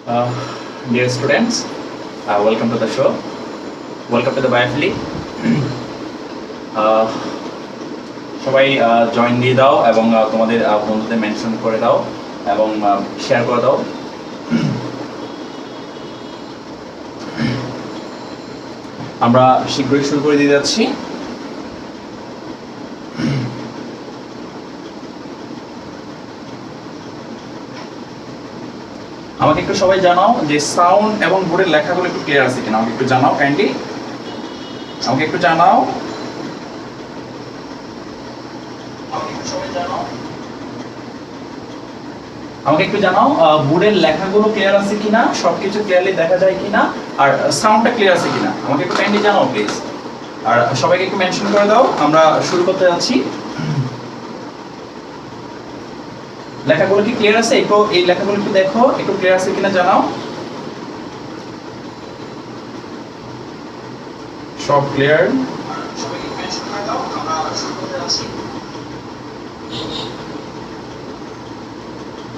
Uh, Dear students, welcome to the show. Welcome to the Biofili. Uh, সবাই join দিয়ে দাও এবং তোমাদের বন্ধুদের মেনশন করে দাও এবং শেয়ার করে দাও। আমরা শীঘ্রই শুরু করে দিয়ে যাচ্ছি। আমাকে একটু সবাই জানাও যে সাউন্ড এবং বোর্ডের লেখাগুলো একটু ক্লিয়ার আছে কিনা, আমাকে একটু জানাও কাইন্ডলি। আমাকে একটু জানাও। আমাকে একটু জানাও বোর্ডের লেখাগুলো ক্লিয়ার আছে কিনা, সবকিছু ক্লিয়ারলি দেখা যায় কিনা, আর সাউন্ডটা ক্লিয়ার আছে কিনা আমাকে একটু কাইন্ডলি জানাও প্লিজ। আর সবাইকে একটু মেনশন করে দাও। আমরা শুরু করতে যাচ্ছি। লেখাগুলো কি ক্লিয়ার আছে? একটু এই লেখাগুলো একটু দেখো, একটু ক্লিয়ার আছে কিনা জানাও। সব ক্লিয়ার? সবাইকে মেনশন করে দাও। আমরা শুরু করতে যাচ্ছি।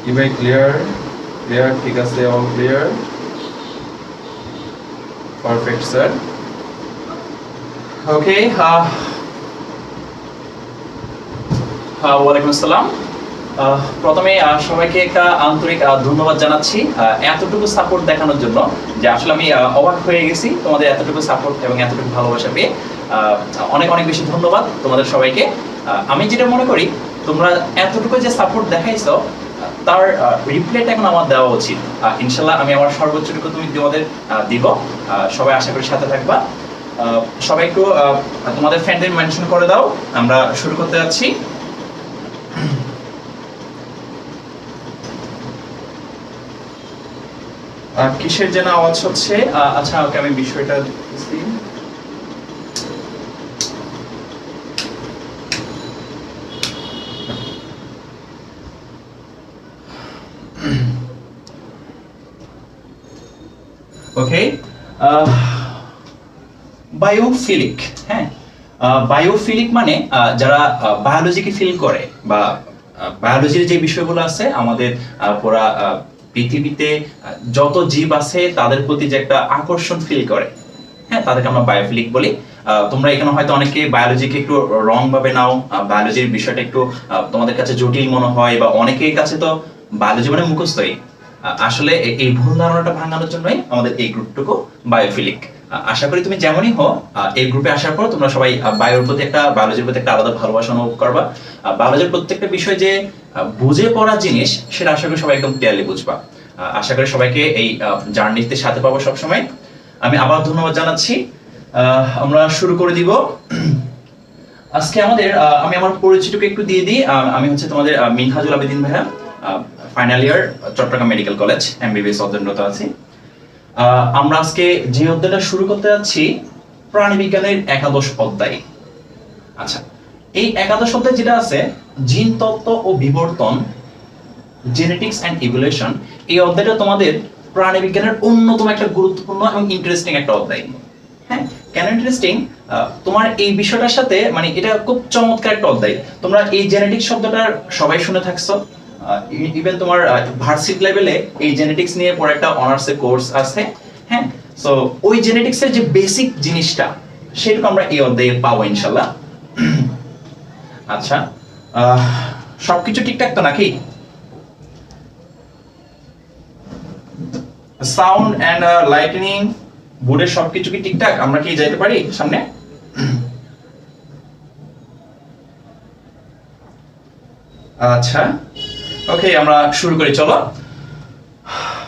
কি ভাই ক্লিয়ার? ক্লিয়ার, ঠিক আছে, অল ক্লিয়ার, পারফেক্ট স্যার। ওকে, ওয়ালাইকুম আসসালাম। প্রথমে সবাইকে একটা আন্তরিক ধন্যবাদ জানাচ্ছি এতটুকু সাপোর্ট দেখানোর জন্য, যে আসলে আমি অবাক হয়ে গেছি তোমাদের এতটুকু সাপোর্ট এবং এতটুকু ভালোবাসা পেয়ে। অনেক অনেক বেশি ধন্যবাদ তোমাদের সবাইকে। আমি যেটা মনে করি, তোমরা এতটুকু যে সাপোর্ট দেখাইছো তার রিপ্লাইটা এখন আমার দেওয়া উচিত। ইনশাল্লাহ আমি আমার সর্বোচ্চটুকু তোমাদের দিব। সবাই আশা করি সাথে থাকবা। সবাই একটু তোমাদের ফ্রেন্ডদের মেনশন করে দাও। আমরা শুরু করতে যাচ্ছি। কিসের যেন আওয়াজ হচ্ছে? আচ্ছা, ওকে, আমি বিষয়টা দেখতেছি। ওকে, বায়োফিলিক। হ্যাঁ, বায়োফিলিক মানে যারা বায়োলজিকে ফিল করে বা বায়োলজির যে বিষয়গুলো আছে আমাদের পুরা পৃথিবীতে যত জীব আছে তাদের প্রতি যে একটা আকর্ষণ ফিল করে, হ্যাঁ, তাদেরকে আমরা বায়োফিলিক বলি। তোমরা এখানে হয়তো অনেকে বায়োলজিকে একটু রং ভাবে নাও, বায়োলজির বিষয়টা একটু তোমাদের কাছে জটিল মনে হয়, বা অনেকের কাছে তো বায়োলজি মানে মুখস্থই। আসলে এই ভুল ধারণাটা ভাঙানোর জন্যই আমাদের এই গ্রুপটুকু বায়োফিলিক। আশা করি তুমি যেমনই হও, এই গ্রুপে আসার পর তোমরা সবাই বায়োলজির প্রতি একটা আলাদা ভালোবাসা অনুভব করবা। বায়োলজির প্রত্যেকটা বিষয় যে বুঝে পড়া জিনিস, সেটা আশা করি সবাই একদম ক্লিয়ারলি বুঝবা। আশা করি সবাইকে এই জার্নিতে সাথে পাবো সবসময়। আমি আবার ধন্যবাদ জানাচ্ছি। আমরা শুরু করে দিব আজকে আমাদের। আমি আমার পরিচয়টুকু একটু দিয়ে দিই। আমি হচ্ছে তোমাদের মিনহাজুল আবেদিন ভাইয়া, final year, Chittagong medical college, MBBS অধ্যয়নরত আছি। আমরা আজকে যে অধ্যায়টা শুরু করতে যাচ্ছি, প্রাণীবিজ্ঞানের একাদশ অধ্যায়। আচ্ছা, এই একাদশ অধ্যায় যেটা আছে, জিন তত্ত্ব ও বিবর্তন, জেনেটিক্স এন্ড ইভলিউশন, এই অধ্যায়টা তোমাদের প্রাণীবিজ্ঞানের অন্যতম একটা গুরুত্বপূর্ণ এবং ইন্টারেস্টিং একটা অধ্যায়। হ্যাঁ, কেন ইন্টারেস্টিং? তোমার এই বিষয়টার সাথে মানে এটা খুব চমৎকার একটা অধ্যায়। তোমরা এই জেনেটিক্স শব্দটা সবাই শুনে থাকছো। ইভেন তোমার ভার্সিটি লেভেলে এই জেনেটিক্স নিয়ে পড়ে একটা অনার্সের কোর্স আছে। হ্যাঁ, সো ওই জেনেটিক্সের যে বেসিক জিনিসটা, সেটুকু আমরা এই অধ্যায়ে পাবো ইনশাআল্লাহ। আচ্ছা, সবকিছু ঠিকঠাক তো নাকি? সাউন্ড এন্ড লাইটনিং, বোর্ডের সবকিছু কি ঠিকঠাক? আমরা কি যাইতে পারি সামনে? আচ্ছা, ওকে, আমরা শুরু করি, চলো।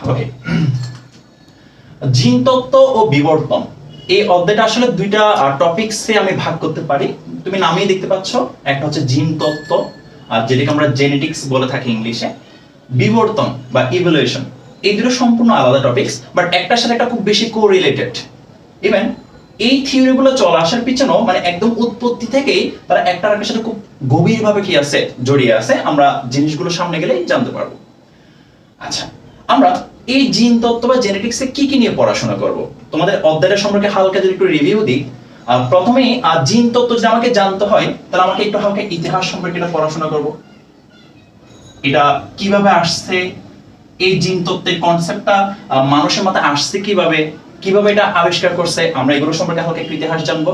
ওকে, জিন তত্ত্ব ও বিবর্তন, এই অধ্যায়টা আসলে দুইটা টপিকসে আমি ভাগ করতে পারি। তুমি নামেই দেখতে পাচ্ছ, একটা হচ্ছে জিন তত্ত্ব, আর যেটাকে আমরা জেনেটিক্স বলে থাকি ইংলিশে। বিবর্তন বা ইভলিউশন, এই দুটো সম্পূর্ণ আলাদা টপিকস, বাট একটার সাথে একটা খুব বেশি কোরিলেটেড। ইভেন এই থিওরিগুলো চলে আসার পিছনেও মানে একদম উৎপত্তি থেকেই তারা একটা আরেকটার সাথে খুব গভীরভাবে কি আছে, জড়িয়ে আছে। আমরা জিনিসগুলো সামনে গেলেই জানতে পারবো। আচ্ছা, আমরা এই জিন তত্ত্ব বা জেনেটিক্সে কি কি নিয়ে পড়াশোনা করব, তোমাদের অধ্যায়টা সম্পর্কে হালকা যদি একটু রিভিউ দিই। প্রথমেই জিন তত্ত্ব যদি আমাকে জানতে হয়, তাহলে আমাকে একটু হালকা ইতিহাস সম্পর্কে পড়াশোনা করব। এটা কিভাবে আসছে, এই জিন তত্ত্বের কনসেপ্টটা মানুষের মাথায় আসছে কিভাবে, কিভাবে এটা আবিষ্কার করছে, আমরা এগুলো সম্পর্কে হালকা একটু ইতিহাস জানবো।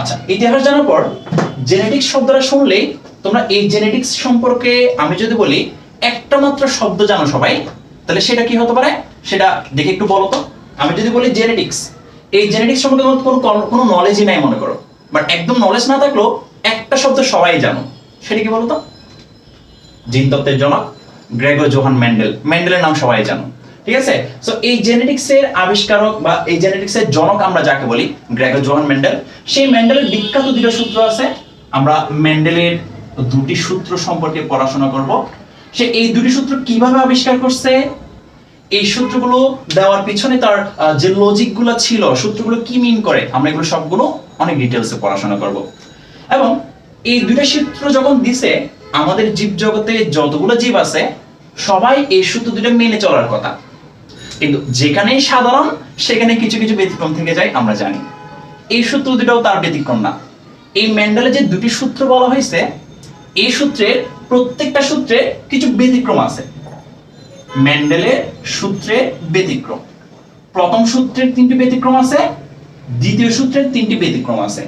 আচ্ছা, ইতিহাস জানার পর জেনেটিক্স শব্দটা শুনলেই তোমরা এই জেনেটিক্স সম্পর্কে আমি যদি বলি একটা মাত্র শব্দ জানো সবাই, তাহলে সেটা কি হতে পারে সেটা দেখে একটু বলো তো। আমি যদি বলি জেনেটিক্স, এই জেনেটিক্স সম্পর্কে কোনো নলেজই নাই মনে করো, বাট একদম নলেজ না থাকলেও একটা শব্দ সবাই জানো, সেটা কি বলো তো? জিন তত্ত্বের জনক গ্রেগর জোহান মেন্ডেল, মেন্ডেলের নাম সবাই জানো, ঠিক আছে? সো এই জেনেটিক্সের আবিষ্কারক বা এই জেনেটিক্সের জনক আমরা যাকে বলি গ্রেগর জোহান মেন্ডেল, সেই মেন্ডেলের বিখ্যাত দুটো সূত্র আছে। আমরা মেন্ডেলের দুটি সূত্র সম্পর্কে পড়াশোনা করব। সে এই দুটি সূত্র কিভাবে আবিষ্কার করছে, এই সূত্রগুলো দেওয়ার পিছনে তার যে লজিকগুলো ছিল, সূত্রগুলো কি মিন করে, আমরা এগুলো সবগুলো অনেক ডিটেইলসে পড়াশোনা করব। এবং এই দুটো সূত্র যখন দিছে, আমাদের জীব জগতে যতগুলো জীব আছে সবাই এই সূত্র দুটো মেনে চলার কথা, কিন্তু যেখানেই সাধারণ সেখানে কিছু কিছু ব্যতিক্রম থেকে যায় আমরা জানি। এই সূত্র দুটাও তার ব্যতিক্রম না। এই মেন্ডেলের যে দুটি সূত্র বলা হয়েছে, এই সূত্রের প্রত্যেকটা সূত্রে কিছু ব্যতিক্রম আছে। মেন্ডেলের সূত্রে ব্যতিক্রম, প্রথম সূত্রের 3টি ব্যতিক্রম আছে, দ্বিতীয় সূত্রের 3টি ব্যতিক্রম আছে।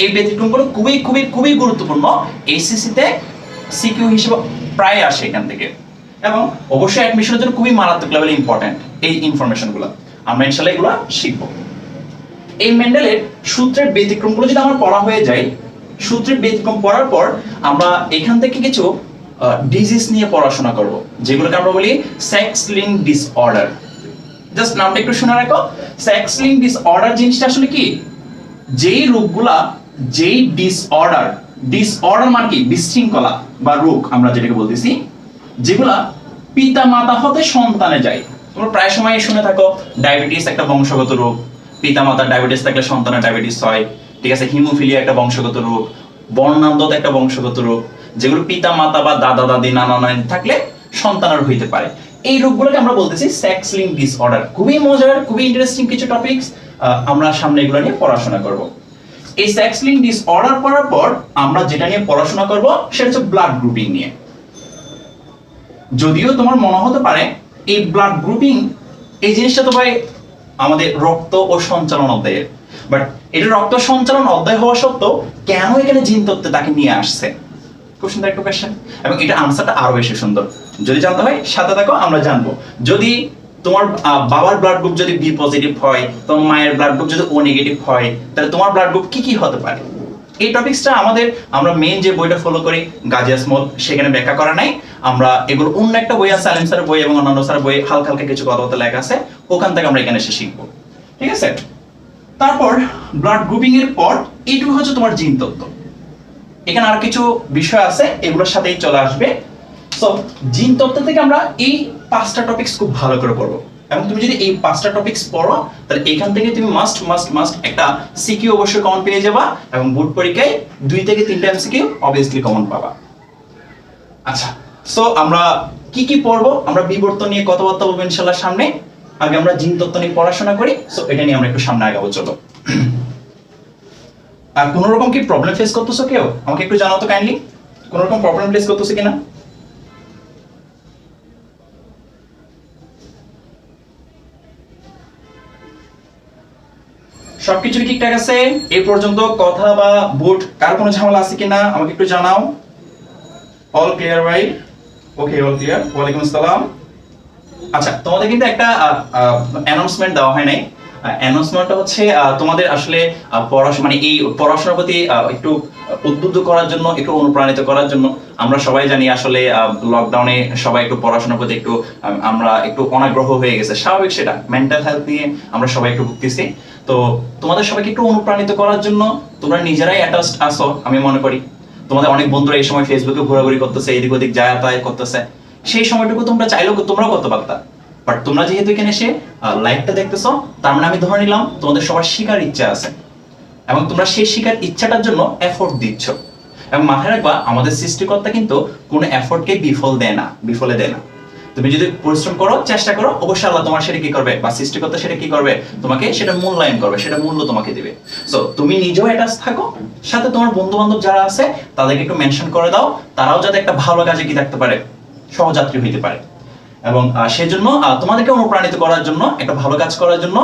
এই ব্যতিক্রমগুলো খুবই খুবই খুবই গুরুত্বপূর্ণ, এইচএসসি তে সিকিউ হিসেবে প্রায় আসে এখান থেকে, এবং অবশ্যই অ্যাডমিশনের জন্য খুবই মারাত্মক লেভেলে ইম্পর্টেন্ট এই ইনফরমেশনগুলো। আমরা ইনশাআল্লাহ এগুলো শিখব। এই মেন্ডেলের সূত্রের ব্যতিক্রমগুলো যদি আমার পড়া হয়ে যায়, সূত্রের ব্যতিক্রম পড়ার পর আমরা এখান থেকে কিছু ডিজিজ নিয়ে পড়াশোনা করব, যেগুলোকে আমরা বলি সেক্স লিঙ্ক ডিসঅর্ডার। জাস্ট নামটা একটু শুনে রাখো। সেক্স লিঙ্ক ডিসঅর্ডার জিনিসটা আসলে কি? যেই রোগগুলা, যেই ডিসঅর্ডার, ডিসঅর্ডার মানে কি? বিশৃঙ্খলা বা রোগ আমরা যেটাকে বলতেছি, যেগুলা পিতা মাতা হতে সন্তানে যায়। তোমরা প্রায় সময় শুনে থাকো ডায়াবেটিস একটা বংশগত রোগ, পিতা মাতার ডায়াবেটিস থাকলে সন্তানের ডায়াবেটিস হয়, ঠিক আছে? হিমোফিলিয়া একটা বংশগত রোগ, বর্ণান্ধতা একটা বংশগত রোগ, যেগুলো পিতা মাতা বা দাদা দাদি নানা নানি থাকলে সন্তানের হইতে পারে। এই রোগগুলোকে আমরা বলতেছি সেক্স লিঙ্ক ডিসঅর্ডার। খুবই মজার, খুবই ইন্টারেস্টিং কিছু টপিকস, আমরা সামনে এগুলো নিয়ে পড়াশোনা করব। এই সেক্স লিঙ্ক ডিসঅর্ডার পড়ার পর আমরা যেটা নিয়ে পড়াশোনা করব সেটা হচ্ছে ব্লাড গ্রুপিং নিয়ে। যদিও তোমার মনে হতে পারে এই ব্লাড গ্রুপিং এই জিনিসটা তো ভাই আমাদের রক্ত ও সঞ্চালন অধ্যায়ের, বাট এটা রক্ত সঞ্চালন অধ্যায় হওয়া সত্ত্বেও কেন এখানে জিন তত্ত্বে তাকে নিয়ে আসছে? খুব সুন্দর একটা কোয়েশ্চেন, এবং এটা আনসারটা আরো বেশি সুন্দর। যদি জানতে হয় সাথে থাকো, আমরা জানবো। যদি তোমার বাবার ব্লাড গ্রুপ যদি বি পজিটিভ হয়, তোমার মায়ের ব্লাড গ্রুপ যদি ও নেগেটিভ হয়, তাহলে তোমার ব্লাড গ্রুপ কি কি হতে পারে? এই টপিকসটা আমরা মেইন যে বইটা ফলো করি গাজী আজমল, সেখানে ব্যাখ্যা করা নাই। আমরা এগুলো অন্য একটা বই আছে, আলিম স্যারের বই এবং অন্যান্য স্যারের বই, হালকা হালকা কিছু কথাবার্তা লেখা আছে, ওখান থেকে আমরা এখানে এসে শিখবো, ঠিক আছে? তারপর ব্লাড গ্রুপিং এর পর এইটুকু হচ্ছে তোমার জিন তত্ত্ব। এখানে আর কিছু বিষয় আছে, এগুলোর সাথেই চলে আসবে। সো জিন তত্ত্ব থেকে আমরা এই 5টা টপিকস খুব ভালো করে পড়বো, এবং তুমি যদি এই 5টা টপিকস পড়ো তাহলে এখান থেকে তুমি মাস্ট একটা সিকিউ অবশ্যই কমন পেয়ে যাবা, এবং বোর্ড পরীক্ষায় 2 থেকে 3টা এমসিকিউ অবভিয়াসলি কমন পাবা। আচ্ছা, সো আমরা কি কি পড়বো? আমরা বিবর্তন নিয়ে কথাবার্তা বলবো ইনশাআল্লাহ সামনে। আগে আমরা জিন তত্ত্ব নিয়ে পড়াশোনা করি, সো এটা নিয়ে আমরা একটু সামনে আগাবো, চলো। আর কোন রকম কি প্রবলেম ফেস করতেছো কেউ? আমাকে একটু জানাও তো কাইন্ডলি, কোন রকম প্রবলেম ফেস করতেছো কিনা? সবকিছু ঠিকঠাক আছে? এই পর্যন্ত কথা বা বোর্ড কার কোনো ঝামেলা আছে কিনা আমাকে একটু জানাও। অল ক্লিয়ার ভাই? ওকে, অল ক্লিয়ার। ওয়ালাইকুম আসসালাম। আচ্ছা, তোমাদের কিন্তু একটা অ্যানাউন্সমেন্ট দেওয়া হয় নাই। অ্যানাউন্সমেন্টটা হচ্ছে তোমাদের আসলে পড়াশোনা মানে এই পড়াশোনার প্রতি একটু উদ্বুদ্ধ করার জন্য, একটু অনুপ্রাণিত করার জন্য। আমরা সবাই জানি আসলে লকডাউনে সবাই একটু পড়াশোনার প্রতি একটু আমরা একটু অনাগ্রহ হয়ে গেছে, স্বাভাবিক সেটা, মেন্টাল হেলথ নিয়ে আমরা সবাই একটু ভুগতেছি। তো তোমাদের সবাইকে একটু অনুপ্রাণিত করার জন্য তোমরা নিজেরাই অ্যাটাচড আসো, আমি মনে করি। তোমাদের অনেক বন্ধুরা এই সময় ফেসবুকে ঘোরাঘুরি করতেছে, এদিক ওদিক যাতায়াত করতেছে, সেই সময়টুকু তোমরা চাইলেও তোমরাও করতে পারতা, বাট তোমরা যেহেতু এখানে এসে লাইভটা দেখতেছো, তার মানে আমি ধরে নিলাম তোমাদের সবার শিখার ইচ্ছা আছে, এবং তোমরা সেই শিখার ইচ্ছাটার জন্য এফোর্ট দিচ্ছ। এবং মাথায় রাখবা, আমাদের সৃষ্টিকর্তা কিন্তু কোনো এফোর্টকে বিফলে দেয় না। তুমি যদি পরিশ্রম করো, চেষ্টা করো, অবশ্যই আল্লাহ তোমার সেটা কি করবে, বা সৃষ্টিকর্তা সেটা কি করবে, তোমাকে সেটা মূল্যায়ন করবে, সেটা মূল্য তোমাকে দিবে। সো তুমি নিজেও অ্যাটাচ থাকো, সাথে তোমার বন্ধু বান্ধব যারা আছে তাদেরকে একটু মেনশন করে দাও, তারাও যাতে একটা ভালো কাজে কি থাকতে পারে, সহযাত্রী হইতে পারে। এবং সেজন্য তোমাদেরকে অনুপ্রাণিত করার জন্য, একটা ভালো কাজ করার জন্য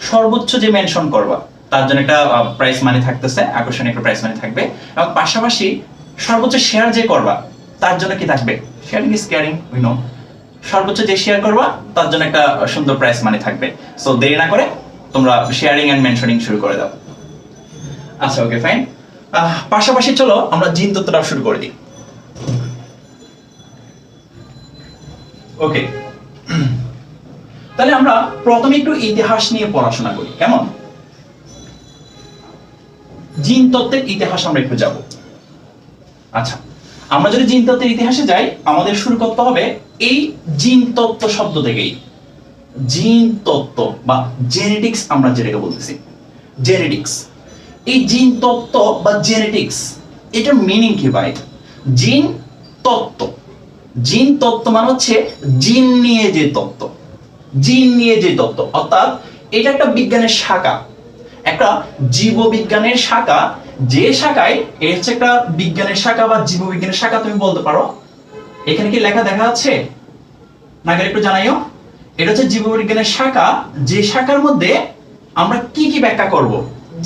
সর্বোচ্চ যে মেনশন করবা তার জন্য একটা প্রাইস মানি থাকতেছে, আকর্ষণীয় একটা প্রাইস মানি থাকবে। এবং পাশাপাশি সর্বোচ্চ শেয়ার যে করবা তার জন্য কি থাকবে, sharing is caring, we know, সর্বোচ্চ যে শেয়ার করবা তার জন্য একটা সুন্দর প্রাইস মানি থাকবে। সো দেরি না করে তোমরা শেয়ারিং এন্ড মেনশনিং শুরু করে দাও। আচ্ছা, ওকে, ফাইন। পাশাপাশি চলো আমরা জিন তত্ত্বটা শুরু করে দিই। ওকে, তাহলে আমরা প্রথমে একটু ইতিহাস নিয়ে পড়াশোনা করি, কেমন? জিন তত্ত্বের ইতিহাস আমরা একটু যাব। আচ্ছা, আমরা যদি জিন তত্ত্বের ইতিহাসে যাই, আমাদের শুরু করতে হবে এই জিন তত্ত্ব শব্দ থেকেই। জিন তত্ত্ব বা জেনেটিক্স আমরা যেটাকে বলতেছি, জেনেটিক্স। এই জিন তত্ত্ব বা জেনেটিক্স, এটার মিনিং কি ভাই? জিন তত্ত্ব, জিন তত্ত্ব মানে হচ্ছে জিন নিয়ে যে তত্ত্ব, জিন নিয়ে যে তত্ত্ব, অর্থাৎ এটা একটা বিজ্ঞানের শাখা, একটা জীববিজ্ঞানের শাখা, যে শাখায় এটা হচ্ছে একটা বিজ্ঞানের শাখা বা জীববিজ্ঞানের শাখা তুমি বলতে পারো। এখানে কি লেখা দেখা যাচ্ছে না? একটু জানাইও। এটা হচ্ছে জীববিজ্ঞানের শাখা, যে শাখার মধ্যে আমরা কি কি ব্যাখ্যা করব?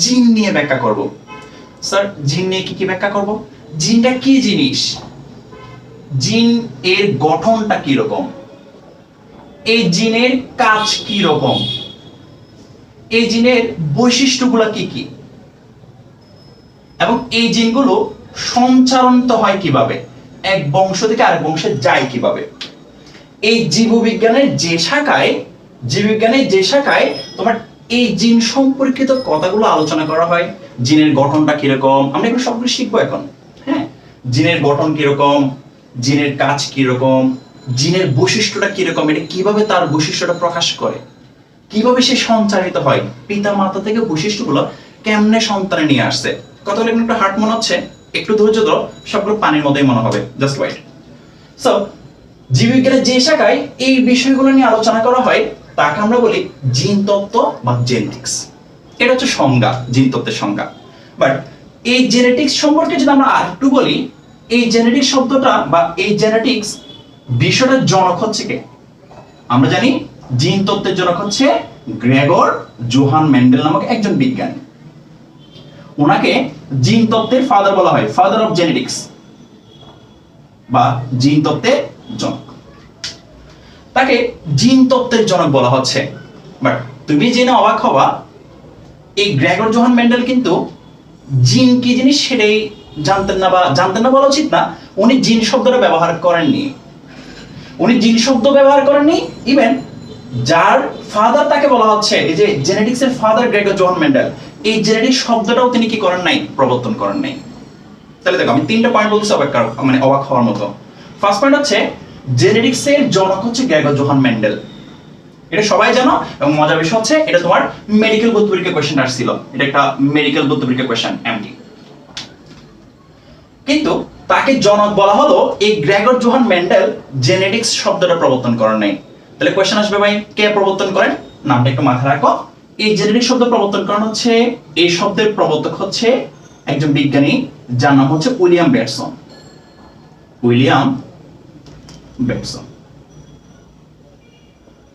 জিন নিয়ে ব্যাখ্যা করব। স্যার, জিন নিয়ে কি কি ব্যাখ্যা করব? জিনটা কি জিনিস, জিন এর গঠনটা কি রকম, এই জিনের কাজ কি রকম, এই জিনের বৈশিষ্ট্যগুলো কি কি, এবং এই জিনগুলো সঞ্চারিত হয় কিভাবে, এক বংশ থেকে আরেক বংশে যায় কিভাবে। এই জীববিজ্ঞানের যে শাখায়, জীববিজ্ঞানের যে শাখায় তোমার এই জিন সম্পর্কিত কথাগুলো আলোচনা করা হয়, জিনের গঠনটা কিরকম, আমরা এগুলো সবগুলো শিখবো এখন। হ্যাঁ, জিনের গঠন কিরকম, জিনের কাজ কিরকম, জিনের বৈশিষ্ট্যটা কিরকম, এটা কিভাবে তার বৈশিষ্ট্যটা প্রকাশ করে, কিভাবে সে সঞ্চারিত হয়, পিতা মাতা থেকে বৈশিষ্ট্যগুলো কেমনে সন্তানে নিয়ে আসছে। কথাগুলো একটু হার্ড মনে হচ্ছে, একটু ধৈর্য ধরো, সবগুলো পানির মতোই মনে হবে, জাস্ট ওয়েট। সো জীববিজ্ঞানের যে শাখায় এই বিষয়গুলো নিয়ে আলোচনা করা হয় তাকে আমরা বলি জিন তত্ত্ব বা জেনেটিক্স। এটা হচ্ছে সংজ্ঞা, জিন তত্ত্বের সংজ্ঞা। বাট এই জেনেটিক্স সম্পর্কে যদি আমরা আরেকটু বলি, এই জেনেটিক্স শব্দটা বা এই জেনেটিক্স বিষয়টার জনক হচ্ছে কে? আমরা জানি জিন তত্ত্বের জনক হচ্ছে গ্রেগর জোহান মেন্ডেল নামক একজন বিজ্ঞানী। ওনাকে জিন তত্ত্বের ফাদার বলা হয়, ফাদার অফ জেনেটিক্স বা জিন তত্ত্বের জনক। তাকে জিন তত্ত্বের জনক বলা হচ্ছে। বাট তুমি জেনে অবাক হবা, এই গ্রেগর জোহান মেন্ডেল কিন্তু জিন কি জিনিস সেটাই জানতেন না, বা জানতেন না বলা উচিত না, উনি জিন শব্দটা ব্যবহার করেননি। উনি জিন শব্দ ব্যবহার করেননি। ইভেন যার ফাদার তাকে বলা হচ্ছে, এই যে জেনেটিক্স এর ফাদার গ্রেগর জোহান মেন্ডেল, এই জেনেটিক্স শব্দটাও তিনি কি করেন নাই, প্রবর্তন করেন নাই। তাহলে দেখো, আমি তিনটা পয়েন্ট বলতেছি অবাক হওয়ার মতো। ফার্স্ট পয়েন্ট হচ্ছে জেনেটিক্স এর জনক হচ্ছে গ্রেগর জোহান মেন্ডেল, এটা সবাই জানো। এবং মজার বিষয় হচ্ছে এটা তোমার মেডিকেল ভর্তি পরীক্ষা কোশ্চেন আসছিল, এটা একটা মেডিকেল ভর্তি পরীক্ষা কোশ্চেন এমটি। কিন্তু তাকে জনক বলা হলো, এই গ্রেগর জোহান মেন্ডেল জেনেটিক্স শব্দটা প্রবর্তন করেন নাই। তাহলে কোশ্চেন আসবে ভাই, কে প্রবর্তন করেন? নামটা একটু মাথায় রাখো। এই জেনেটিক্স শব্দ প্রবর্তন করেন হচ্ছে, এই শব্দের প্রবর্তক হচ্ছে একজন বিজ্ঞানী যার নাম হচ্ছে উইলিয়াম বেটসন। উইলিয়াম বেটসন।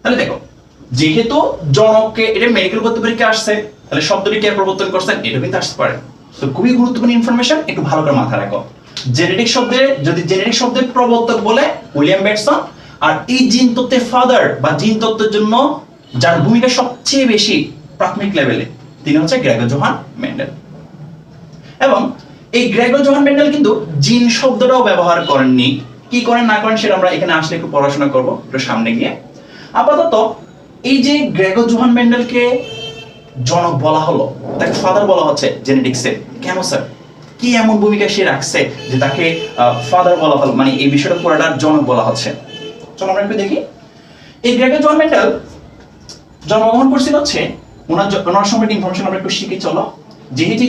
তাহলে দেখো, যেহেতু জনককে, এটা মেডিকেল ভর্তি পরীক্ষা আসছে, তাহলে শব্দটি কে প্রবর্তন করছেন এটা কিন্তু আসতে পারে। তো খুবই গুরুত্বপূর্ণ ইনফরমেশন, একটু ভালো করে মাথায় রাখো। জেনেটিক শব্দে, যদি জেনেটিক শব্দের প্রবর্তক বলে উইলিয়াম বেটসন, আর এই জিন তত্ত্বের ফাদার বা জিন তত্ত্বের জন্য যার ভূমিকা সবচেয়ে বেশি প্রাথমিক লেভেলে, তিনি হচ্ছে গ্রেগর জোহান মেন্ডেল। এবং এই গ্রেগর জোহান মেন্ডেল কিন্তু জিন শব্দটাও ব্যবহার করেননি। কি করেন না করেন সেটা আমরা এখানে আসলে একটু পড়াশোনা করব, একটু সামনে গিয়ে। আপাতত এই যে গ্রেগর জোহান মেন্ডেলকে জনক বলা হলো, তাকে ফাদার বলা হচ্ছে জেনেটিক্সে, কেন স্যার? কি এমন ভূমিকা সে রাখছে যে তাকে ফাদার বলা হলো, মানে এই বিষয়টা পুরোটার জনক বলা হচ্ছে? চলো আমরা একটু দেখি। এই গ্রেগর জোহান মেন্ডেল জন্মগ্রহণ করছিল হচ্ছে, ওনার সম্পর্কে ইনফরমেশন আমরা একটু শিখে চলো। যেহেতু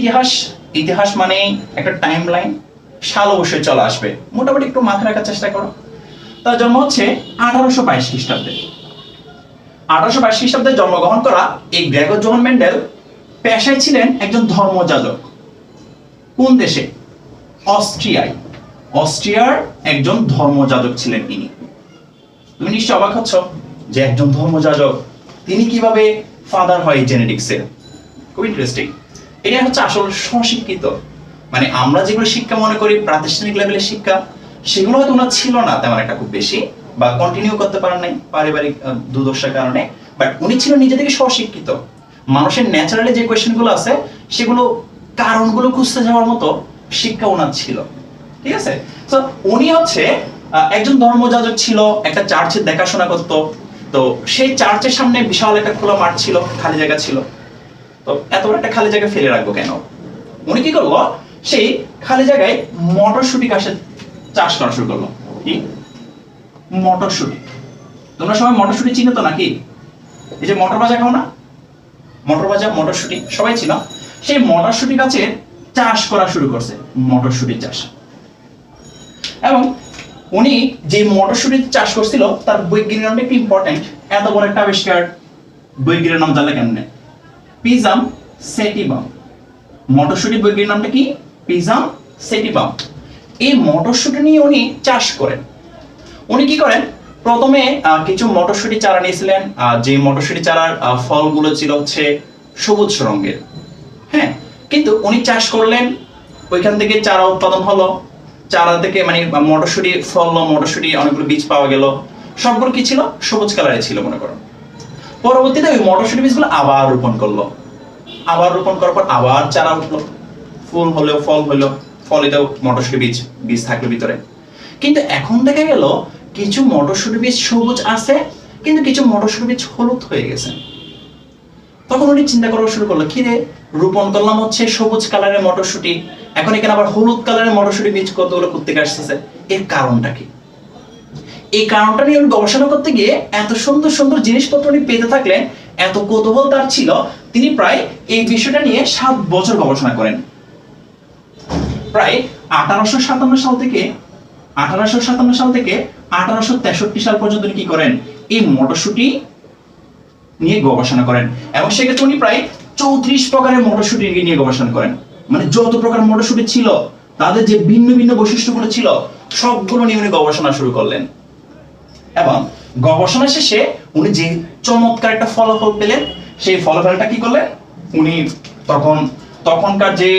ইতিহাস মানে একটা টাইম লাইন, সাল অবশ্যই চলে আসবে, মোটামুটি একটু মাথায় রাখার চেষ্টা করো। তার জন্ম হচ্ছে 1822 খ্রিস্টাব্দে। 1822 খ্রিস্টাব্দে জন্মগ্রহণ করা এই গ্রেগর জোহান মেন্ডেল পেশায় ছিলেন একজন ধর্মযাজক। কোন দেশে? অস্ট্রিয়ায়। অস্ট্রিয়ার একজন ধর্মযাজক ছিলেন ইনি। তুমি নিশ্চয় অবাক হচ্ছ যে একজন ধর্মযাজক তিনি কিভাবে ফাদার হয় জেনেটিক্সের। খুব ইন্টারেস্টিং। এটা হচ্ছে আসলে স্বশিক্ষিত, মানে আমরা যেগুলো শিক্ষা মনে করি প্রাতিষ্ঠানিক লেভেলের শিক্ষা, সেগুলো হয়তো ওনার ছিল না তেমন একটা খুব বেশি, বা কন্টিনিউ করতে পারেন নাই পারিবারিক দুর্দশার কারণে, বাট উনি ছিল নিজে থেকে স্বশিক্ষিত। মানুষের ন্যাচারালি যে কোয়েশ্চেনগুলো আছে সেগুলো কারণগুলো খুঁজতে যাওয়ার মতো শিক্ষা ওনার ছিল। ঠিক আছে, তো উনি হচ্ছে একজন ধর্মযাজক ছিল, একটা চার্চের দেখাশোনা করত। তো সেই চার্চের সামনে বিশাল একটা খোলা মাঠ ছিল, খালি জায়গা ছিল। তো এত বড় একটা খালি জায়গা ফেলে রাখবো কেন? উনি কি করলো, সেই খালি জায়গায় মটরশুঁটি চাষ করা শুরু করলো। কি মটরশুঁটি? তোমরা সবাই মটরশুঁটি চিনো তো নাকি? এই যে মটর ভাজা খাও না, মটর ভাজা মটরশুঁটি সবাই চিনো। সেই মটরশুঁটি গাছের চাষ করা শুরু করছে, মটরশুঁটি চাষ। এবং উনি যে মটরশুঁটি চাষ করছিল তার বৈজ্ঞানিক নামটা একটু ইম্পর্টেন্ট। এত বড় একটা আবিষ্কার, বৈজ্ঞানিক নাম জানলে কেমনে? পিজাম সেটিভাম। মটরশুঁটির বৈজ্ঞানিক নামটা কি? পিজাম সেটিভাম। এই মটরশুঁটি নিয়ে উনি চাষ করেন। উনি কি করেন, প্রথমে কিছু মটরশুঁটি চারা নিয়েছিলেন, যে মটরশুঁটি চারার ফলগুলো ছিল হচ্ছে সবুজ রঙের। হ্যাঁ, কিন্তু উনি চাষ করলেন, ওইখান থেকে চারা উৎপাদন হলো, চারা থেকে মানে মটরশুঁটি ফললো, মটরশুঁটি অনেকগুলো বীজ পাওয়া গেল, সবগুলো কি ছিল? সবুজ কালারে ছিল মনে করো। পরবর্তীতে ওই মটরশুঁটি বীজগুলো আবার রোপণ করলো, আবার রোপণ করার পর আবার চারা উঠলো, ফুল হলো, ফল হলো, ফলেতেও মটরশুঁটি বীজ থাকলো ভিতরে। কিন্তু এখন দেখা গেল কিছু মটরশুঁটি বীজ সবুজ আছে, কিন্তু কিছু মটরশুঁটি বীজ হলুদ হয়ে গেছে। তখন উনি চিন্তা করা শুরু করলো, কি রে, রোপণ করলাম হচ্ছে সবুজ কালারের মটরশুঁটি, এখন এখানে আবার হলুদ কালারের মটরশুঁটি বীজ কতগুলো কোত্থেকে আসতেছে, এর কারণটা কি? এই কারণটা নিয়ে উনি গবেষণা করতে গিয়ে এত সুন্দর সুন্দর জিনিসপত্র উনি পেতে থাকলেন, এত কৌতূহল তার ছিল, তিনি প্রায় এই বিষয়টা নিয়ে 7 বছর গবেষণা করেন। প্রায় 1857 সাল থেকে 1863 সাল পর্যন্ত উনি কি করেন, এই মটরশুঁটি নিয়ে গবেষণা করেন। এবং সেক্ষেত্রে উনি প্রায় 34 প্রকারের মটরশুঁটি নিয়ে গবেষণা করেন। মানে যত প্রকার মটরশুঁটি ছিল, তাদের যে ভিন্ন ভিন্ন বৈশিষ্ট্যগুলো ছিল, সবগুলো নিয়ে উনি গবেষণা শুরু করলেন। এবং গবেষণা শেষে উনি যে চমৎকার একটা ফলাফল পেলেন, সেই ফলাফলটা কি করলেন, উনি তখনকার যে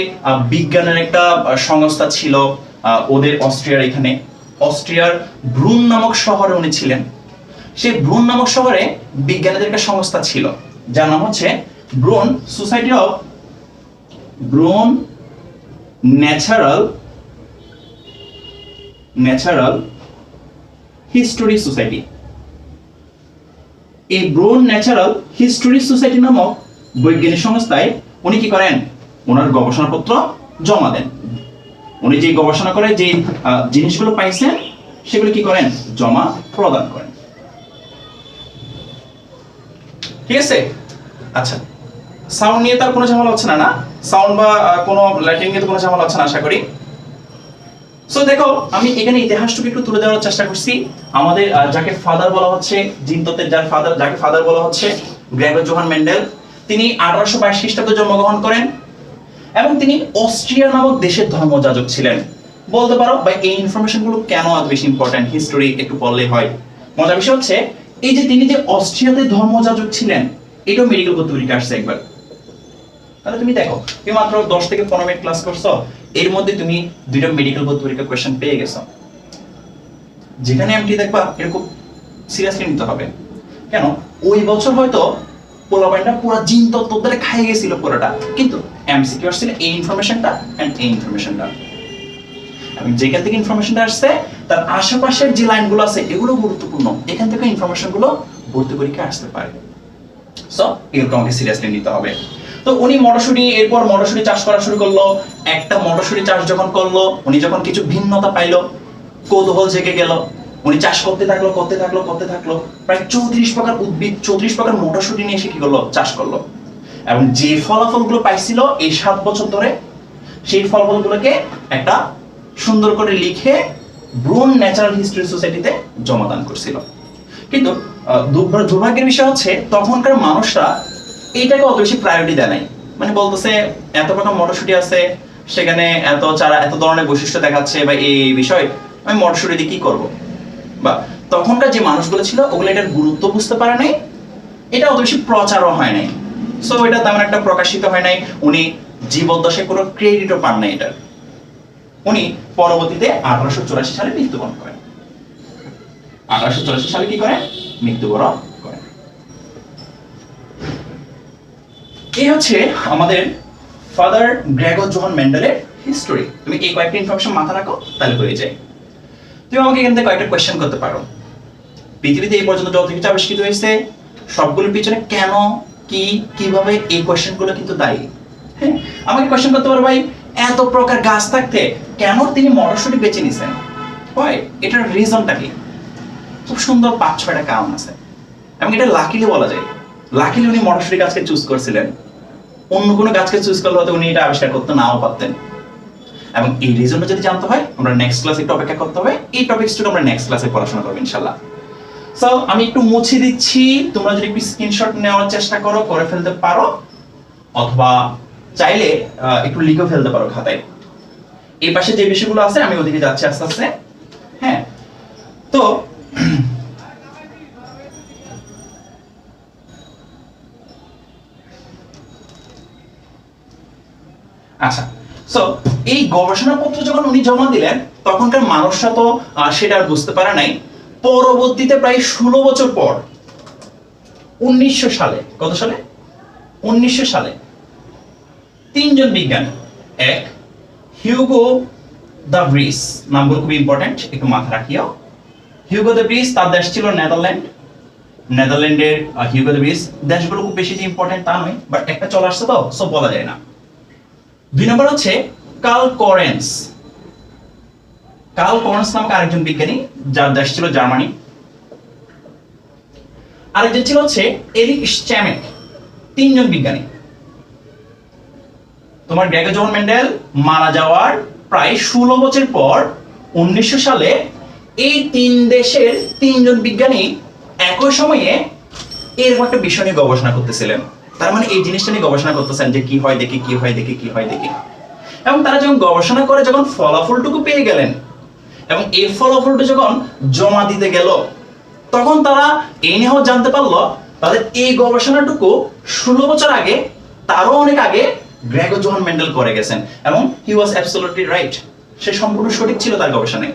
বিজ্ঞানের একটা সংস্থা ছিল ওদের অস্ট্রিয়ার ব্রুন নামক শহরে উনি ছিলেন। সেই ব্রুন নামক শহরে বিজ্ঞানীদের একটা সংস্থা ছিল, যার নাম হচ্ছে Burne society of Burne natural history society. এই ব্রুন ন্যাচারাল হিস্টোরি সোসাইটি নামক বৈজ্ঞানিক সংস্থায় উনি কি করেন, ওনার গবেষণাপত্র জমা দেন। উনি যে গবেষণা করে যে জিনিসগুলো পাইছেন সেগুলো কি করেন, জমা প্রদান করেন। ঠিক আছে, আচ্ছা, সাউন্ড নিয়ে তার কোনো ঝামেলা হচ্ছে না? সাউন্ড বা কোনো লাইটিং নিয়ে তো কোনো ঝামেলা হচ্ছে না আশা করি। সো দেখো, আমি এখানে ইতিহাসটুকু একটু তুলে দেওয়ার চেষ্টা করছি। আমাদের যাকে ফাদার বলা হচ্ছে, জিনতত্ত্বের যাকে ফাদার বলা হচ্ছে, গ্রেগর জোহান মেন্ডেল। তিনি 1822 খ্রিস্টাব্দে জন্মগ্রহণ করেন এবং তিনি অস্ট্রিয়া নামক দেশের ধর্মযাজক ছিলেন। বলতে পারো ভাই এই ইনফরমেশনগুলো কেন এত বেশি ইম্পর্টেন্ট, হিস্টোরি একটু পড়লেই হয়। মজার বিষয় হচ্ছে এই যে তিনি যে অস্ট্রিয়াতে ধর্মযাজক ছিলেন, এটাও মেডিকেল পত্রিকা আসছে একবার। তাহলে তুমি দেখো, তুমি মাত্র 10 থেকে 15 মিনিট ক্লাস করছো, এর মধ্যে তুমি 2টা মেডিকেল পত্রিকা কোশ্চেন পেয়ে গেছো। যেখানে এমটি দেখবা এরকম সিরিয়াসলি নিতে হবে। কেন, ওই বছর হয়তো পোলাপাইনটা পুরো জিন তত্ত্ব ধরে খাইয়ে গেছিল পুরোটা, কিন্তু এমসিকিউ আসছিল এই ইনফরমেশনটা এন্ড এই ইনফরমেশনটা। এবং যেখান থেকে ইনফরমেশনটা আসছে তার আশেপাশের যে লাইনগুলো আছে এগুলো গুরুত্বপূর্ণ, এখান থেকে ইনফরমেশনগুলো ভর্তি পরীক্ষায় আসতে পারে। সো এগুলো আমাকে সিরিয়াসলি নিতে হবে। তো উনি এরপর মটরশুঁটি চাষ করা শুরু করলো। একটা মটরশুঁটি চাষ যখন করলো, উনি যখন কিছু ভিন্নতা পাইলো, কৌতূহল জেগে গেল, উনি চাষ করতে থাকলো। প্রায় 34 প্রকার উদ্ভিদ, 34 প্রকার মটরশুঁটি নিয়ে এসে কি করলো, চাষ করলো। এবং যে ফলাফলগুলো পাইছিল এই 7 বছর ধরে, সেই ফলাফলগুলোকে একটা সুন্দর করে লিখে ব্রুন ন্যাচারাল হিস্টরি সোসাইটিতে জমাদান করছিল। কিন্তু দুর্ভাগ্যের বিষয় হচ্ছে তখনকার মানুষরা এইটাকে অত বেশি প্রায়োরিটি দেয় নাই। মানে বলতেছে এত প্রকার মটরশুঁটি আছে, সেখানে এত চারা, এত ধরনের বৈশিষ্ট্য দেখাচ্ছে, বা এই বিষয় আমি মটরশুঁটি দিয়ে কি করবো, বা তখনকার যে মানুষগুলো ছিল ওগুলো এটার গুরুত্ব বুঝতে পারে নাই, এটা অত বেশি প্রচারও হয় নাই, সো এটা তেমন একটা প্রকাশিত হয় নাই, উনি জীবদ্দশায় কোনো ক্রেডিটও পান নাই এটার। উনি পরবর্তীতে 1884 সালে মৃত্যুবরণ করেন। 1884 সালে কি করেন? মৃত্যুবরণ করেন। এই হচ্ছে আমাদের ফাদার গ্রেগর জোহান মেন্ডেলের হিস্টোরি। তুমি এই কয়েকটা ইনফরমেশন মাথা রাখো, তাহলে হয়ে যায়। তুমি আমাকে এখান থেকে কয়েকটা কোয়েশ্চেন করতে পারো। পৃথিবীতে এই পর্যন্ত যত কিছু আবিষ্কৃত হয়েছে সবগুলোর পিছনে কেন, কি, কিভাবে, এই কোয়েশ্চেনগুলো কিন্তু দায়ী। হ্যাঁ, আমাকে কোয়েশ্চেন করতে পারো, ভাই এত প্রকার গাছ থাকতে কেন তিনি মটরশুঁটি বেছে নিছেন? হয় এটার রিজনটা কি? খুব সুন্দর 5-6টা কারণ আছে, এবং এটা লাকিলি বলা যায়। লাকিলি উনি মটরশুঁটি গাছকে চুজ করছিলেন, অন্য কোনো গাছকে চুজ করলে হয়তো উনি এটা আবিষ্কার করতে নাও পারতেন। এবং এই রিজনটা যদি জানতে হয় আমরা নেক্সট ক্লাসে একটু অপেক্ষা করতে হবে। এই টপিকসটুকু আমরা নেক্সট ক্লাসে পড়াশোনা করব ইনশাআল্লাহ। সো আমি একটু মুছে দিচ্ছি, তোমরা যদি একটু স্ক্রিনশট নেওয়ার চেষ্টা করো, করে ফেলতে পারো, অথবা চাইলে একটু লিখে ফেলতে পারো খাতায়। এই পাশে যে বিষয়গুলো আছে আমি ওদিকে যাচ্ছি আস্তে আস্তে। হ্যাঁ, তো আচ্ছা, সো এই গবেষণাপত্র যখন উনি জমা দিলেন তখনকার মানুষরা তো সেটা আর বুঝতে পারে নাই। পরবর্তীতে প্রায় 16 বছর পর 1900 সালে, কত সালে? 1900 সালে তিনজন বিজ্ঞানী, এক হিউগো দ্য ব্রিস, নামগুলো খুব ইম্পর্টেন্ট, একটু মাথা রাখিও। হিউগো দ্য ব্রিস, তার দেশ ছিল নেদারল্যান্ড। নেদারল্যান্ডের হিউগো দ্য ব্রিস, দেশগুলো খুব বেশি যে ইম্পর্টেন্ট তা নয়, বাট একটা চলে আসছে তো সব বলা যায় না। 2 নম্বর হচ্ছে কার্ল করেন্স। কার্ল করেন্স নামক আরেকজন বিজ্ঞানী, যার দেশ ছিল জার্মানি। আরেকজন ছিল হচ্ছে এরিক স্ট্যামেক। 3 জন বিজ্ঞানী। তোমার গ্রেগর জোহান মেন্ডেল মারা যাওয়ার প্রায় 16 বছর পর 1900 সালে এই 3 দেশের 3 জন বিজ্ঞানী একই সময়ে এরকম একটা বিষয় নিয়ে গবেষণা করতেছিলেন। তার মানে এই জিনিসটা নিয়ে গবেষণা করতেছেন যে কি হয় দেখি, কি হয় দেখি, কি হয় দেখি। এবং তারা যখন গবেষণা করে যখন ফলাফলটুকু পেয়ে গেলেন এবং এই ফলাফলটা যখন জমা দিতে গেল, তখন তারা এই নিয়েও জানতে পারলো তাদের এই গবেষণাটুকু 16 বছর আগে, তারও অনেক আগে গ্রেগর জোহান মেন্ডেল করে গেছেন, এবং হি ওয়াজ অ্যাবসলিউটলি রাইট। সে সম্পূর্ণ সঠিক ছিল তার গবেষণায়।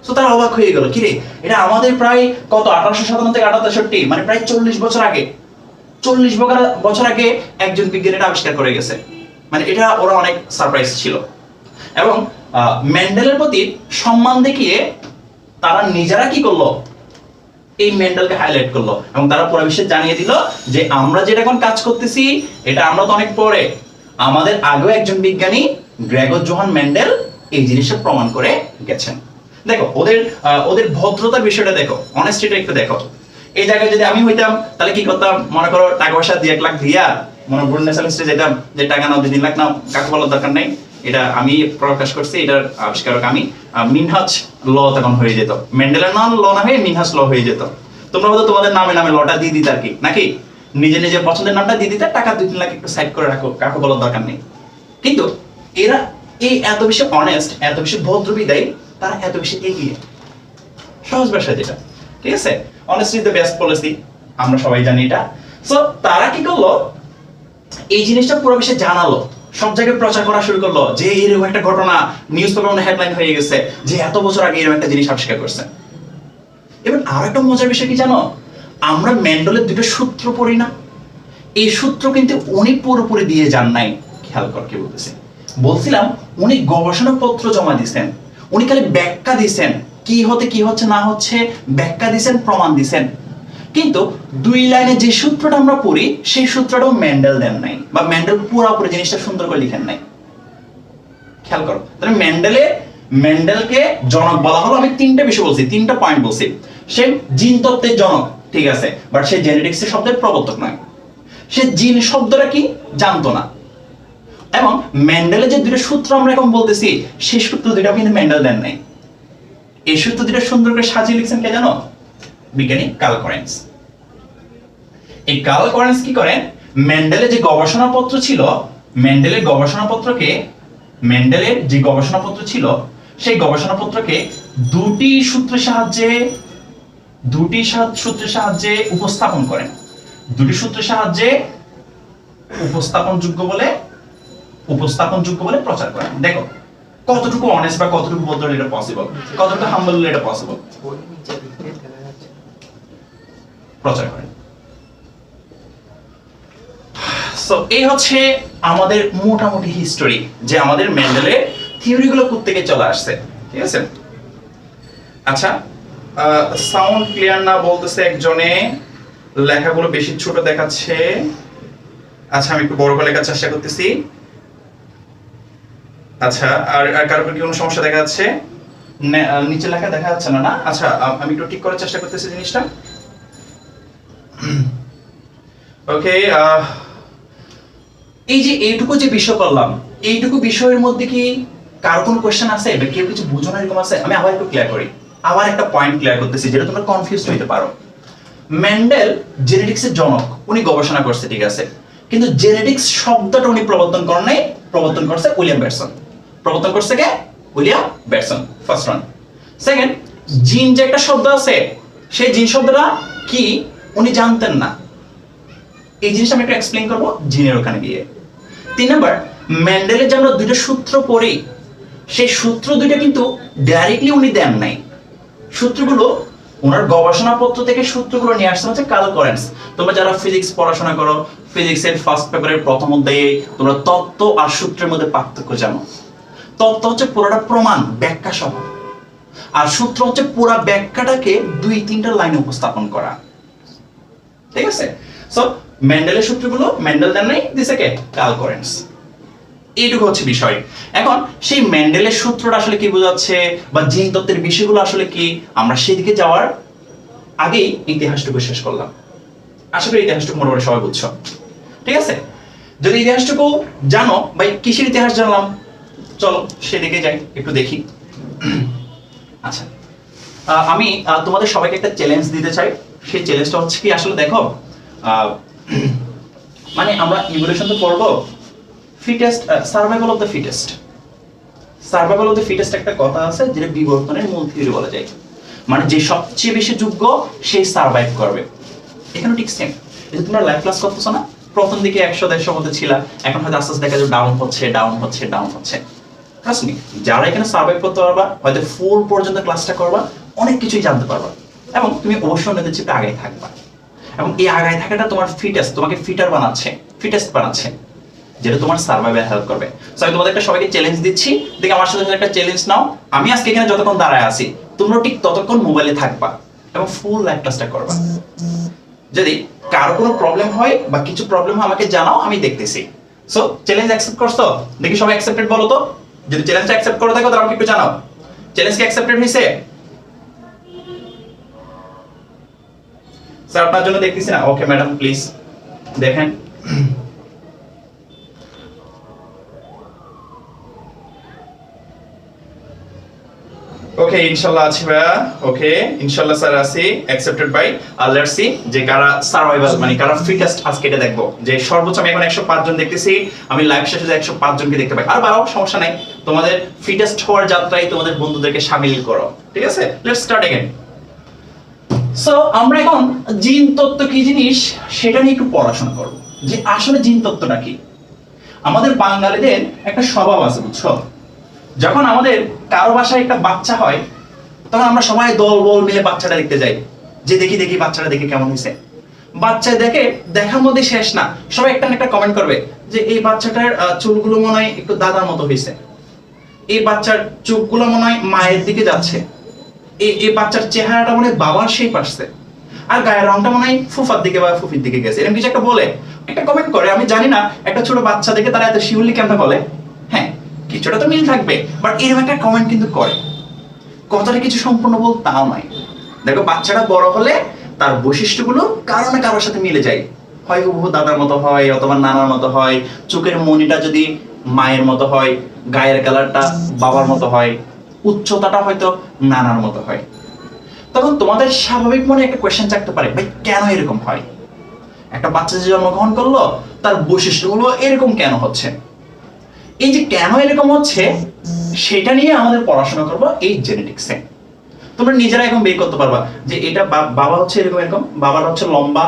তো তারা অবাক হয়ে গেল, কি রে, এটা আমাদের প্রায় কত 1857 থেকে 1863, মানে প্রায় 40 বছর আগে, 40 বছর আগে একজন বিজ্ঞানী এটা আবিষ্কার করে গেছে। মানে এটা ওরা অনেক সারপ্রাইজ ছিল। এবং মেন্ডেলের প্রতি সম্মান দেখিয়ে তারা নিজেরা কি করলো, এই মেন্ডেলকে হাইলাইট করলো, এবং তারা পুরো বিশ্বে জানিয়ে দিল যে আমরা যেটা এখন কাজ করতেছি এটা আমরা তো অনেক পরে, আমাদের আগেও একজন বিজ্ঞানী গ্রেগর জোহান মেন্ডেল এই জিনিসটা প্রমাণ করে গেছেন। দেখো ওদের ভদ্রতার বিষয়টা দেখো, অনেস্টিটা একটু দেখো। এই জায়গায় যদি আমি হইতাম তাহলে কি করতাম, মনে করো টাকা পয়সা 2-1 লাখ দিয়া মনে ব্রুনেসালিস্টে যেতাম, যে টাকা নাও 2-3 লাখ নাও, কাকে বলার দরকার নেই, এটা আমি প্রকাশ করছি, এটার আবিষ্কারক আমি। মিনহাজ ল তখন হয়ে যেত, মেন্ডেলের নাম ল না হয়ে মিনহাজ ল হয়ে যেত। তোমরা হয়তো তোমাদের নামে নামে লটা দিয়ে দিতে আর কি, নাকি নিজে নিজে পছন্দের নামটা দিয়ে দিতে, টাকা 2-3 লাখ একটু সাইড করে রাখো, কাকে বলার দরকার নেই। কিন্তু এরা এই এত বেশি অনেস্ট, এত বেশি ভদ্র বিদায়, তারা এত বেশি এগিয়ে, সহজ ভাষায় যেটা, ঠিক আছে, অনেস্টলি দ্য বেস্ট পলিসি, আমরা সবাই জানি এটা। সো তারা কি করলো, এই জিনিসটা পুরো বিশ্বে জানালো, সব জায়গায় প্রচার করা শুরু করলো যে এরকম একটা ঘটনা, নিউজ পেপারে হেডলাইন হয়ে গেছে যে এত বছর আগে এরকম একটা জিনিস আবিষ্কার করছে। এবং আর একটা মজার বিষয় কি জানো, আমরা মেন্ডেলের 2টো সূত্র পড়ি না, এই সূত্র কিন্তু উনি পুরোপুরি দিয়ে যান নাই। খেয়াল কর কি বলতেছে, বলছিলাম উনি গবেষণাপত্র জমা দিয়েছেন, উনি খালি ব্যাখ্যা দিয়েছেন, কি হতে কি হচ্ছে না হচ্ছে ব্যাখ্যা দিয়েছেন, প্রমাণ দিয়েছেন। কিন্তু 2 লাইনে যে সূত্রটা আমরা পড়ি সেই সূত্রটাও মেন্ডেল দেন নাই, বা মেন্ডেল পুরোপুরি জিনিসটা সুন্দর করে লিখেন নাই। খেয়াল করো, তাহলে মেন্ডেলকে জনক বলা হলো। আমি 3টা বিষয় বলছি, 3টা পয়েন্ট বলছি। সে জিন তত্ত্বের জনক, ঠিক আছে, বাট সে জেনেটিক্সের শব্দের প্রবর্তক নয়। সে জিন শব্দটা কি জানতো না। এবং মেন্ডেলের যে 2টা সূত্র আমরা এখন বলতেছি, সেই সূত্র 2টা কিন্তু মেন্ডেল দেন নাই। এই সূত্র 2টা সুন্দর করে সাজিয়ে লিখছেন কে জানো? বিজ্ঞানী কার্ল করেন্স। এই কার্ল করেন্স কি করেন, মেন্ডেলের যে গবেষণাপত্র ছিল, মেন্ডেলের যে গবেষণাপত্র ছিল সেই গবেষণাপত্রকে দুটি সূত্রের সাহায্যে উপস্থাপন করেন, দুটি সূত্রের সাহায্যে উপস্থাপনযোগ্য বলে প্রচার করেন। দেখো কতটুকু অনেস্ট বা কতটুকু বলতে এটা পসিবল, কতটুকু হাম্বল হলে এটা পসিবল। প্রচার করেন। সো এই হচ্ছে আমাদের মোটামুটি হিস্টোরি, যে আমাদের মেন্ডেলের থিওরিগুলো কোত্থেকে চলে আসছে। ঠিক আছে, আচ্ছা সাউন্ড ক্লিয়ার না বলতেছে একজনে, লেখাগুলো বেশি ছোট দেখাচ্ছে। আচ্ছা আমি একটু বড় করে লেখার চেষ্টা করতেছি। আচ্ছা আর কারো কি কোনো সমস্যা দেখা যাচ্ছে? নিচে লেখা দেখা যাচ্ছে না? না, আচ্ছা আমি একটু ঠিক করার চেষ্টা করতেছি জিনিসটা। ওকে, এই যে এইটুকু যে বিষয় করলাম, এইটুকু বিষয়ের মধ্যে কি কারো কোনো কোশ্চেন আছে বা কেউ কিছু বুঝো না এরকম আছে? আমি আবার একটু ক্লিয়ার করি, আবার একটা পয়েন্ট ক্লিয়ার করতেছি যেটা তোমরা কনফিউজ হইতে পারো। মেন্ডেল জেনেটিক্সের জনক, উনি গবেষণা করছে, ঠিক আছে, কিন্তু জেনেটিক্স শব্দটা উনি প্রবর্তন করেন নাই, প্রবর্তন করছে উইলিয়াম বেটসন। প্রবর্তন করছে কে? William Bateson, first one. Second, gene যে একটা শব্দ আছে, সেই জিন শব্দটা কি উনি জানতেন না। এই জিনিসটা আমি একটু এক্সপ্লেইন করবো জিনের ওখানে গিয়ে। 3 নাম্বার, মেন্ডেলের যে আমরা দুইটা সূত্র পড়ি, সেই সূত্র দুইটা কিন্তু ডাইরেক্টলি উনি দেন নাই। সূত্রগুলো ওনার গবেষণাপত্র থেকে সূত্রগুলো নিয়ে আসছে হচ্ছে কার্ল লরেন্স। তোমরা যারা ফিজিক্স পড়াশোনা করো, ফিজিক্সের ফার্স্ট পেপারের প্রথম অধ্যায়ে তোমরা তত্ত্ব আর সূত্রের মধ্যে পার্থক্য জানো। তত্ত্ব হচ্ছে পুরোটা প্রমাণ ব্যাখ্যা সহ, আর সূত্র হচ্ছে পুরো ব্যাখ্যাটাকে 2-3টা লাইনে উপস্থাপন করা। ঠিক আছে, সো মেন্ডেলের সূত্রগুলো মেন্ডেল দেন নাই, দিছে কে? Curl Lawrence. এইটুকু হচ্ছে বিষয়। এখন সেই মেন্ডেলের সূত্রটা আসলে কি বোঝাচ্ছে বা জিন তত্ত্বের বিষয়গুলো আসলে কি, আমরা সেদিকে যাওয়ার আগেই ইতিহাসটুকু শেষ করলাম। আশা করি ইতিহাসটুকু মোটামুটি সবাই বুঝছো। ঠিক আছে, যদি ইতিহাসটুকু জানো, ভাই কিসের ইতিহাস জানলাম, চলো সেদিকে যাই, একটু দেখি। আচ্ছা আমি তোমাদের সবাইকে একটা চ্যালেঞ্জ দিতে চাই। সেই চ্যালেঞ্জটা হচ্ছে কি, আসলে দেখো মানে আমরা ইভলিউশন তো পড়বো, fittest, survival of the fittest. Survival of the fittest একটা কথা আছে, যেটা বিবর্তনের মূল থিওরি বলা যায়। মানে যে সবচেয়ে বেশি যোগ্য সেই সার্ভাইভ করবে। এখানে ঠিক সেম। এই যে তোমরা লাইভ ক্লাস করতেছো না, প্রথম দিকে 100-150 মধ্যে ছিলা, এখন হয়তো আস্তে আস্তে দেখা যায় ডাউন হচ্ছে। ট্রাস্ট মি, যারা এখানে সার্ভাইভ করতে পারবা, হয়তো ফুল পর্যন্ত ক্লাসটা করবা, অনেক কিছুই জানতে পারবা, এবং তুমি অবশ্যই অন্যদের চেয়ে আগায় থাকবা। এবং এই আগায় থাকাটা তোমার ফিটেস্ট, তোমাকে ফিটেস্ট বানাচ্ছে, যেটা তোমার সার্ভাইভে হেল্প করবে। সো আমি তোমাদের একটা সবাইকে চ্যালেঞ্জ দিচ্ছি, দেখি আমার সাথে একটা চ্যালেঞ্জ নাও। আমি আজকে এখানে যতক্ষণ দাঁড়ায় আছি, তোমরা ঠিক ততক্ষণ মোবাইলে থাকবা এবং ফুল লাইভ ক্লাসটা করবা। যদি কারো কোনো প্রবলেম হয় বা কিছু প্রবলেম হয় আমাকে জানাও, আমি দেখতেছি। সো চ্যালেঞ্জ অ্যাকসেপ্ট করছো? দেখি সবাই অ্যাকসেপ্টেড বলো তো। যদি চ্যালেঞ্জটা অ্যাকসেপ্ট করে থাকো তাহলে আমাকে একটু জানাও, চ্যালেঞ্জ কি অ্যাকসেপ্টেড হইছে? স্যার আপনার জন্য দেখতেছি না। ওকে ম্যাডাম প্লিজ দেখেন। ওকে ইনশাআল্লাহ আছি ভাইয়া। ওকে ইনশাআল্লাহ স্যার আছি, অ্যাকসেপ্টেড বাই। আর লেটস সি যে কারা সার্ভাইভাল মানে কারা ফিটেস্ট, আজকে এটা দেখবো। যে সর্বোচ্চ আমি এখন 105 জন দেখতেছি, আমি লাইভ শেষে 105 জনকে দেখতে পাই। আর বাড়াও, সমস্যা নাই, তোমাদের ফিটেস্ট হওয়ার যাত্রায় তোমাদের বন্ধুদেরকে শামিল করো। ঠিক আছে, লেটস স্টার্ট अगेन। সো আমরা এখন জিন তত্ত্ব কি জিনিস সেটা নিয়ে একটু পড়াশোনা করব, যে আসলে জিন তত্ত্বটা কি। আমাদের বাঙালিদের একটা স্বভাব আছে, বুঝছো, যখন আমাদের কারো বাসায় একটা বাচ্চা হয়, তখন আমরা সবাই দল বল মিলে বাচ্চাটা দেখতে যাই, যে দেখি বাচ্চাটা দেখে কেমন হয়েছে। বাচ্চা দেখে দেখার মধ্যে শেষ না, সবাই একটা না একটা কমেন্ট করবে যে এই বাচ্চাটার চুলগুলো মনে হয় একটু দাদার মতো হয়েছে, এই বাচ্চার চোখগুলো মনে হয় মায়ের দিকে যাচ্ছে, এই বাচ্চার চেহারাটা মনে হয় বাবার শেপ আসছে, আর গায়ের রংটা মনে হয় ফুফার দিকে বা ফুফির দিকে গেছে, এরকম কিছু একটা বলে, একটা কমেন্ট করে। আমি জানি না একটা ছোট বাচ্চা দেখে তারা এত শিউরলি কেন বলে, হ্যাঁ কিছুটা তো মিল থাকবে, বাট এরকম একটা কমেন্ট কিন্তু করে। কথাটা কিছু সম্পূর্ণ বল তাও নয়। দেখো বাচ্চাটা বড় হলে তার বৈশিষ্ট্যগুলো কারো না কারোর সাথে মিলে যায়, হয় হুবহু দাদার মতো হয় অথবা নানার মতো হয়, চোখের মনিটা যদি মায়ের মতো হয়, গায়ের কালারটা বাবার মতো হয়, উচ্চতাটা হয়তো নানার মতো হয়। তখন তোমাদের স্বাভাবিক মনে একটা কোয়েশ্চেন জাগতে পারে, ভাই কেন এরকম হয়? একটা বাচ্চা যে জন্মগ্রহণ করলো তার বৈশিষ্ট্যগুলো এরকম কেন হচ্ছে? এই যে কেন এরকম হচ্ছে সেটা নিয়ে আমাদের পড়াশোনা করবো এই জেনেটিক্সে। তোমরা নিজেরা এখন বের করতে পারবা যে এটা বাবা হচ্ছে এরকম এরকম, বাবাটা হচ্ছে লম্বা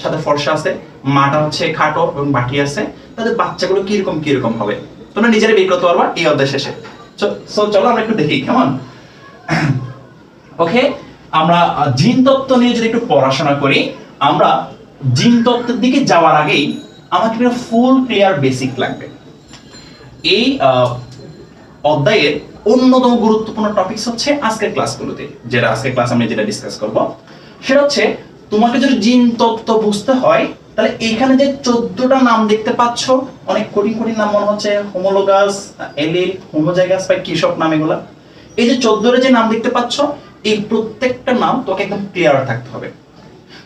সাথে ফর্সা আছে, মাটা হচ্ছে খাটো এবং বাটি আছে, তাদের বাচ্চাগুলো কিরকম কিরকম হবে তোমরা নিজেরা বের করতে পারবা এই অধ্যায় শেষে। সো চলো আমরা একটু দেখি কেমন। ওকে, আমরা জিন তত্ত্ব নিয়ে যদি একটু পড়াশোনা করি, আমরা জিন তত্ত্বের দিকে যাওয়ার আগেই আমাকে একটা ফুল ক্লিয়ার বেসিক লাগবে। এই অধ্যায়ের অন্যতম গুরুত্বপূর্ণ টপিকস হচ্ছে আজকের ক্লাসগুলোতে, যেটা আজকের ক্লাস আমরা যেটা ডিসকাস করব সেটা হচ্ছে তোমাকে যদি জিন তত্ত্ব বুঝতে হয় তাহলে এইখানে যে 14টা নাম দেখতে পাচ্ছ, অনেক কঠিন কঠিন নাম মনে হচ্ছে, হোমোলোগাস, এলিল, হোমোজাইগাস বা কি সব নাম এগুলা, এই যে 14টা যে নাম দেখতে পাচ্ছ এই প্রত্যেকটা নাম তোমাকে একদম ক্লিয়ার থাকতে হবে।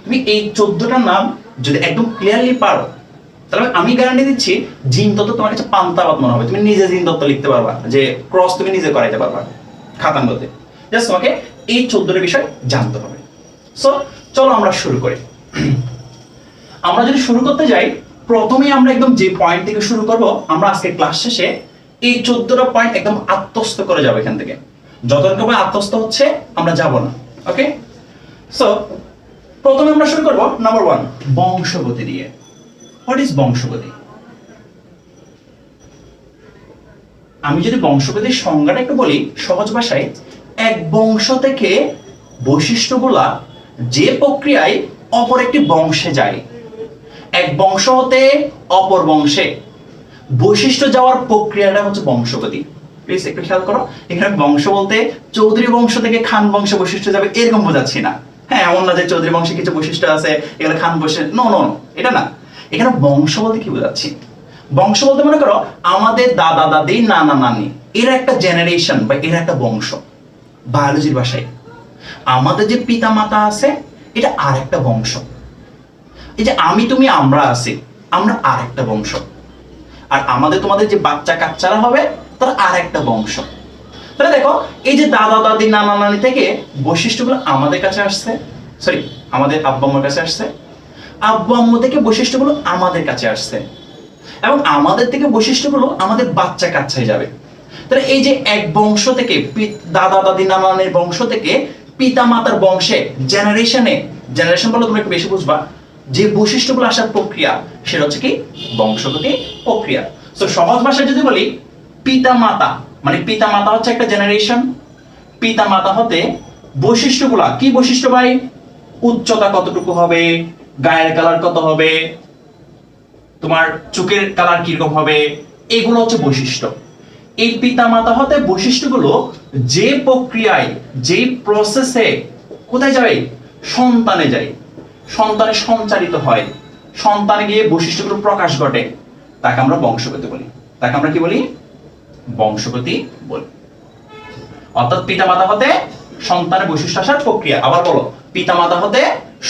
তুমি এই 14টা নাম যদি একদম ক্লিয়ারলি পারো তাহলে আমি গ্যারান্টি দিচ্ছি জিন তত্ত্ব তোমার কাছে পান্তাবাদ মনে হবে, তুমি নিজে জিন তত্ত্ব লিখতে পারবা, যে ক্রস তুমি নিজে করাইতে পারবা খাতাঙ্গতে। জাস্ট তোমাকে এই 14টা বিষয় জানতে হবে। সো চলো আমরা শুরু করি। আমরা যদি শুরু করতে যাই, প্রথমেই আমরা একদম যে পয়েন্ট থেকে শুরু করব, আমরা আজকে ক্লাস শেষে এই 14টা পয়েন্ট একদম আত্মস্থ করে যাব। এখান থেকে যতটুকু আত্মস্থ হচ্ছে আমরা যাব না। ওকে, সো প্রথমে আমরা শুরু করব নাম্বার 1 বংশগতি দিয়ে। হোয়াট ইজ বংশগতি? আমি যদি বংশগতির সংজ্ঞাটা একটু বলি সহজ ভাষায়, এক বংশ থেকে বৈশিষ্ট্যগুলা যে প্রক্রিয়ায় অপর একটি বংশে যায়, এক বংশ হতে অপর বংশে বৈশিষ্ট্য যাওয়ার প্রক্রিয়াটা হচ্ছে বংশগতি। প্লিজ একটু খেয়াল করো, এখানে বংশ বলতে চৌধুরী বংশ থেকে খান বংশে বৈশিষ্ট্য যাবে এরকম বোঝাচ্ছি না। হ্যাঁ, এমন না যে চৌধুরী বংশে কিছু বৈশিষ্ট্য আছে এগুলো খান বংশে, নো নো, এটা না। এখানে বংশ বলতে কি বোঝাচ্ছি? বংশ বলতে মনে করো আমাদের দাদা দাদি নানা নানি এরা একটা জেনারেশন বা এরা একটা বংশ। বায়োলজির ভাষায় আমাদের যে পিতা মাতা আছে এটা আর একটা বংশ। এই যে আমি তুমি আমরা আছি, আমরা আর একটা বংশ। আর আমাদের তোমাদের যে বাচ্চা কাচ্চারা হবে তারা আর একটা বংশ। তাহলে দেখো এই যে দাদা দাদি নানা নানি থেকে বৈশিষ্ট্যগুলো আমাদের কাছে আসছে, সরি আমাদের আব্বা আম্মুর কাছে আসছে, আব্বু আম্মু থেকে বৈশিষ্ট্যগুলো আমাদের কাছে আসছে, এবং আমাদের থেকে বৈশিষ্ট্যগুলো আমাদের বাচ্চা কাচ্চায় যাবে। তাহলে এই যে এক বংশ থেকে দাদা দাদি নানা নানির বংশ থেকে পিতা মাতার বংশে জেনারেশনে, জেনারেশন বলে তুমি একটু বেশি বুঝবা, যে বৈশিষ্ট্যগুলো আসার প্রক্রিয়া সেটা হচ্ছে কি বংশগতি প্রক্রিয়া। তো সহজ ভাষায় যদি বলি, পিতা মাতা মানে পিতা মাতা হচ্ছে একটা জেনারেশন, পিতা মাতা হতে বৈশিষ্ট্যগুলা কি বৈশিষ্ট্য ভাই? উচ্চতা কতটুকু হবে, গায়ের কালার কত হবে, তোমার চোখের কালার কিরকম হবে, এগুলো হচ্ছে বৈশিষ্ট্য। এই পিতা মাতা হতে বৈশিষ্ট্যগুলো যে প্রক্রিয়ায় যে প্রসেসে কোথায় যাবে? সন্তানে যায়, সন্তানে সঞ্চারিত হয়, সন্তানে গিয়ে বৈশিষ্ট্যগুলো প্রকাশ ঘটে, তাকে আমরা বংশগতি বলি। তাকে আমরা কি বলি? বংশগতি বলি। অর্থাৎ পিতা মাতা হতে সন্তানের বৈশিষ্ট্য আসার প্রক্রিয়া। আবার বলো, পিতা মাতা হতে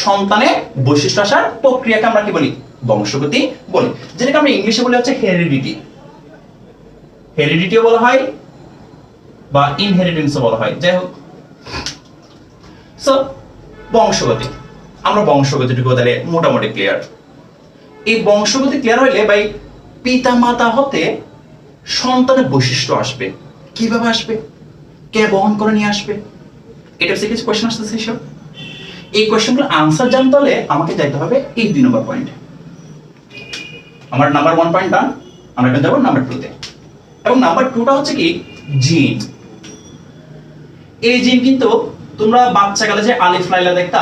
সন্তানে বৈশিষ্ট্য আসার প্রক্রিয়াকে আমরা কি বলি? বংশগতি বলি। যেটাকে আমরা ইংলিশে বলি হচ্ছে হেরিডিটি। হেরিডিটিও বলা হয় বা ইনহেরিটেন্সও বলা হয়, যাই হোক। সো বংশগতি, আমরা বংশগতিটুকু তাহলে মোটামুটি ক্লিয়ার। এই বংশগতি ক্লিয়ার হইলে ভাই পিতা মাতা হতে সন্তানের বৈশিষ্ট্য আসবে। কিভাবে আসবে? কে বহন করে নিয়ে আসবে? এটা হচ্ছে কিছু কোয়েশ্চেন আসতেছে সব। এই কোয়েশ্চেনগুলো আনসার জানতে হলে আমাকে যাইতে হবে এই 2 নম্বর পয়েন্টে। আমার নাম্বার 1 পয়েন্ট ডান, আমরা এখন যাব নাম্বার 2 তে। এবং নাম্বার 2টা হচ্ছে কি জিন। এই জিন কিন্তু তোমরা বাচ্চাকালে যে আলিফ লাইলা দেখতা,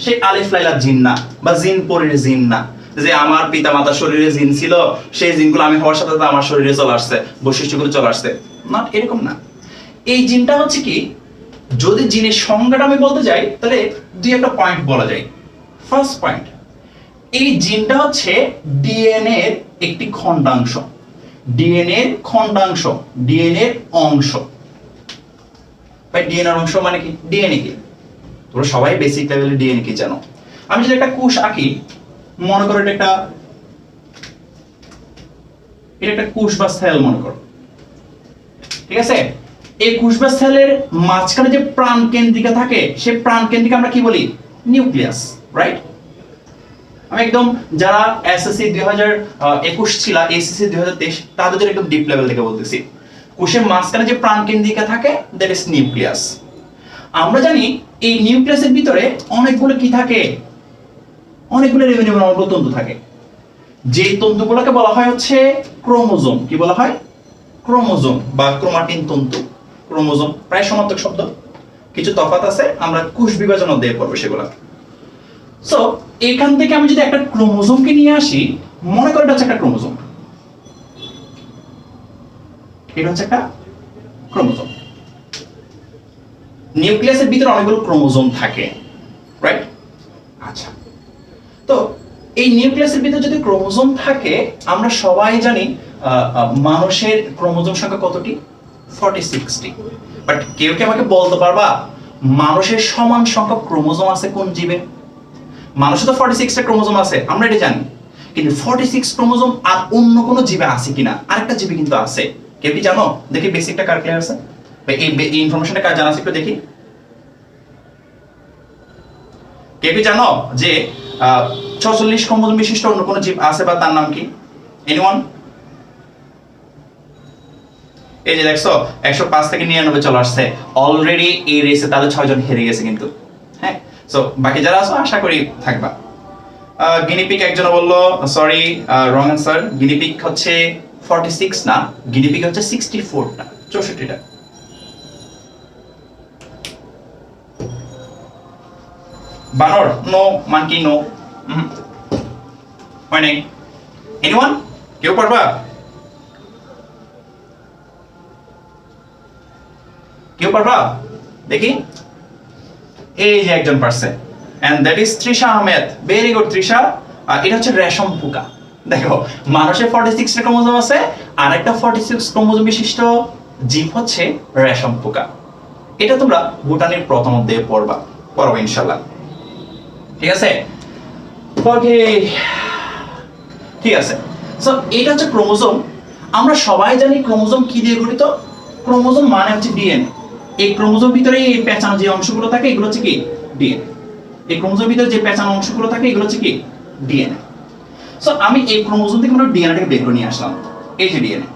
সেই আলিফ লাইলা জিন না, বা জিন পরের জিন না, যে আমার পিতা মাতার শরীরে জিন ছিল সেই জিনগুলো আমি হওয়ার সাথে সাথে আমার শরীরে চলে আসছে, বৈশিষ্ট্যগুলো চলে আসছে, না এরকম না। এই জিনটা হচ্ছে কি, যদি জিনের সংজ্ঞাটা আমি বলতে যাই তাহলে 2-1টা পয়েন্ট বলা যায়। ফার্স্ট পয়েন্ট, এই জিনটা হচ্ছে ডিএনএ এর একটি খন্ডাংশ। ডিএনএ এর খন্ডাংশ, ডিএনএ এর অংশ। ভাই ডিএনএ এর অংশ মানে কি? ডিএনএ কি তোমরা সবাই বেসিক লেভেলে ডিএনএ কি জানো? আমি যদি একটা কোষ আঁকি, মনে করো এটা একটা কোষ বা সেল মনে করো, ঠিক আছে? এই কোষ বা সেলের মাঝখানে যে প্রাণ কেন্দ্রিকা থাকে, সেই প্রাণ কেন্দ্রিকা আমরা কি বলি? Nucleus, right? আমি একদম যারা এসএসসি 2021 ছিল, এসএসসি 2023 তাদের জন্য একদম ডিপ লেভেল থেকে বলতেছি। কোষের মাঝখানে যে প্রাণ কেন্দ্রিকা থাকে দ্যাট ইজ নিউক্লিয়াস। আমরা জানি এই নিউক্লিয়াসের ভিতরে অনেকগুলো কি থাকে, অনেকগুলো রেমিনিউম অনেকগুলো তন্তু থাকে। যে তন্তুগুলোকে বলা হয় হচ্ছে ক্রোমোজোম। কি বলা হয়? ক্রোমোজোম বা ক্রোমাটিন তন্তু। ক্রোমোজোম প্রায় সমার্থক শব্দ, কিছু তফাৎ আছে, আমরা কোষ বিভাজন অধ্যায়ে পড়বো সেগুলো। সো এখান থেকে আমি যদি একটা ক্রোমোজোমকে নিয়ে আসি, মনে করি এটা হচ্ছে একটা ক্রোমোজোম, এটা হচ্ছে একটা ক্রোমোজোম। নিউক্লিয়াসের ভিতরে অনেকগুলো ক্রোমোজোম থাকে, রাইট? আচ্ছা, তো এই নিউক্লিয়াসের ভিতরে যদি ক্রোমোজোম থাকে, আমরা সবাই জানি মানুষের ক্রোমোজোম সংখ্যা কতটি? 46টি। বাট কেউ কি আমাকে বলতে পারবা মানুষের সমান সংখ্যক ক্রোমোজোম আছে কোন জীবে? মানুষের তো 46টা ক্রোমোজোম আছে, আমরা এটা জানি, কিন্তু 46 ক্রোমোজোম আর অন্য কোনো জীবে আছে কিনা? আরেকটা জীবে কিন্তু আছে। কেউ কি জানো? দেখি বেসিকটা কার ক্লিয়ার আছে, এই ইনফরমেশনটা কার জানা আছে একটু দেখি। কেউ কি জানো যে 46 ক্রোমোজোম বিশিষ্ট অন্য কোনো জীব আছে বা তার নাম কি? এনিওয়ান? এই যে দেখছো 105 থেকে 99 চলে আসছে অলরেডি এই রেসে, তাহলে 6 জন হেরে গেছে কিন্তু। হ্যাঁ, সো বাকি যারা আছো আশা করি থাকবা। গিনিপিগ একজন বললো, সরি রং অ্যানসার, গিনিপিগ হচ্ছে 46 না, গিনিপিগ হচ্ছে 64টা, 64টা। বানর নো, মানকি নো, হয় নাই। এনিওয়ান? কেউ পারবা? কেউ পারবা? দেখি। এই যে একজন পারছে, and that is Trisha Ahmed. Very good Trisha. এটা হচ্ছে রেশম পোকা। দেখো মানুষের 46টা ক্রোমোজোম আছে, আর একটা 46 ক্রোমোজোম বিশিষ্ট জীব হচ্ছে রেশম পোকা। এটা তোমরা বোটানির প্রথম অধ্যায়ে পড়বা ইনশাআল্লাহ। ঠিক আছে? ওকে, ঠিক আছে। সো এটা হচ্ছে ক্রোমোজোম। আমরা সবাই জানি ক্রোমোজোম কি দিয়ে গঠিত। ক্রোমোজোম মানে হচ্ছে ডিএনএ। এই ক্রোমোজোম ভিতরে এই পেঁচানো যে অংশগুলো থাকে এগুলো হচ্ছে কি? ডিএনএ। এই ক্রোমোজোমের ভিতরে যে পেঁচানো অংশগুলো থাকে এগুলো হচ্ছে কি? ডিএনএ। সো আমি এই ক্রোমোজোম থেকে আমরা ডিএনএটাকে বের করে নিয়ে আসলাম। এই যে ডিএনএ,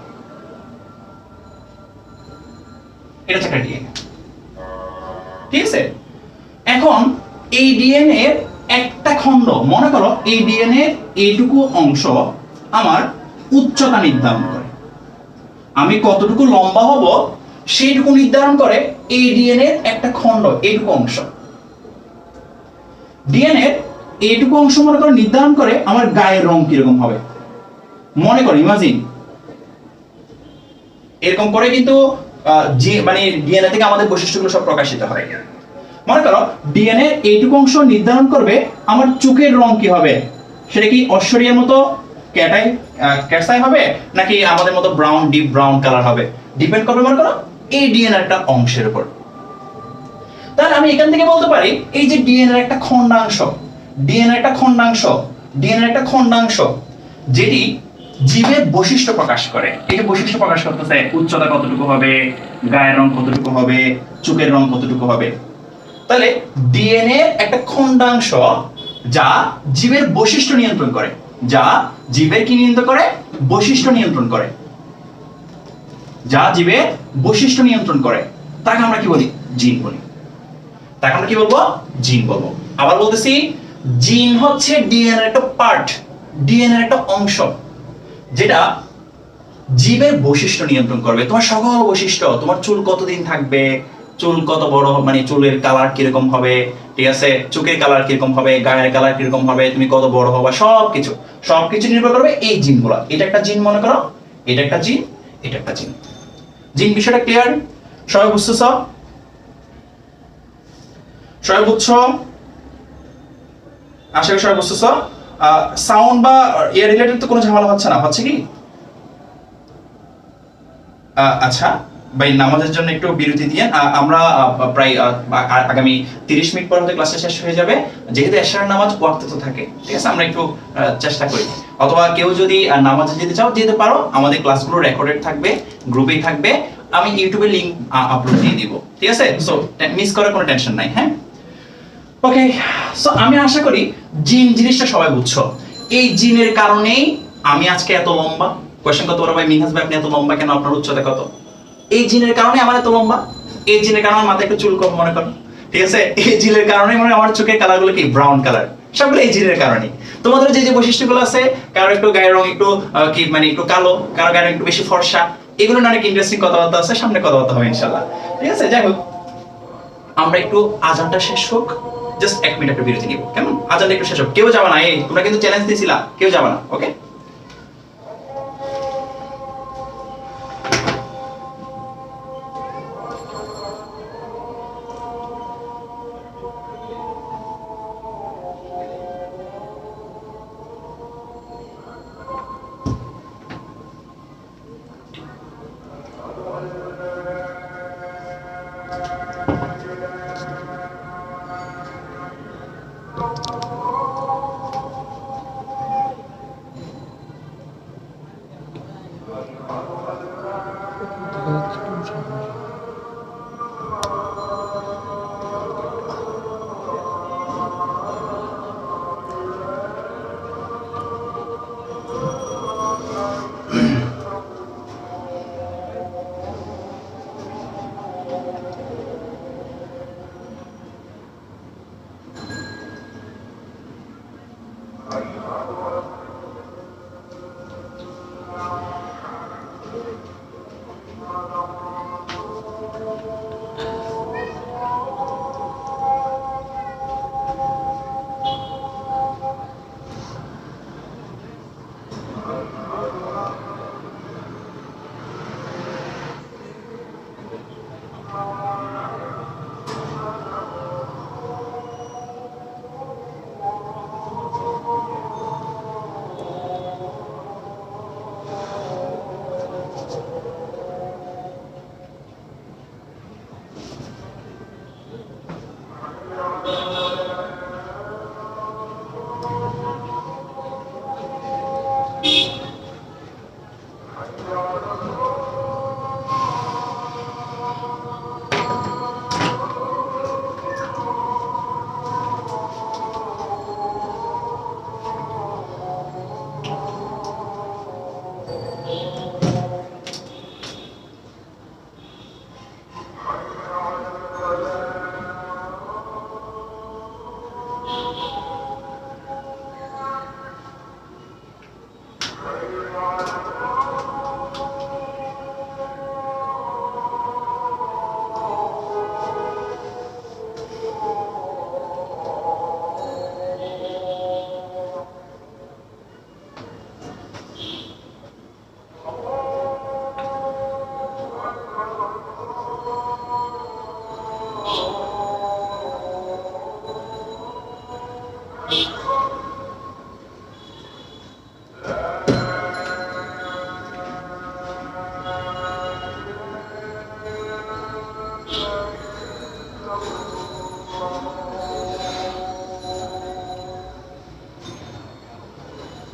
এটা হচ্ছে একটা ডিএনএ। ঠিক আছে? এখন এই ডিএনএ এর একটা খণ্ড, মনে করো এই ডিএনএ এইটুকু অংশ আমার উচ্চতা নির্ধারণ করে, আমি কতটুকু লম্বা হব সেইটুকু নির্ধারণ করে এই ডিএনএ এর একটা খণ্ড, এইটুকু অংশ। ডিএনএ এর এইটুকু অংশ মনে করো নির্ধারণ করে আমার গায়ের রং কিরকম হবে। মনে করো ইমাজিন, এরকম করে কিন্তু মানে ডিএনএ থেকে আমাদের বৈশিষ্ট্যগুলো সব প্রকাশিত হয়। মনে করো ডিএনএ এইটুকু অংশ নির্ধারণ করবে আমার চোখের রং কি হবে। সেটা কি ঐশ্বরিয়ার মতো ক্যাটসাই হবে, নাকি আমাদের মতো ব্রাউন, ডিপ ব্রাউন কালার হবে? ডিপেন্ড করবে মনে করো এই ডিএনএ একটা অংশের উপর। তাহলে আমি এখান থেকে বলতে পারি এই যে ডিএনএ একটা খন্ডাংশ, ডিএনএ একটা খন্ডাংশ, ডিএনএ একটা খন্ডাংশ যেটি জীবের বৈশিষ্ট্য প্রকাশ করে। এই যে বৈশিষ্ট্য প্রকাশ করতেছে, উচ্চতা কতটুকু হবে, গায়ের রং কতটুকু হবে, চোখের রং কতটুকু হবে। তাহলে ডিএনএ একটা খন্ডাংশ যা জীবের বৈশিষ্ট্য নিয়ন্ত্রণ করে, যা জীবের কি নিয়ন্ত্রণ করে? বৈশিষ্ট্য নিয়ন্ত্রণ করে। যা জীবের বৈশিষ্ট্য নিয়ন্ত্রণ করে তাকে আমরা কি বলি? জিন বলি। তাকে আমরা কি বলবো? জিন বলবো। আবার বলতেছি, জিন হচ্ছে ডিএনএ একটা পার্ট, ডিএনএ একটা অংশ যেটা জীবের বৈশিষ্ট্য নিয়ন্ত্রণ করবে। তোমার সকল বৈশিষ্ট্য, তোমার চুল কতদিন থাকবে, চুল কত বড়, মানে চুলের কালার কিরকম হবে, ঠিক আছে, চোখের কালার কিরকম হবে, গায়ের কালার কিরকম হবে, তুমি কত বড় হবে, সবকিছু নির্ভর করবে এই জিনগুলো। এটা একটা জিন মনে করো, এটা একটা জিন, এটা একটা জিন। জিন বিষয়টা ক্লিয়ার? সবাই বুঝতেছ? সবাই বুঝছো? আশা করি সবাই বুঝতেছ। সাউন্ড বা এয়ার রিলেটেড তো কোনো ঝামেলা হচ্ছে না, হচ্ছে কি? আচ্ছা ভাই, নামাজের জন্য একটু বিরতি দিয়ে আমরা প্রায় আগামী 30 মিনিট পর হতে ক্লাসটা শেষ হয়ে যাবে। যেহেতু এশার নামাজ ওয়াক্তে তো থাকে, ঠিক আছে, আমরা একটু চেষ্টা করি। অথবা কেউ যদি নামাজে যেতে চাও যেতে পারো, আমাদের ক্লাসগুলো রেকর্ডেড থাকবে, গ্রুপেই থাকবে, আমি ইউটিউবে লিংক আপলোড দিয়ে দিব, ঠিক আছে? সো মিস করার কোনো টেনশন নাই। হ্যাঁ, ওকে। সো আমি আশা করি জিন জিনিসটা সবাই বুঝছো। এই জিনের কারণেই আমি আজকে এত লম্বা। কোশ্চেন কত বড় ভাই মিনহাজ ভাই, আপনি এত লম্বা কেন? আপনার উচ্চতা কত? এই জিনের কারণে আমার এত লম্বা। এই জিনের কারণে মাথায় একটু চুল কম মনে করেন। ঠিক আছে? এই জিনের কারণে মানে আমার চোখের কালারগুলো কি ব্রাউন কালার, সবগুলো এই জিনের কারণে। তোমাদের যে যে বৈশিষ্ট্যগুলো আছে, কারো একটু গায়ের রং একটু কি মানে একটু কালো, কারো গায়ের রং একটু বেশি ফর্সা, এগুলো নিয়ে অনেক ইন্টারেস্টিং কথাবার্তা আছে, সামনে কথাবার্তা হবে ইনশাআল্লাহ। ঠিক আছে, যাই হোক আমরা একটু আজানটা শেষ হোক, জাস্ট 1 মিনিট একটা বিরতি নিব, কেমন? আজানটা একটু শেষ হোক, কেউ যাবে না, এই তোমরা কিন্তু চ্যালেঞ্জ দিয়েছিলা, কেউ যাবে না, ওকে?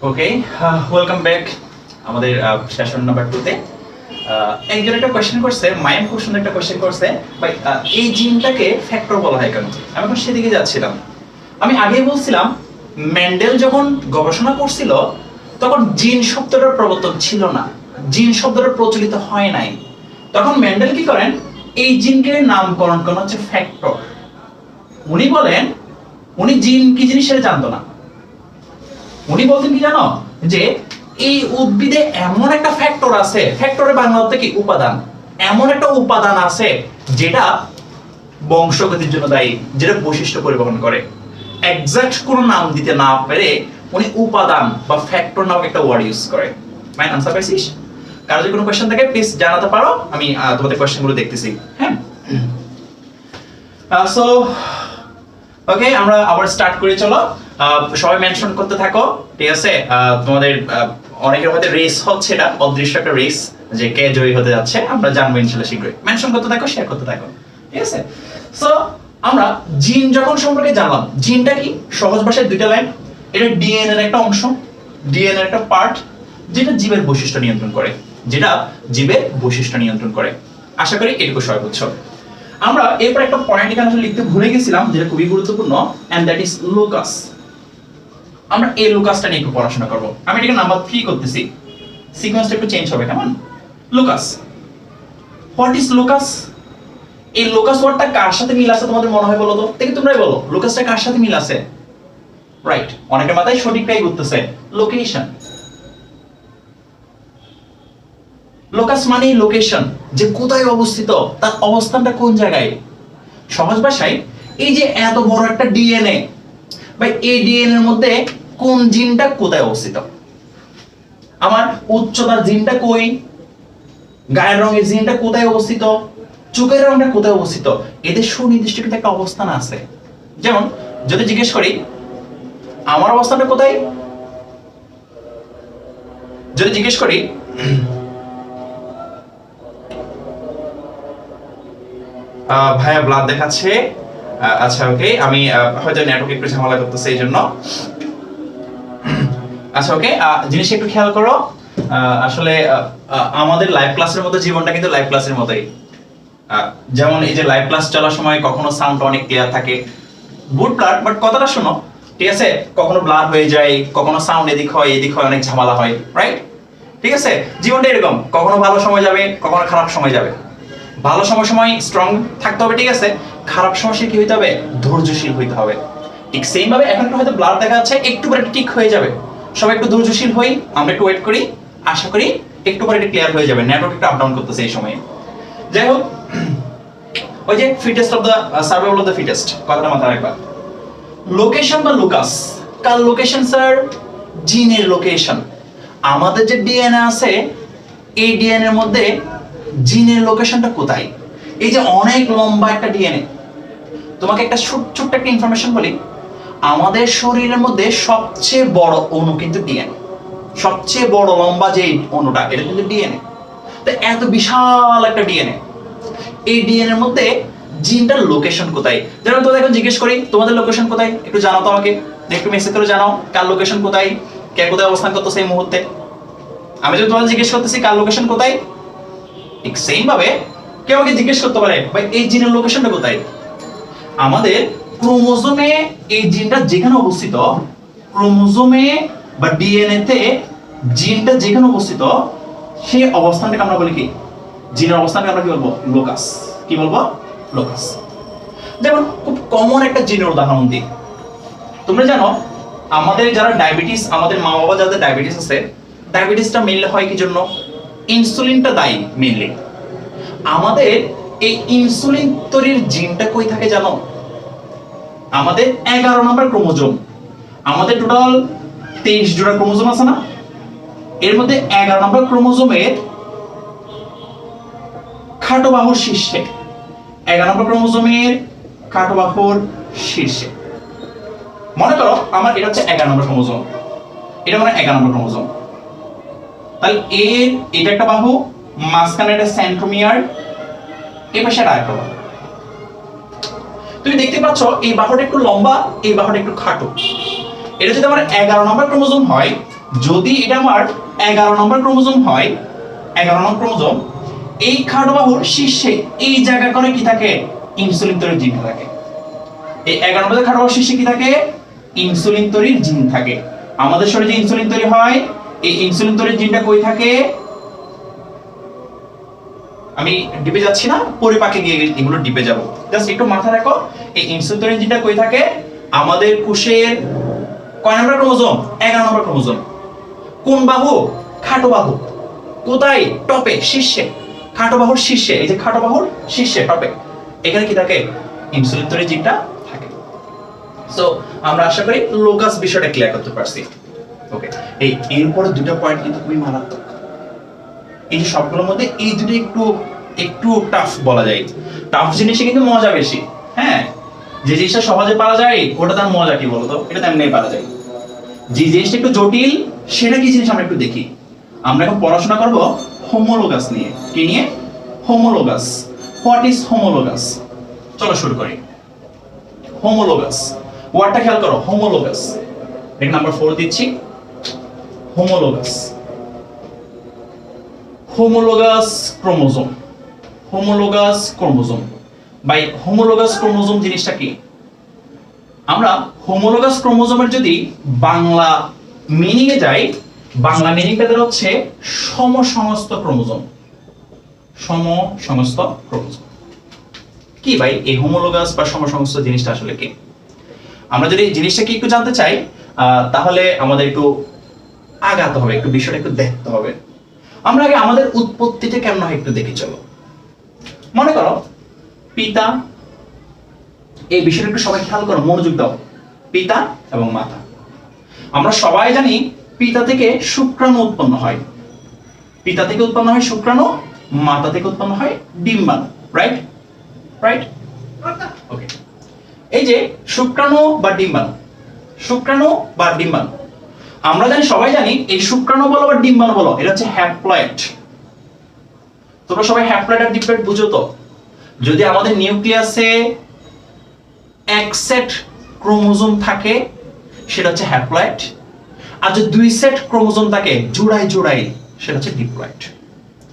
ওকে, ওয়েলকাম ব্যাক আমাদের সেশন নাম্বার 2 তে। একজন একটা কোশ্চেন করছে, মাইম খুব সুন্দর একটা কোশ্চেন করছে, ভাই এই জিনটাকে ফ্যাক্টর বলা হয় কেন? আমি এখন সেদিকে যাচ্ছিলাম। আমি আগেই বলছিলাম মেন্ডেল যখন গবেষণা করছিল তখন জিন শব্দটার প্রবর্তন ছিল না, জিন শব্দটা প্রচলিত হয় নাই। তখন মেন্ডেল কি করেন, এই জিনকে নামকরণ করেন হচ্ছে ফ্যাক্টর। উনি বলেন উনি জিন কি জিনিস সেটা জানতো না। উনি বলতেন কি জানো, যে এই উদ্ভিদে এমন একটা ফ্যাক্টর আছে, ফ্যাক্টরের বাংলা অর্থ কি? উপাদান। এমন একটা উপাদান আছে যেটা বংশগতির জন্য দায়ী, যেটা বৈশিষ্ট্য পরিবহন করে। এক্সাক্ট কোনো নাম দিতে না পেরে উনি উপাদান বা ফ্যাক্টর নামক একটা ওয়ার্ড ইউজ করে। মাইন আনসার পাইছিস? কারো যদি কোনো কোশ্চেন থাকে প্লিজ জানাতে পারো, আমি তোমাদের কোশ্চেনগুলো দেখতেছি। হ্যাঁ, সো ওকে, আমরা আবার স্টার্ট করে চলো। সবাই মেনশন করতে থাকো, ঠিক আছে? তোমাদের অনেকের হয়তো রেস হচ্ছে, এটা অদৃশ্য একটা রেস, যে কে জয়ী হতে যাচ্ছে আমরা জানবো ইনশাআল্লাহ শীঘ্রই। মেনশন করতে থাকো, শেয়ার করতে থাকো, ঠিক আছে? সো আমরা জিন যখন সম্পর্কে জানলাম, জিনটা কি? সহজ ভাষায় দুইটা লাইন, এটা ডিএনএ এর একটা অংশ, ডিএনএ এর একটা পার্ট, যেটা জীবের বৈশিষ্ট্য নিয়ন্ত্রণ করে, যেটা জীবের বৈশিষ্ট্য নিয়ন্ত্রণ করে। আশা করি এটুকু সবাই বুঝছো। আমরা এরপর একটা পয়েন্ট এখানে লিখতে ভুলে গেছিলাম, যেটা খুবই গুরুত্বপূর্ণ, এন্ড দ্যাট ইজ লুকাস। আমরা এই লুকাসটা নিয়ে একটু পড়াশোনা করব। আমি এটাকে নাম্বার 3 করতেছি, সিকোয়েন্সটা একটু চেঞ্জ হবে, কেমন? Lucas, what is Lucas? এই লোকাস ওয়ার্ডটা কার সাথে মিল আছে তোমাদের মনে হয় বলো তো? দেখি তোমরাই বলো, লোকাসটা কার সাথে মিল আছে? রাইট, অনেকের মাথায় সঠিকটাই ঘুরতেছে, লোকেশন। লোকাস মানে লোকেশন, যে কোথায় অবস্থিত, তার অবস্থানটা কোন জায়গায়। সহজ ভাষায় এই যে এত বড় একটা ডিএনএ, ভাই এই ডিএনএ এর মধ্যে কোন জিনটা কোথায় অবস্থিত, আমার উচ্চতার জিনটা কই, গায়ের রঙের জিনটা কোথায় অবস্থিত, চোখের রঙটা কোথায় অবস্থিত, এদের সুনির্দিষ্ট কিন্তু একটা অবস্থান আছে। যেমন যদি জিজ্ঞেস করি আমার অবস্থানটা কোথায়, যদি জিজ্ঞেস করি ভাইয়া ব্লাড দেখাচ্ছে, আচ্ছা ওকে, আমি হয়তো নেটওয়ার্ক একটু ঝামেলা করতেছে এই জন্য। আচ্ছা ওকে, জিনিসটা একটু খেয়াল করো, আসলে আমাদের লাইভ ক্লাসের মতো জীবনটা কিন্তু লাইভ ক্লাসের মতোই। যেমন এই যে লাইভ ক্লাস চলার সময় কখনো সাউন্ড অনেক ক্লিয়ার থাকে, গুড ব্লার, বাট কথাটা শোনো, ঠিক আছে, কখনো ব্লার হয়ে যায়, কখনো সাউন্ড এদিক হয় অনেক ঝামেলা হয়, রাইট? ঠিক আছে, জীবনটা এরকম, কখনো ভালো সময় যাবে, কখনো খারাপ সময় যাবে। ভালো সময় স্ট্রং থাকতে হবে, ঠিক আছে, খারাপ সময় কি হইতে হবে, ধৈর্যশীল হইতে হবে। ঠিক সেম ভাবে এখন একটু হয়তো ব্লার দেখা যাচ্ছে, একটু পরে ঠিক হয়ে যাবে, সবাই একটু ধৈর্যশীল হই, আমরা একটু ওয়েট করি, আশা করি একটু পরে এটা ক্লিয়ার হয়ে যাবে। নেটওয়ার্ক একটু আপ ডাউন করতেছে এই সময়ে। যাই হোক, ওই যে fittest of the survival of the fittest কথাটা মাথায় রাখবা। লোকেশন বা লোকাস, কার লোকেশন স্যার? জিনের লোকেশন। আমাদের যে ডিএনএ আছে, এই ডিএনএ এর মধ্যে জিনের লোকেশনটা কোথায়? এই যে অনেক লম্বা একটা ডিএনএ, তোমাকে একটা ছোট্ট একটা ইনফরমেশন বলি, আমাদের শরীরের মধ্যে সবচেয়ে বড় অণু কিন্তু ডিএনএ, সবচেয়ে বড় লম্বা যে অণুটা, এটা কিন্তু ডিএনএ। তো এত বিশাল একটা ডিএনএ, এই ডিএনএ এর মধ্যে জিনটার লোকেশন কোথায়? যেমন তোমাদের এখন জিজ্ঞেস করি তোমাদের লোকেশন কোথায়, একটু জানাও তো আমাকে, একটু মেসেজ করে জানাও কার লোকেশন কোথায়, কে কোথায় অবস্থান করতেছে এই মুহূর্তে। আমি যদি তোমাদের জিজ্ঞেস করতেছি কার লোকেশন কোথায়, ঠিক সেম ভাবে কেউ আমাকে জিজ্ঞেস করতে পারে ভাই এই জিনের লোকেশনটা কোথায়। আমাদের ক্রোমোজোমে এই জিনটা যেখানে অবস্থিত, ক্রোমোজোমে বা ডিএনএ তে জিনটা যেখানে অবস্থিত, সেই অবস্থানটাকে আমরা বলি কি, জিনের অবস্থানকে আমরা কি বলবো, লোকাস। কি বলবো, লোকাস। যেমন খুব কমন একটা জিনের উদাহরণ দিই, তোমরা জানো আমাদের যারা ডায়াবেটিস, আমাদের মা বাবা যাদের ডায়াবেটিস আছে, ডায়াবেটিসটা মেনলি হয় কি জন্য, ইনসুলিনটা দায়ী মেনলি। আমাদের এই ইনসুলিন তৈরির জিনটা কই থাকে জানো? আমাদের 11 নম্বর ক্রোমোজোম। আমাদের টোটাল 23 জোড়া ক্রোমোজোম আছে না, এর মধ্যে 11 নম্বর ক্রোমোজোমের খাটো বাহুর শীর্ষে, 11 নম্বর ক্রোমোজোমের খাটো বাহুর শীর্ষে, মনে করো আমার এটা হচ্ছে 11 নম্বর ক্রোমোজোম, এটা মানে 11 নম্বর ক্রোমোজোম, তাহলে এর এটা একটা বাহু, মাঝখানে একটা সেন্ট্রোমিয়ার, এই পাশে আরেকটা বাহু। তুমি দেখতে পাচ্ছ এই বাহুটা একটু লম্বা, এই বাহুটা একটু খাটো। এটা যদি আমার 11 নম্বর ক্রোমোজোম হয়, যদি এটা আমার 11 নম্বর ক্রোমোজোম হয়, 11 নম্বর ক্রোমোজোম, এই খাটো বাহুর শীর্ষে এই জায়গা করে কি থাকে, ইনসুলিন তৈরির জিন থাকে। এই 11 নম্বর খাটো বাহুর শীর্ষে কি থাকে, ইনসুলিন তৈরির জিন থাকে। আমাদের শরীরে যে ইনসুলিন তৈরি হয়, এই ইনসুলিন তৈরির জিনটা কই থাকে, আমি ডিপে যাচ্ছি না, পরিপাকে গিয়ে এগুলো ডিপে যাব, জাস্ট একটু মাথা রাখো, এই ইনসুলিন তৈরির জিনটা কই থাকে, আমাদের কোষের কয় নম্বর ক্রোমোজোম, 11 নম্বর ক্রোমোজোম। কোন বাহু, খাটো বাহু। কোথায়, টপে, শীর্ষে, খাটো বাহুর শীর্ষে, এই যে খাটো বাহুর শীর্ষে টপে, এখানে কি থাকে, ইনসুলিন তৈরির জিনটা থাকে। সো আমরা আশা করি লোকাস বিষয়টা ক্লিয়ার করতে পারছি। ওকে, এই এরপরে দুটো পয়েন্ট কিন্তু খুবই মারাত্মক। এই সবগুলোর মধ্যে এই দুটো একটু একটু টাফ বলা যায়। টাফ জিনিসে কিন্তু মজা বেশি। হ্যাঁ, যে জিনিসটা সহজে পারা যায় ওটা তার মজা কি বলতো, এটা তেমনি পারা যায়। যে জিনিসটা একটু জটিল সেটা কি জিনিস আমরা একটু দেখি। আমরা এখন পড়াশোনা করব হোমোলোগাস নিয়ে। কি নিয়ে? হোমোলোগাস। What is homologous? চলো শুরু করি। হোমোলোগাস ওয়ার্ডটা খেয়াল করো, হোমোলোগাস। এক নাম্বার 4 দিচ্ছি, homologous. Homologous chromosome. Homologous chromosome. By homologous chromosome জিনিসটা কি? আমরা হোমোলোগাস ক্রোমোজোমের যদি বাংলা মিনিং এ যাই, বাংলা মিনিংটা হচ্ছে সমসংস্থ ক্রোমোজোম। সমসংস্থ ক্রোমোজোম। কি ভাই এই হোমোলোগাস বা সমসংস্থ জিনিসটা আসলে কি? আমরা যদি এই জিনিসটাকে একটু জানতে চাই তাহলে আমাদের একটু আগাতে হবে, একটু বিষয়টা একটু দেখতে হবে। আমরা আগে আমাদের উৎপত্তিটা কেমন হয় একটু দেখি চলো। মনে করো পিতা, এই বিষয়টা একটু সবাই খেয়াল করো, মনোযোগ দাও। পিতা এবং মাতা, আমরা সবাই জানি পিতা থেকে শুক্রাণু উৎপন্ন হয়, পিতা থেকে উৎপন্ন হয় শুক্রাণু, মাতা থেকে উৎপন্ন হয় ডিম্বাণু, রাইট? রাইট, ওকে। এই যে শুক্রাণু বা ডিম্বাণু, শুক্রাণু বা ডিম্বাণু, আমরা জানি সবাই জানি এই শুক্রাণু বলো বা ডিম্বাণু বলো এটা হচ্ছে হ্যাপ্লয়েড। তোমরা সবাই হ্যাপ্লয়েড আর ডিপ্লয়েড বুঝো তো? যদি আমাদের নিউক্লিয়াসে এক সেট ক্রোমোজোম থাকে সেটা হচ্ছে হ্যাপ্লয়েড, আর যদি দুই সেট ক্রোমোজোম থাকে জোড়ায় জোড়ায় সেটা হচ্ছে ডিপ্লয়েড।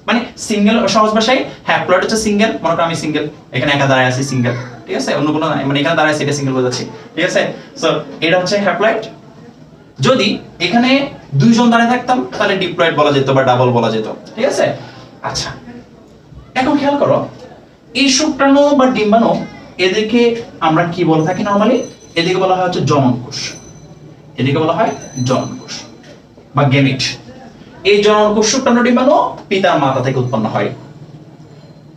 মানে সিঙ্গেল, সহজ ভাষায় হ্যাপ্লয়েড হচ্ছে সিঙ্গেল, মনে করো আমি সিঙ্গেল, এখানে একা দাঁড়ায় আছি সিঙ্গেল, ঠিক আছে? অন্য কোনো মানে এখানে দাঁড়ায় আছে এটা সিঙ্গেল বোঝাচ্ছি, ঠিক আছে? সো এটা হচ্ছে হ্যাপ্লয়েড। যদি এখানে দুইজন দাঁড়ায় থাকতাম তাহলে ডিপ্লয়েড বলা যেত বা ডাবল বলা যেত, ঠিক আছে? আচ্ছা, এখন খেয়াল করো এই শুক্রাণু বা ডিম্বাণু এদেরকে আমরা কি বলে থাকি নরমালি? এদিকে বলা হয় হচ্ছে জনন কোষ, এদিকে বলা হয় জনন কোষ বা গেমিট। এই জনন কোষ শুক্রাণু ডিম্বাণু পিতার মাতা থেকে উৎপন্ন হয়।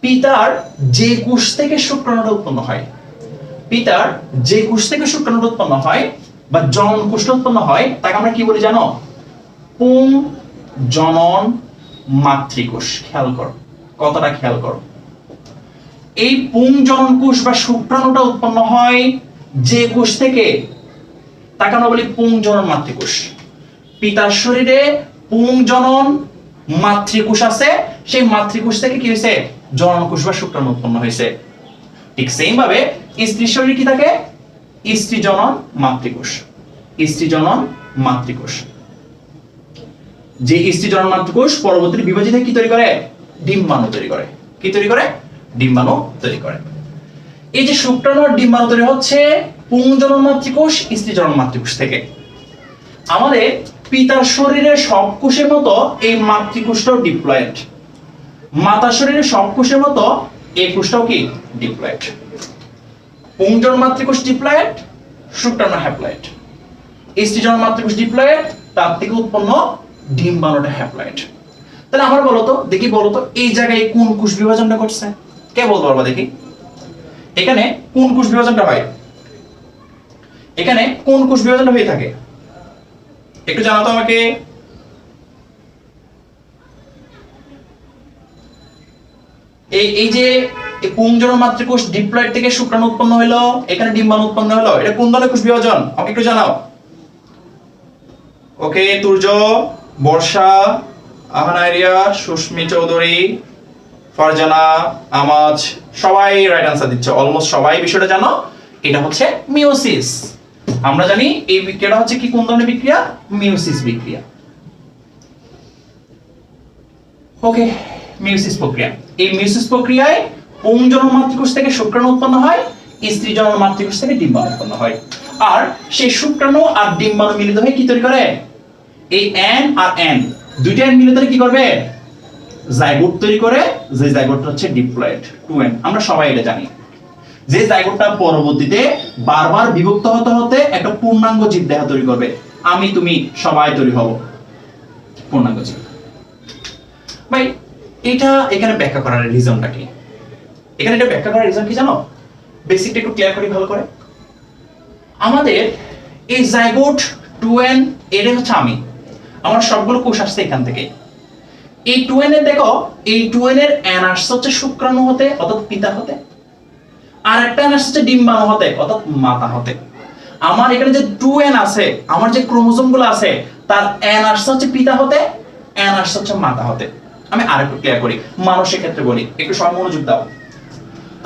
পিতার যে কোষ থেকে শুক্রাণুটা উৎপন্ন হয়, পিতার যে কোষ থেকে শুক্রাণুটা উৎপন্ন হয় বা জনন কোষটা উৎপন্ন হয় তাকে আমরা কি বলি জানো? পুং জনন মাতৃকোষ। খেয়াল করো, কতটা খেয়াল করো। এই পুং জনন কোষ বা শুক্রাণুটা উৎপন্ন হয় যে কোষ থেকে তাকে আমরা বলি পুং জনন মাতৃকোষ। পিতার শরীরে পুং জনন মাতৃকোষ আছে, সেই মাতৃকোষ থেকে কি হয়েছে? জনন কোষ বা শুক্রাণু উৎপন্ন হয়েছে। ঠিক সেম ভাবে স্ত্রীর শরীরে কি থাকে? স্ত্রী জনন মাতৃকোষ, স্ত্রী জনন মাতৃকোষ। যে স্ত্রী জনন মাতৃকোষ পরবর্তীতে বিভাজিত কি তৈরি করে? ডিম্বাণু তৈরি করে। কি তৈরি করে? ডিম্বাণু তৈরি করে। এই যে শুক্রাণু আর ডিম্বাণু তৈরি হচ্ছে পুং জনন মাতৃকোষ, স্ত্রী জনন মাতৃকোষ থেকে। আমাদের পিতার শরীরের সব কোষের মতো এই মাতৃকোষটাও ডিপ্লয়েড, মাতার শরীরের সব কোষের মতো এই কোষটাও কি? ডিপ্লয়েড। পুং জনন মাতৃকোষ ডিপ্লয়েড, শুক্রাণু হ্যাপ্লয়েড। স্ত্রী জনন মাতৃকোষ ডিপ্লয়েড, তার থেকে উৎপন্ন ডিম্বাণুটা হ্যাপ্লয়েড। তাহলে আমার বলতো, দেখি বলতো এই জায়গায় কোন কোষ বিভাজনটা ঘটছে? কে বলতে পারবা দেখি? এখানে কোন কোষ বিভাজনটা হয়? এখানে কোন কোষ বিভাজনটা হয়ে থাকে একটু জানাতো আমাকে। এই যে পুং জনন মাতৃকোষ ডিপ্লয়েড থেকে শুক্রাণু উৎপন্ন হলো, এখানে ডিম্বাণু উৎপন্ন হলো, এটা কোন ধরনের কোষ বিভাজন আমাকে একটু জানাও। ওকে, তুর্য, বর্ষা, আহানাইরিয়া, সুস্মি চৌধুরী, ফারজানা, আমাজ, সবাই রাইট আনসার দিচ্ছে, অলমোস্ট সবাই বিষয়টা জানো। এটা হচ্ছে মিওসিস। আমরা জানি এই বিক্রিয়াটা হচ্ছে কি, কোন ধরনের বিক্রিয়া? মিওসিস বিক্রিয়া। ওকে, মিওসিস প্রক্রিয়া। এই মিওসিস প্রক্রিয়ায় পুং জনন মাতৃকোষ থেকে শুক্রাণু উৎপন্ন হয়, স্ত্রী জনন মাতৃকোষ থেকে ডিম্বাণু উৎপন্ন হয়। আর সেই শুক্রাণু আর ডিম্বাণু মিলিত হয়ে কি তৈরি করে? এই এন আর এন দুইটা এন মিলিত হয়ে কি করবে? জাইগোট তৈরি করে, যে জাইগোটটা হচ্ছে ডিপ্লয়েড 2n। আমরা সবাই এটা জানি। যে জাইগোটটা পরবর্তীতে বারবার বিভক্ত হতে হতে একটা পূর্ণাঙ্গ জীবদেহ তৈরি করবে। আমি তুমি সবাই তৈরি হব পূর্ণাঙ্গ জীব। ভাই এটা এখানে ব্যাখ্যা করার রিজনটা কি? এখানে এটা ব্যাখ্যা করার রিজন কি জানো? বেসিকটা একটু ক্লিয়ার করি ভালো করে। আমাদের এই জাইগোট 2n এটা হচ্ছে আমি, আমার সবগুলো কোষ আসছে এখান থেকে। এই 2n এর দেখো, এই 2n এর n আসছে হচ্ছে শুক্রাণু হতে অর্থাৎ পিতা হতে, আর একটা n আসছে ডিম্বাণু হতে অর্থাৎ মাতা হতে। আমার এখানে যে 2n আছে, আমার যে ক্রোমোজোমগুলো আছে তার n আসছে হচ্ছে পিতা হতে, n আসছে হচ্ছে মাতা হতে। আমি আরেকটু ক্লিয়ার করি, মানুষের ক্ষেত্রে বলি, একটু সব মনোযোগ দাও।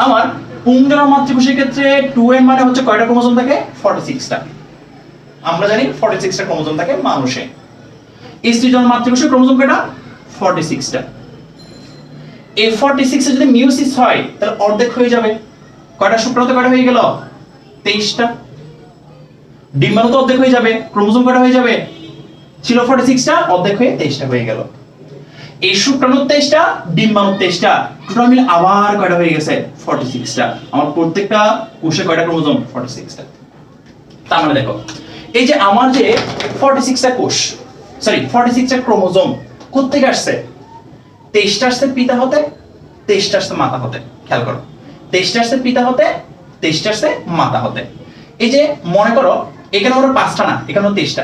আমার পুং জনন মাতৃকোষের ক্ষেত্রে 2n মানে হচ্ছে কয়টা ক্রোমোজোম থাকে? 46টা। আমরা জানি 46টা ক্রোমোজোম থাকে মানুষে। স্ত্রী জনন মাতৃকোষের ক্রোমোজোম কয়টা? 46টা। এই 46 এ যদি মিওসিস হয় তাহলে অর্ধেক হয়ে যাবে। কয়টা শুক্রাণুতে কয়টা হয়ে গেল? 23টা। ডিম্বাণু তো অর্ধেক হয়ে যাবে, ক্রোমোজোম কয়টা হয়ে যাবে? ছিল 46টা, অর্ধেক হয়ে 23টা হয়ে গেল। এই শুক্রাণু 23টা, ডিম্বাণু 23টা, টোটাল মিলে আবার কয়টা হয়ে গেছে 46টা। আমার প্রত্যেকটা কোষে কয়টা ক্রোমোজোম 46টা। তার মানে দেখো এই যে আমার যে 46টা কোষ, সরি 46টা ক্রোমোজোম কোত্থেকে আসছে? 23টা আসছে পিতা হতে, 23টা আসছে মাতা হতে। খেয়াল করো, 23টা আসছে পিতা হতে, 23টা আসছে মাতা হতে। এই যে মনে করো এখানে হলো 5টা না, এখানে হলো 23টা,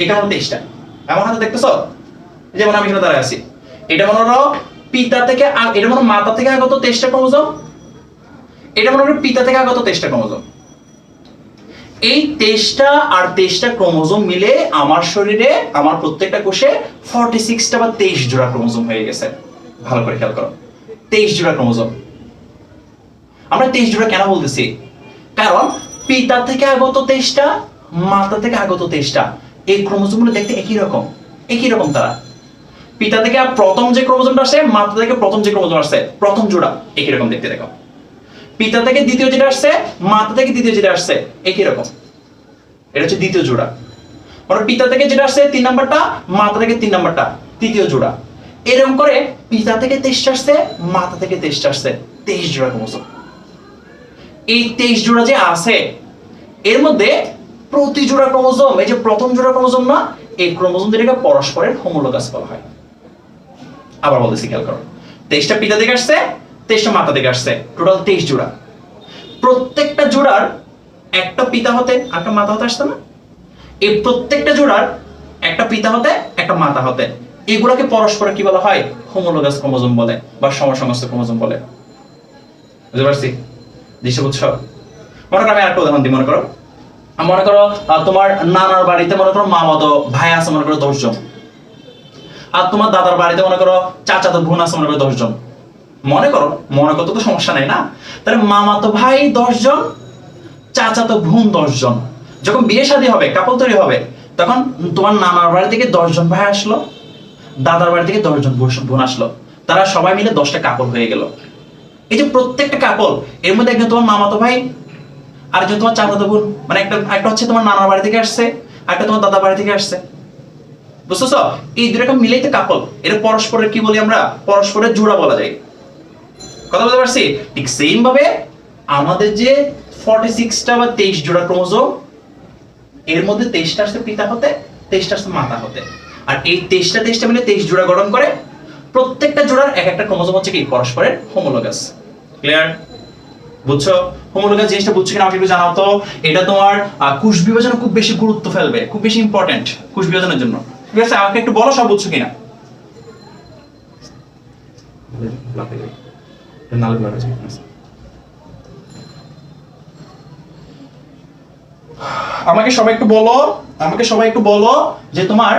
এখানে হলো 23টা। আমার হাতে দেখতেছো, যেমন আমি এখানে দাঁড়ায় আছি, এটা মনে হলো পিতা থেকে, এটা মনে মাতা থেকে আগত 23টা ক্রোমোজোম, এটা মনে হলো পিতা থেকে আগত 23টা ক্রোমোজোম। এই 23টা আর 23টা ক্রোমোজোম মিলে আমার শরীরে, আমার প্রত্যেকটা কোষে 46টা বা 23 জোড়া ক্রোমোজোম হয়ে গেছে। ভালো করে খেয়াল করো, 23 জোড়া ক্রোমোজোম। আমরা 23 জোড়া কেন বলতেছি? কারণ পিতা থেকে আগত 23টা, মাতা থেকে আগত 23টা, এই ক্রোমোজোমগুলো দেখতে একই রকম, একই রকম। তারা পিতা থেকে প্রথম যে ক্রোমোজোমটা আসে, মাতা থেকে প্রথম যে ক্রোমোজোম আসে, প্রথম জোড়া একই রকম দেখতে। দেখো পিতা থেকে দ্বিতীয় যেটা আসছে, মাতা থেকে দ্বিতীয় যেটা আসছে, একই রকম। এটা হচ্ছে দ্বিতীয় জোড়া। মানে পিতা থেকে যেটা আসছে 3 নাম্বারটা, মাতা থেকে 3 নাম্বারটা, তৃতীয় জোড়া। এরকম করে পিতা থেকে 23টা আসছে, মাতা থেকে 23টা আসছে, 23 জোড়া ক্রোমোজোম। এই 23 জোড়া যে আছে, এর মধ্যে প্রতি জোড়া ক্রোমোজোম, এই যে প্রথম জোড়া ক্রোমোজোম না, এই ক্রোমোজোম দুটোকে পরস্পরের হোমোলোগাস বলা হয়। আবার বলতেছি, খেয়াল করো, 23টা পিতা থেকে আসছে, 23টা মাতা থেকে আসছে, টোটাল 23 জোড়া। প্রত্যেকটা জোড়ার একটা পিতা হতে একটা মাতা হতে আসছে না? এই প্রত্যেকটা জোড়ার একটা পিতা হতে একটা মাতা হতে, এগুলোকে পরস্পরে কি বলা হয়? হোমোলোগাস ক্রোমোজোম বলে বা সমসংস্থ ক্রোমোজোম বলে। বুঝতে পারছি? জিনিসটা বুঝছো? মনে করো আমি আরেকটা উদাহরণ দিই। মনে করো তোমার নানার বাড়িতে মনে করো মামাতো ভাই আছে মনে করো 10 জন, আর তোমার দাদার বাড়িতে মনে করো চাচাতো বোন আছে মনে করো 10 জন। মনে করো তো সমস্যা নাই না? তাহলে মামাতো ভাই 10 জন, চাচাতো বোন 10 জন। যখন বিয়ে শাদী হবে, কাপল তৈরি হবে, তখন তোমার নানার বাড়ি থেকে 10 জন ভাই আসলো, দাদার বাড়ি থেকে 10 জন বোন আসলো, তারা সবাই মিলে 10টা কাপল হয়ে গেল। এই যে প্রত্যেকটা কাপল, এর মধ্যে একজন তোমার মামাতো ভাই, আরেকজন তোমার চাচাতো বোন, মানে একটা হচ্ছে তোমার নানার বাড়ি থেকে আসছে, একটা তোমার দাদার বাড়ি থেকে আসছে। বুঝতেছো? এই দুটো মিলেই তো কাপল। এর পরস্পরের কি বলি আমরা? পরস্পরের জোড়া বলা যায়। কথা বলতে পারছি? ঠিক সেম ভাবে আমাদের যে 46টা বা 23 জোড়া ক্রোমোজোম, এর মধ্যে 23টা আসছে পিতা হতে, 23টা আসছে মাতা হতে, আর এই 23টা মিলে 23 জোড়া গঠন করে। প্রত্যেকটা জোড়ার এক একটা ক্রোমোজোম হচ্ছে কি? পরস্পরের হোমোলোগাস। ক্লিয়ার? বুঝছো? হোমোলোগাস জিনিসটা বুঝছো কিনা আমাকে একটু জানাও তো। এটা তোমার কোষ বিভাজনে খুব বেশি গুরুত্ব ফেলবে, খুব বেশি ইম্পর্টেন্ট কোষ বিভাজনের জন্য। ঠিক আছে, আমাকে একটু বলো সব বুঝছো কিনা। আমাকে সবাই একটু বলো যে তোমার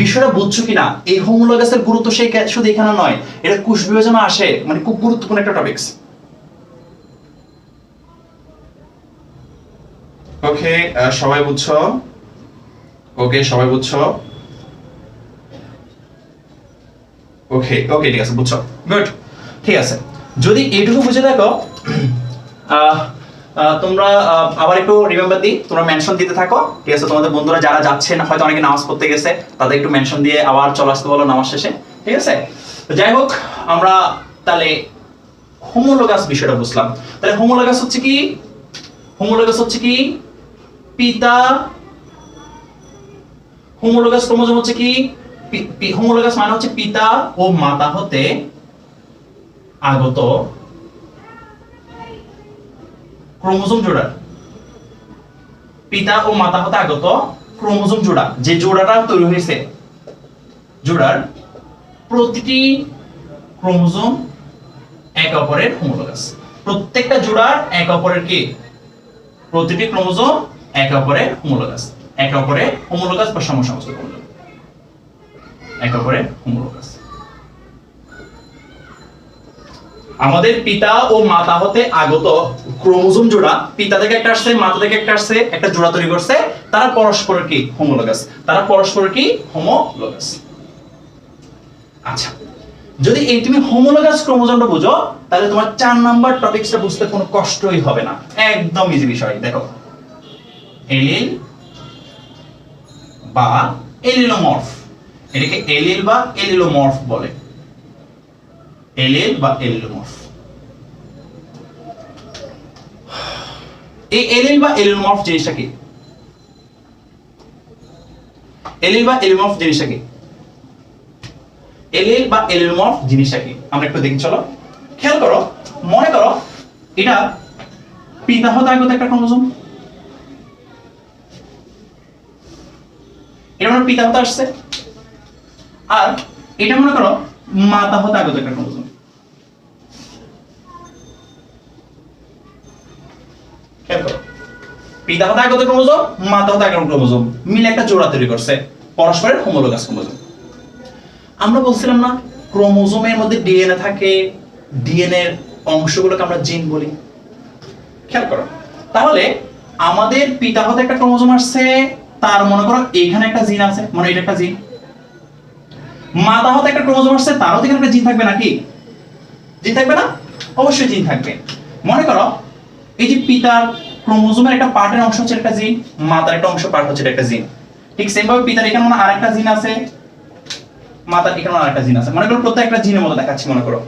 বিষয়টা বুঝছো কিনা। এই হোমোলোগাসের গুরুত্ব শুধু এখানে নয়, এটা কোষ বিভাজনে আসে, মানে খুব গুরুত্বপূর্ণ একটা টপিকস। ওকে, সবাই বুঝছো? ওকে, সবাই বুঝছো? ওকে, ঠিক আছে, বুঝছো। গুড, ঠিক আছে। যদি এইটুকু বুঝে থাকো, তোমরা আবার একটু রিমেম্বার দিই, তোমরা মেনশন দিতে থাকো। ঠিক আছে, তোমাদের বন্ধুরা যারা যাচ্ছেন, হয়তো অনেকে নামাজ পড়তে গেছে, তাদের একটু মেনশন দিয়ে আবার চলে আসতে বলো নামাজ শেষে। ঠিক আছে, যাই হোক, আমরা তাহলে হোমোলোগাস বিষয়টা বুঝলাম। তাহলে হোমোলোগাস হচ্ছে কি? পিতা, হোমোলোগাস ক্রোমোজোম হচ্ছে কি? হোমোলোগাস মানে হচ্ছে পিতা ও মাতা হতে আগত ক্রোমোজোম জোড়া। পিতা ও মাতা হতে আগত ক্রোমোজোম জোড়া, যে জোড়াটা তৈরি হয়েছে, জোড়ার প্রতিটি ক্রোমোজোম এক অপরের হোমোলোগাস। প্রত্যেকটা জোড়ার এক অপরের কি? প্রতিটি ক্রোমোজোম এক অপরের হোমোলোগাস। এক অপরের হোমোলোগাস বা সমসংস্থ ক্রোমোজোম, এক অপরের হোমোলোগাস। আমাদের পিতা ও মাতা হতে আগত ক্রোমোজোম জোড়া, পিতা থেকে একটা আসছে, মাতা থেকে একটা আসছে, একটা জোড়া তৈরি করছে, তারা পরস্পরের কি? হোমোলোগাস। আচ্ছা, যদি এই তুমি হোমোলোগাস ক্রোমোজোমটা বুঝো, তাহলে তোমার 4 নাম্বার টপিকসটা বুঝতে কোনো কষ্টই হবে না, একদম ইজি বিষয়। দেখো, এলিল বা এলিলোমর্ফ, এটাকে এলিল বা এলিলোমর্ফ বলে, এলিল বা এলিলোমর্ফ। এই এলিল বা এলিলোমর্ফ জিনিসটা কি? এলিল বা এলিলোমর্ফ জিনিসটা কি? এলিল বা এলিলোমর্ফ জিনিসটা কি আমরা একটু দেখি, চলো খেয়াল করো। মনে করো এটা পিতা হতে আগত একটা ক্রোমোজোম, এটা মনে পিতা হতে আসছে, আর এটা মনে করো মাতা হতে আগত একটা ক্রোমোজোম। খেয়াল করো, পিতা হতে আগত ক্রোমোজোম, মাতা হতে আগত ক্রোমোজোম মিলে একটা জোড়া তৈরি করছে, পরস্পরের হোমোলোগাস ক্রোমোজোম। আমরা বলছিলাম না ক্রোমোজোমের মধ্যে ডিএনএ থাকে, ডিএনএ এর অংশগুলোকে আমরা জিন বলি। খেয়াল করো, তাহলে আমাদের পিতা হতে একটা ক্রোমোজোম আসছে, তার মনে করো এখানে একটা জিন আছে, মানে এটা একটা জিন। মাতা হতে একটা ক্রোমোজোম আসছে, তারও এখানে একটা জিন থাকবে নাকি? জিন থাকবে না? অবশ্যই জিন থাকবে। মনে করো এই যে পিতার ক্রোমোজোমের একটা পার্টের অংশ হচ্ছে একটা জিন, মাতার একটা অংশ পার্ট হচ্ছে একটা জিন। ঠিক সেম ভাবে পিতার এখানে মনে আরেকটা জিন আছে, মাতার এখানে আরেকটা জিন আছে। মনে করো প্রত্যেকটা জিনের মতো দেখাচ্ছি, মনে করো।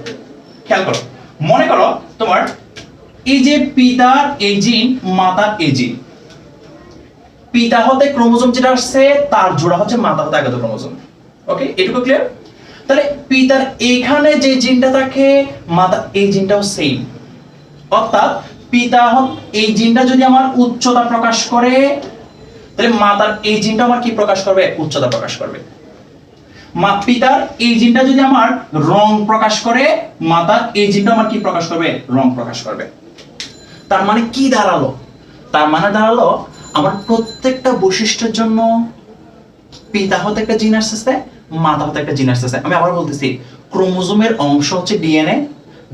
খেয়াল করো, মনে করো তোমার এই যে পিতার এই জিন, মাতার এই জিন, পিতা হতে ক্রোমোজোম যেটা আসছে তার জোড়া হচ্ছে মাতা হতে আগত ক্রোমোজোম। ওকে, এটুকু ক্লিয়ার? তাহলে পিতার এখানে যে জিনটা থাকে, মাতা এই জিনটাও সেম। অর্থাৎ পিতা এই জিনটা যদি আমার উচ্চতা প্রকাশ করে, তাহলে মাতার এই জিনটা আমার কি প্রকাশ করবে? উচ্চতা প্রকাশ করবে। পিতার এই জিনটা যদি আমার রং প্রকাশ করে, মাতার এই জিনটা আমার কি প্রকাশ করবে? রং প্রকাশ করবে। তার মানে কি দাঁড়ালো? তার মানে দাঁড়ালো আমার প্রত্যেকটা বৈশিষ্ট্যের জন্য পিতা হতে একটা জিন আসছে, মাতা হতে একটা জিন আসছে। আমি আবার বলতেছি, ক্রোমোজোমের অংশ হচ্ছে ডিএনএ,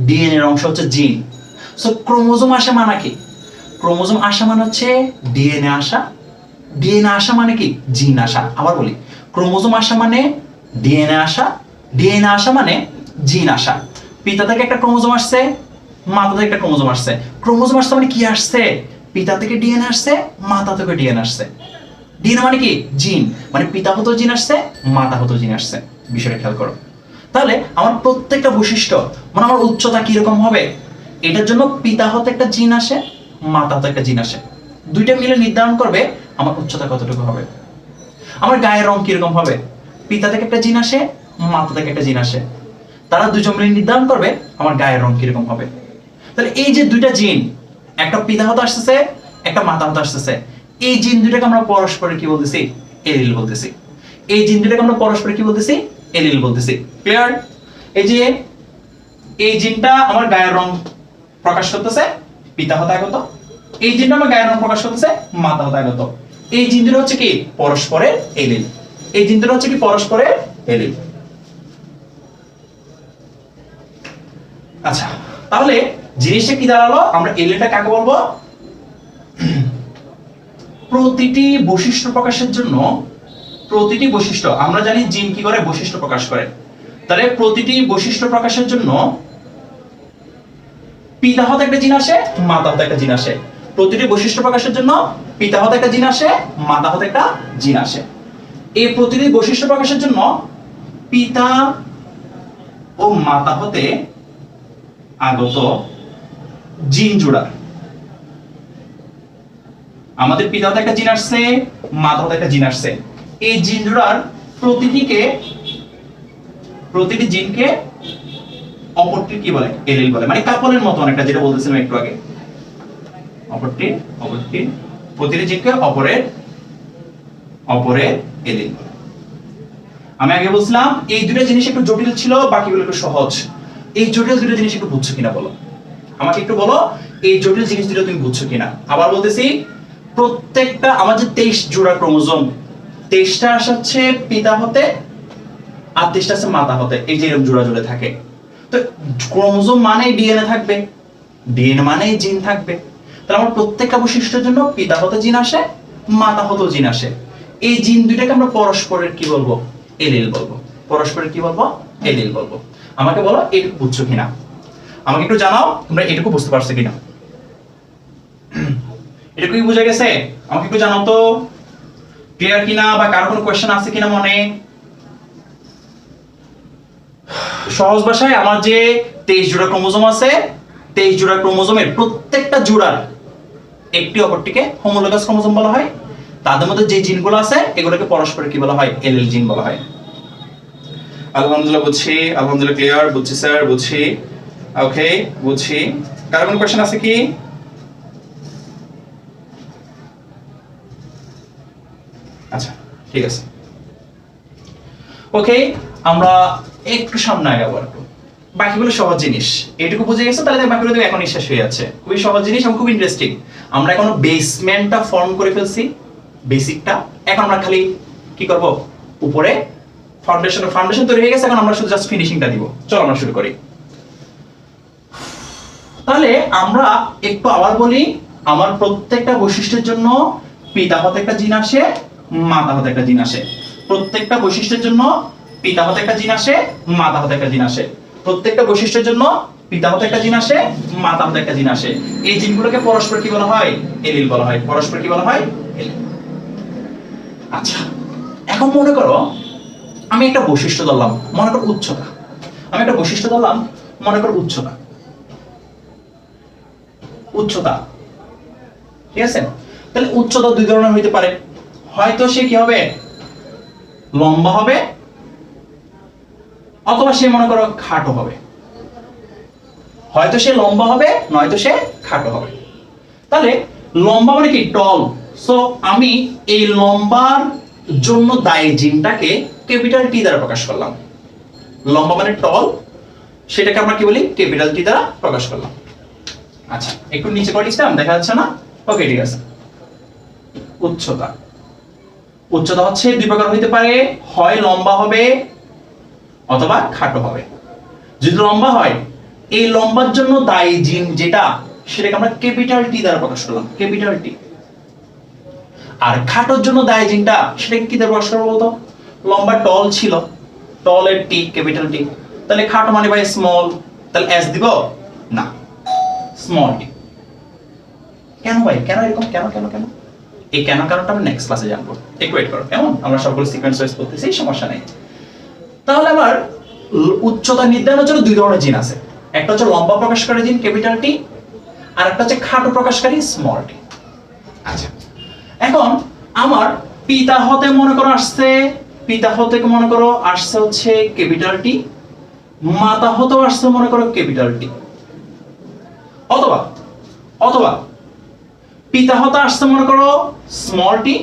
ডিএনএ এর অংশ হচ্ছে জিন। সো ক্রোমোজোম আসা মানে কি? ক্রোমোজোম আসা মানে হচ্ছে ডিএনএ আসা, ডিএনএ আসা মানে কি? জিন আসা। আবার বলি, ক্রোমোজোম আসা মানে ডিএনএ আসা, ডিএনএ আসা মানে জিন আসা। পিতা থেকে একটা ক্রোমোজোম আসছে, মাতা থেকে একটা ক্রোমোজোম আসছে। ক্রোমোজোম আসছে মানে কি আসছে? পিতা থেকে ডিএনএ আসছে, মাতা থেকে ডিএনএ আসছে। ডিএনএ মানে কি? জিন। মানে পিতা হতেও জিন আসছে, মাতা হতেও জিন আসছে। বিষয়টা খেয়াল করো। তাহলে আমার প্রত্যেকটা বৈশিষ্ট্য, মানে আমার উচ্চতা কি রকম হবে, এটার জন্য পিতা হতে একটা জিন আসে, মাতা হতে একটা জিন আসে। দুইটা মিলে নির্ধারণ করবে আমার উচ্চতা কতটুকু হবে। আমার গায়ের রং কিরকম হবে, পিতা থেকে একটা জিন আসে, মাতা থেকে একটা জিন আসে। তারা দুজন মিলে নির্ধারণ করবে আমার গায়ের রং কিরকম হবে। তাহলে এই যে দুইটা জিন, একটা পিতা হতে আসতেছে, একটা মাতা হতে আসতেছে, এই জিন দুইটাকে আমরা পরস্পরে কি বলতেছি? এলিল বলতেছি। এই জিন দুইটাকে আমরা পরস্পরে কি বলতেছি? এলিল বলতেছি। ক্লিয়ার? এই যে এই জিনটা আমার গায়ের রং প্রকাশ করতেছে, পিতা হতে আগত। এই জিনটা আমার গায়ের রং প্রকাশ করতেছে, মাতা হতে আগত। এই জিন দুটো হচ্ছে কি? পরস্পরের এলিল। এই জিন দুটো হচ্ছে কি? পরস্পরের এলিল। আচ্ছা, তাহলে জিনিসটা কি দাঁড়ালো? আমরা এলিলটা কাকে বলবো? প্রতিটি বৈশিষ্ট্য প্রকাশের জন্য, প্রতিটি বৈশিষ্ট্য আমরা জানি জিন কি করে? বৈশিষ্ট্য প্রকাশ করে। তাহলে প্রতিটি বৈশিষ্ট্য প্রকাশের জন্য পিতা হতে একটা জিন আসে, মাতা হতে একটা জিন আসে। প্রতিটি বৈশিষ্ট্য প্রকাশের জন্য পিতা হতে একটা জিন আসে, মাতা হতে একটা জিন আসে। এই প্রতিটি বৈশিষ্ট্য প্রকাশের জন্য পিতা ও মাতা হতে আগত জিন জোড়া, আমাদের পিতা হতে একটা জিন আসছে, মাতা হতে একটা জিন আসছে। এই জিন জোড়ার প্রতিটি জিনকে অপরটি কি বলে? এলিল বলে। মানে কাপলের মতো অনেকটা, যেটা বলতেছিলাম একটু আগে। অপরটি প্রতিটি জিনকে অপরের এলিল বলে। আমি আগে বলছিলাম এই দুটো জিনিস একটু জটিল ছিল, বাকিগুলো একটু সহজ। এই জটিল দুটো জিনিস একটু বুঝছো কিনা বলো? আমাকে একটু বলো, এই জটিল জিনিস দুটো তুমি বুঝছো কিনা? আবার বলতেছি, প্রত্যেকটা আমার যে 23 জোড়া ক্রোমোজোম, 23টা আসছে পিতা হতে আর 23টা আছে মাতা হতে। এই যে এরকম জোড়া জোড়া থাকে। তো ক্রোমোজোম মানে ডিএনএ থাকবে, ডিএনএ মানে জিন থাকবে। তাহলে আমার প্রত্যেকটা বৈশিষ্ট্যের জন্য পিতা হতে জিন আসে, মাতা হতেও জিন আসে। এই জিন দুইটাকে আমরা পরস্পরের কি বলবো? এলিল বলবো। পরস্পরের কি বলবো? এলিল বলবো। আমাকে বলো এটুকু বুঝছো কিনা? আমাকে একটু জানাও তোমরা এটুকু বুঝতে পারছো কিনা। এটুকু কি বুঝে গেছে? আমাকে একটু জানাও তো ক্লিয়ার কিনা, বা কারো কোনো কোশ্চেন আছে কিনা মনে? সহজ ভাষায় আমার যে 23 জোড়া ক্রোমোজোম আছে, 23 জোড়া ক্রোমোজোমের প্রত্যেকটা জোড়ার একটি অপরটিকে হোমোলোগাস ক্রোমোজোম বলা হয়। তাদের মধ্যে যে জিনগুলো আছে এগুলোকে পরস্পর কি বলা হয়? এলিল জিন বলা হয়। আলহামদুলিল্লাহ বুঝছি, আলহামদুলিল্লাহ ক্লিয়ার, বুঝছি স্যার, বুঝছি। ওকে, বুঝছি। কার কোনো কোশ্চেন আছে কি? আচ্ছা, ঠিক আছে। ওকে, আমরা একটু সামনে আগাবো। একটু বাকিগুলো সহজ জিনিস, এটুকু বুঝে গেছো তাহলে বাকিগুলো তো এখনই শেষ হয়ে যাচ্ছে। খুবই সহজ জিনিস এবং খুব ইন্টারেস্টিং। আমরা এখন বেসমেন্টটা ফর্ম করে ফেলছি, বেসিকটা। এখন আমরা খালি কি করব? উপরে ফাউন্ডেশন তৈরি হয়ে গেছে, এখন আমরা শুধু জাস্ট ফিনিশিংটা দিব। চলো আমরা শুরু করি। তাহলে আমরা একটু আবার বলি, আমার প্রত্যেকটা বৈশিষ্ট্যের জন্য পিতা হতে একটা জিন আসে, মাতা হতে একটা জিন আসে। প্রত্যেকটা বৈশিষ্ট্যের জন্য পিতা হতে একটা জিন আসে, মাতা হতে একটা জিন আসে। প্রত্যেকটা বৈশিষ্ট্যের জন্য পিতা হতে একটা জিন আসে, মাতা হতে একটা জিন আসে। এই জিনগুলোকে পরস্পর কি বলা হয়? এলিল বলা হয়। পরস্পর কি বলা হয়? এলিল। আচ্ছা, এখন মনে করো আমি একটা বৈশিষ্ট্য ধরলাম, মনে করো উচ্চতা। আমি একটা বৈশিষ্ট্য ধরলাম, মনে করো উচ্চতা। উচ্চতা, ঠিক আছে? তাহলে উচ্চতা দুই ধরনের হইতে পারে। হয়তো সে কি হবে? লম্বা হবে, অথবা সে মনে করো খাটো হবে। হয়তো সে লম্বা হবে, নয়তো সে খাটো হবে। তাহলে লম্বা মানে কি? টল। সো আমি এই লম্বার জন্য দায়ী জিনটাকে ক্যাপিটাল টি দ্বারা প্রকাশ করলাম। লম্বা মানে টল, সেটাকে আমরা কি বলি? ক্যাপিটাল টি দ্বারা প্রকাশ করলাম। আচ্ছা, একটু নিচে করে লিখলাম, দেখা যাচ্ছে না? ওকে, ঠিক আছে। উচ্চতা, উচ্চতা হচ্ছে দুই প্রকার হইতে পারে, হয় লম্বা হবে অথবা খাটো হবে। যদি লম্বা হয়, এই লম্বার জন্য দায়ী জিন যেটা, সেটাকে আমরা ক্যাপিটাল টি দ্বারা প্রকাশ করলাম, ক্যাপিটাল টি। আর খাটোর জন্য দায়ী জিনটা, সেটাকে কি দ্বারা প্রকাশ করবো বলতো? লম্বা টল ছিল, টলের টি, ক্যাপিটাল টি। তাহলে খাটো মানে ভাই স্মল, তাহলে এস দিব না, স্মল টি। কেন ভাই? কেন এরকম? কেন কেন কেন? এই কেন কারণটা আমরা নেক্সট ক্লাসে জানবো। একটু ওয়েট করো, কেমন? আমরা সবগুলো সিকোয়েন্স ওয়াইজ করতেছি, সমস্যা নেই। তাহলে আমার উচ্চতা নির্ধারণের জন্য দুই ধরনের জিন আছে। একটা হচ্ছে লম্বা প্রকাশকারী জিন ক্যাপিটাল টি, আর একটা হচ্ছে খাটো প্রকাশকারী স্মল টি। আচ্ছা, এখন আমার পিতা হতে মনে করো আসছে, পিতা হতে মনে করো আসছে হচ্ছে ক্যাপিটাল টি, মাতা হতেও আসছে মনে করো ক্যাপিটাল টি। অথবা অথবা পিতা হতে আসছে মনে করো স্মল টি,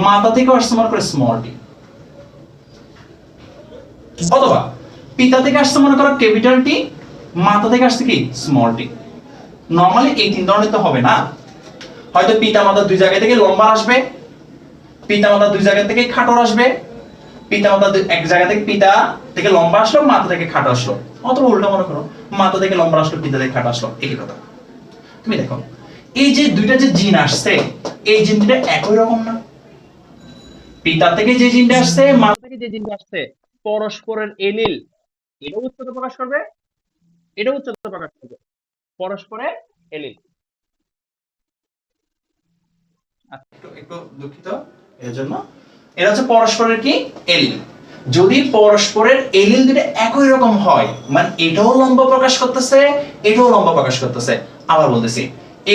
মাতা থেকে আসছে মনে করো স্মল টি। অথবা পিতা থেকে আসছে মনে করো ক্যাপিটাল টি, মাতা থেকে আসছে কি? Small tea. নরমালি এই তিন ধরনের তো হবে না। হয়তো পিতা মাতা দুই জায়গা থেকে লম্বা আসবে, পিতা মাতা দুই জায়গা থেকে খাটো আসবে, পিতা মাতা এক জায়গা থেকে পিতা থেকে লম্বা আসলো, মাতা থেকে খাটো আসলো। অথবা উল্টা মনে করো, মাতা থেকে লম্বা আসলো, পিতা থেকে খাটো আসলো, একই কথা। তুমি দেখো, এই যে দুইটা যে জিন আসছে, এই জিন দুটো একই রকম না। পিতা থেকে যে জিনটা আসছে, মাতা থেকে যে জিনটা আসছে, পরস্পরের এলিল, এটা উচ্চতা প্রকাশ করবে, এটা উচ্চতা প্রকাশ করবে, পরস্পরের এলিল। একটু একটু দুঃখিত এর জন্য। এটা হচ্ছে পরস্পরের কি? এলিল। যদি পরস্পরের এলিল দুটো একই রকম হয়, মানে এটাও লম্বা প্রকাশ করতেছে, এটাও লম্বা প্রকাশ করতেছে। আবার বলতেছি,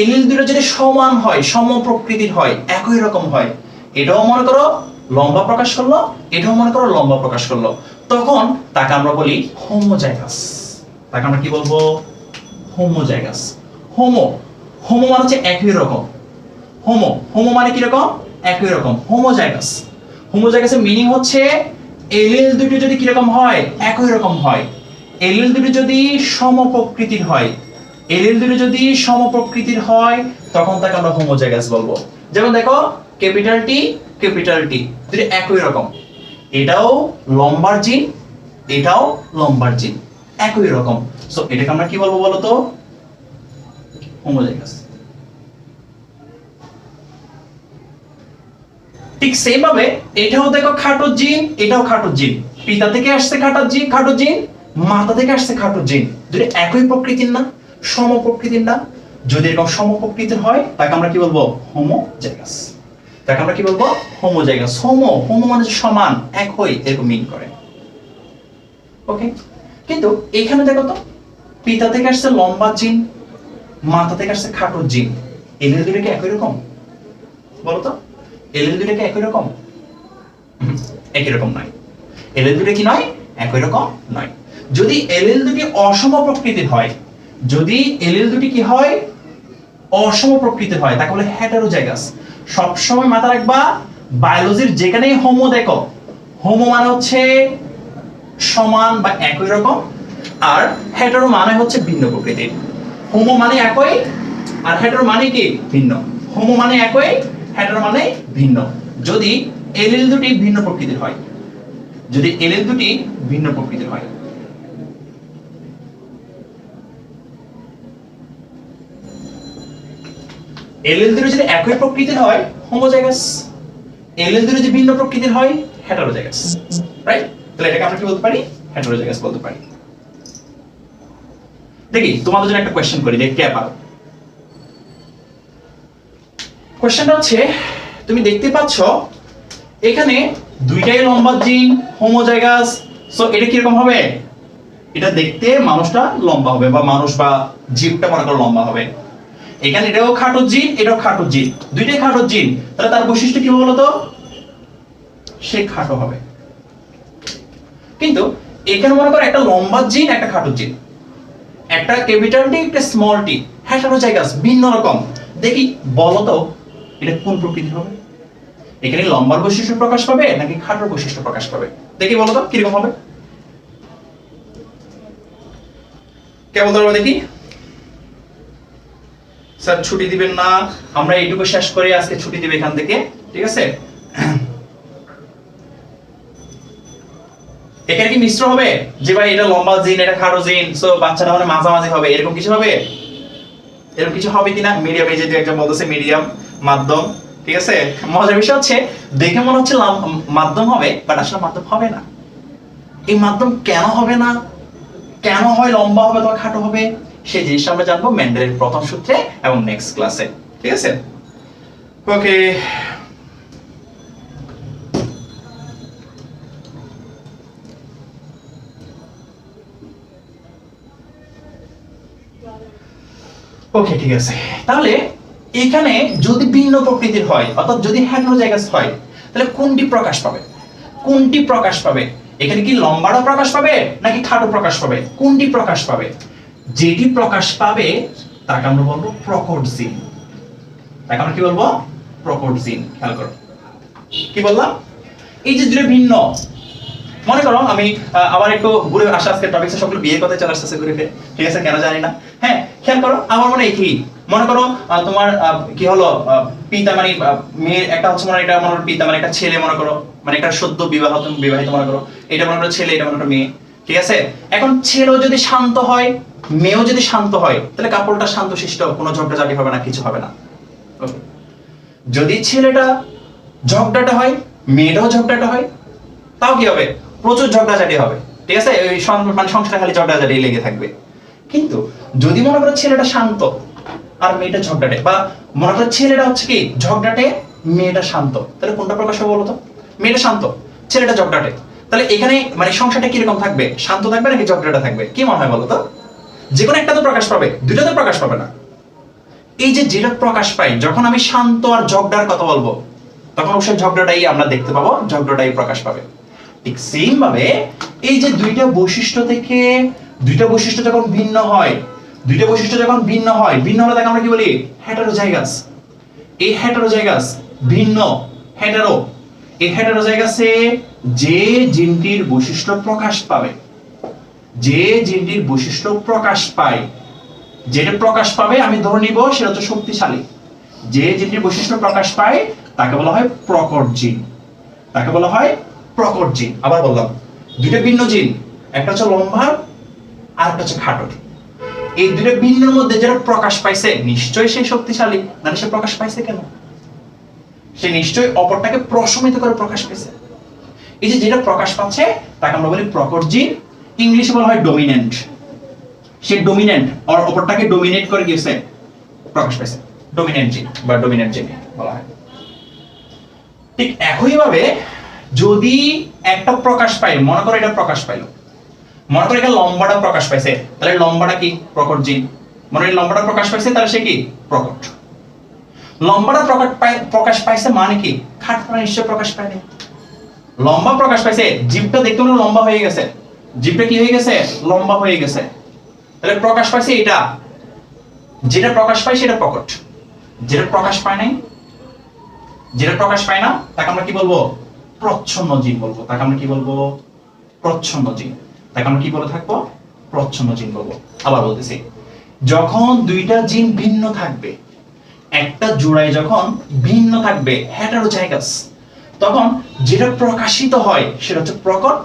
এলিল দুটো যদি সমান হয়, সম প্রকৃতির হয়, একই রকম হয়, এটাও মনে করো লম্বা প্রকাশ করলো, এটাও মনে করো লম্বা প্রকাশ করলো, তখন তাকে আমরা বলি হোমোজাইগাস। তাকে আমরা কি বলবো? হোমোজাইগাস। হোমো, হোমো মানে হচ্ছে একই রকম। হোমো, হোমো মানে কি রকম? একই রকম। হোমোজাইগাস, হোমোজাইগাসের মিনিং হচ্ছে এলিল দুটো যদি কি রকম হয়? একই রকম হয়। এলিল দুটো যদি সমপ্রকৃতির হয়, এলিল দুটো যদি সমপ্রকৃতির হয়, তখন তাকে আমরা হোমোজাইগাস বলবো। যেমন দেখো, ক্যাপিটাল টি, ক্যাপিটাল টি দুটো একই রকম, এটাও লম্বার জিন, এটাও লম্বার জিন, একই রকম। সো এটাকে আমরা কি বলবো বলো তো? হোমোজাইগাস। ঠিক সেম ভাবে এটাও দেখো খাটো জিন, এটাও খাটো জিন। পিতা থেকে আসছে খাটো জিন, খাটো জিন, মাতা থেকে আসছে খাটো জিন। যদি একই প্রকৃতির না, সম প্রকৃতির না, যদি এরকম সম প্রকৃতির হয়, তাকে আমরা কি বলবো? হোমোজাইগাস। তাকে আমরা কি বলবো? হোমোজাইগাস। হোমো, হোমো মানে সমান, একই, এরকম মিন করে। ওকে, কিন্তু এখানে দেখো তো, পিতা থেকে আসছে লম্বা জিন, মাথা থেকে আসছে খাটো জিন, এলেল দুটো কি একই রকম? বলো তো, এলেল দুটো কি একই রকম? একই রকম নয়। এলেল দুটো কি নয়? একই রকম নয়। যদি এলেল দুটি অসম প্রকৃতির হয়, যদি এলেল দুটি কি হয়? অসম প্রকৃতির হয়, তাকে বলে হেটারোজাইগাস। সবসময় মাথা রাখবা, বায়োলজির যেখানেই হোমো দেখো, হোমো মানে হচ্ছে সমান বা একই রকম, আর হেটারো মানে হচ্ছে ভিন্ন প্রকৃতির। হোমো মানে একই, আর হেটারো মানে কি? ভিন্ন। হোমো মানে একই, হেটারো মানে ভিন্ন। যদি এলিল দুটি ভিন্ন প্রকৃতির হয়, যদি এলিল দুটি ভিন্ন প্রকৃতির হয়, এলিল দুটি যদি একই প্রকৃতির হয় হোমোজাইগাস, এলিল দুটি যদি ভিন্ন প্রকৃতির হয় হেটারোজাইগাস, রাইট? তাহলে এটাকে আমরা কি বলতে পারি? হেটারোজাইগাস বলতে পারি। দেখি তোমাদের জন্য একটা কোশ্চেন করি, দেখতে পারো। কোশ্চেনটা হচ্ছে, তুমি দেখতে পাচ্ছ এখানে দুইটাই লম্বা জিন, হোমোজাইগাস। সো এটা কি রকম হবে? এটা দেখতে মানুষটা লম্বা হবে, বা মানুষ বা জীবটা মনে করো লম্বা হবে। এখানে এটাও খাটো জিন, এটাও খাটো জিন, দুইটাই খাটো জিন, তাহলে তার বৈশিষ্ট্য কি বলতো? সে খাটো হবে। কিন্তু এখানে মনে করো একটা লম্বা জিন, একটা খাটো জিন, একটা ক্যাপিটাল টি, একটা স্মল টি, হেটারোজাইগাস, ভিন্ন রকম। দেখি বলো তো এটা কোন প্রকৃতির হবে? এখানে লম্বার বৈশিষ্ট্য প্রকাশ পাবে নাকি খাটোর বৈশিষ্ট্য প্রকাশ পাবে? দেখি বলো তো কিরকম হবে? কে বলতে পারবে দেখি? স্যার ছুটি দিবেন না, আমরা এইটুকু শেষ করে আজকে ছুটি দিবে এখান থেকে, ঠিক আছে? এখানে কি মিশ্র হবে যে ভাই এটা লম্বা জিন, এটা খাটো জিন, সো বাচ্চাটা মানে মাঝামাঝি হবে, এরকম কিছু হবে? এরকম কিছু হবে কিনা? মিডিয়াম, এই যে একজন বলতেছে মিডিয়াম, মাধ্যম, ঠিক আছে? মজার বিষয় হচ্ছে দেখে মনে হচ্ছে মাধ্যম হবে, বাট আসলে মাধ্যম হবে না। এই মাধ্যম কেন হবে না, কেন হয় লম্বা হবে অথবা খাটো হবে, সেই জিনিসটা আমরা জানবো মেন্ডেলের প্রথম সূত্রে এবং নেক্সট ক্লাসে, ঠিক আছে? ওকে, ওকে ঠিক আছে। তাহলে এখানে যদি ভিন্ন প্রকৃতির হয়, অর্থাৎ যদি হেটারোজাইগাস হয়, তাহলে কোনটি প্রকাশ পাবে? কোনটি প্রকাশ পাবে? এখানে কি লম্বাটা প্রকাশ পাবে নাকি খাটো প্রকাশ পাবে? কোনটি প্রকাশ পাবে? যেটি প্রকাশ পাবে তাকে আমরা বলবো প্রকট জিন। তাকে আমরা কি বলবো? প্রকট জিন। খেয়াল করো কি বললাম, এই যে দুটো ভিন্ন। মনে করো আমি আবার একটু ঘুরে আসা, আজকে টপিকসে সবগুলো বিয়ের কথা চলে আসতেছে ঘুরে ফিরে, ঠিক আছে? কেন জানি না। হ্যাঁ খেয়াল করো, আমার মনে কি মনে করো তোমার কি হলো, পিতা মানে মেয়ের একটা হচ্ছে মনে, এটা মনে করো পিতা মানে একটা ছেলে, মনে করো মানে একটা সদ্য বিবাহিত মনে করো, এটা মনে করো ছেলে, এটা মনে করো মেয়ে, ঠিক আছে? এখন ছেলেও যদি শান্ত হয়, মেয়েও যদি শান্ত হয়, তাহলে কাপড়টা শান্তশিষ্ট, কোনো ঝগড়াঝাটি হবে না, কিছু হবে না। যদি ছেলেটা ঝগড়াটা হয়, মেয়েটাও ঝগড়াটা হয়, তাও কি হবে? প্রচুর ঝগড়াঝাটি হবে, ঠিক আছে? ওই মানে সংসারে খালি ঝগড়াঝাটি লেগে থাকবে। কিন্তু যদি মনে করো ছেলেটা শান্ত আর মেয়েটা ঝগড়াটে, বা মনে করো ছেলেটা হচ্ছে কি ঝগড়াটে, মেয়েটা শান্ত, তাহলে কোনটা প্রকাশ হবে বলো তো? মেয়েটা শান্ত, ছেলেটা ঝগড়াটে, তাহলে এখানে মানে সংসারটা কিরকম থাকবে? শান্ত থাকবে নাকি ঝগড়াটা থাকবে? কি মনে হয় বলো তো? যে কোনো একটা তো প্রকাশ পাবে, দুটো তো প্রকাশ পাবে না। এই যে যেটা প্রকাশ পাই, যখন আমি শান্ত আর ঝগড়ার কথা বলবো, তখন অবশ্যই ঝগড়াটাই আমরা দেখতে পাবো, ঝগড়াটাই প্রকাশ পাবে। ঠিক সেম ভাবে এই যে দুইটা বৈশিষ্ট্য থেকে, দুইটা বৈশিষ্ট্য যখন ভিন্ন হয়, দুইটা বৈশিষ্ট্য যখন ভিন্ন হয়, ভিন্ন হলে তাকে আমরা কি বলি? হেটারোজাইগাস। এই হেটারোজাইগাস ভিন্ন, হেটারো, এই হেটারোজাইগাসে যে জিনটির বৈশিষ্ট্য প্রকাশ পাবে, যে জিনটির বৈশিষ্ট্য প্রকাশ পায়, যেটা প্রকাশ পাবে আমি ধরে নিব সেটা হচ্ছে শক্তিশালী। যে জিনটির বৈশিষ্ট্য প্রকাশ পায় তাকে বলা হয় প্রকট জিন, তাকে বলা হয় প্রকট জিন। আবার বললাম দুইটা ভিন্ন জিন, একটা হচ্ছে লম্বা আর একটা হচ্ছে খাটো। এই দুইটা ভিন্নের মধ্যে যেটা প্রকাশ পাইছে নিশ্চয়ই সে শক্তিশালী, মানে সে প্রকাশ পাইছে কেন? সে নিশ্চয়ই অপরটাকে প্রশমিত করে প্রকাশ পাইছে। এই যে যেটা প্রকাশ পাচ্ছে তাকে আমরা বলি প্রকট জিন, ইংলিশে বলা হয় ডমিনেন্ট। সে ডমিনেন্ট, আর অপরটাকে ডমিনেট করে গিয়েছে, প্রকাশ পাইছে, ডমিনেন্ট জিন বা ডমিনেন্ট জিন বলা হয়। ঠিক একই ভাবে যদি একটা প্রকাশ পায়, মনে করো এটা প্রকাশ পাইলো, মনে করি এখানে লম্বাটা প্রকাশ পাইছে, তাহলে লম্বাটা কি? প্রকট জিন। মনে করি লম্বাটা প্রকাশ পাইছে, তাহলে সে কি? প্রকট। লম্বাটা প্রকাশ পাইছে মানে কি? খাটটা নিশ্চয় প্রকাশ পায়নি। লম্বা প্রকাশ পাইছে, জিভটা দেখতে মনে লম্বা হয়ে গেছে, জিভটা কি হয়ে গেছে? লম্বা হয়ে গেছে। তাহলে প্রকাশ পাইছে এটা, যেটা প্রকাশ পায় সেটা প্রকট। যেটা প্রকাশ পায় নাই, যেটা প্রকাশ পায় না, তাকে আমরা কি বলবো? প্রচ্ছন্ন জিন বলবো। তাকে আমরা কি বলবো? প্রচ্ছন্ন জিন। তাকে আমরা কি বলে থাকবো? প্রচ্ছন্ন জিন বলবো। আবার বলতেছি, যখন দুইটা জিন ভিন্ন থাকবে, একটা জোড়ায় যখন ভিন্ন থাকবে হেটারোজাইগাস, তখন যেটা প্রকাশিত হয় সেটা হচ্ছে প্রকট,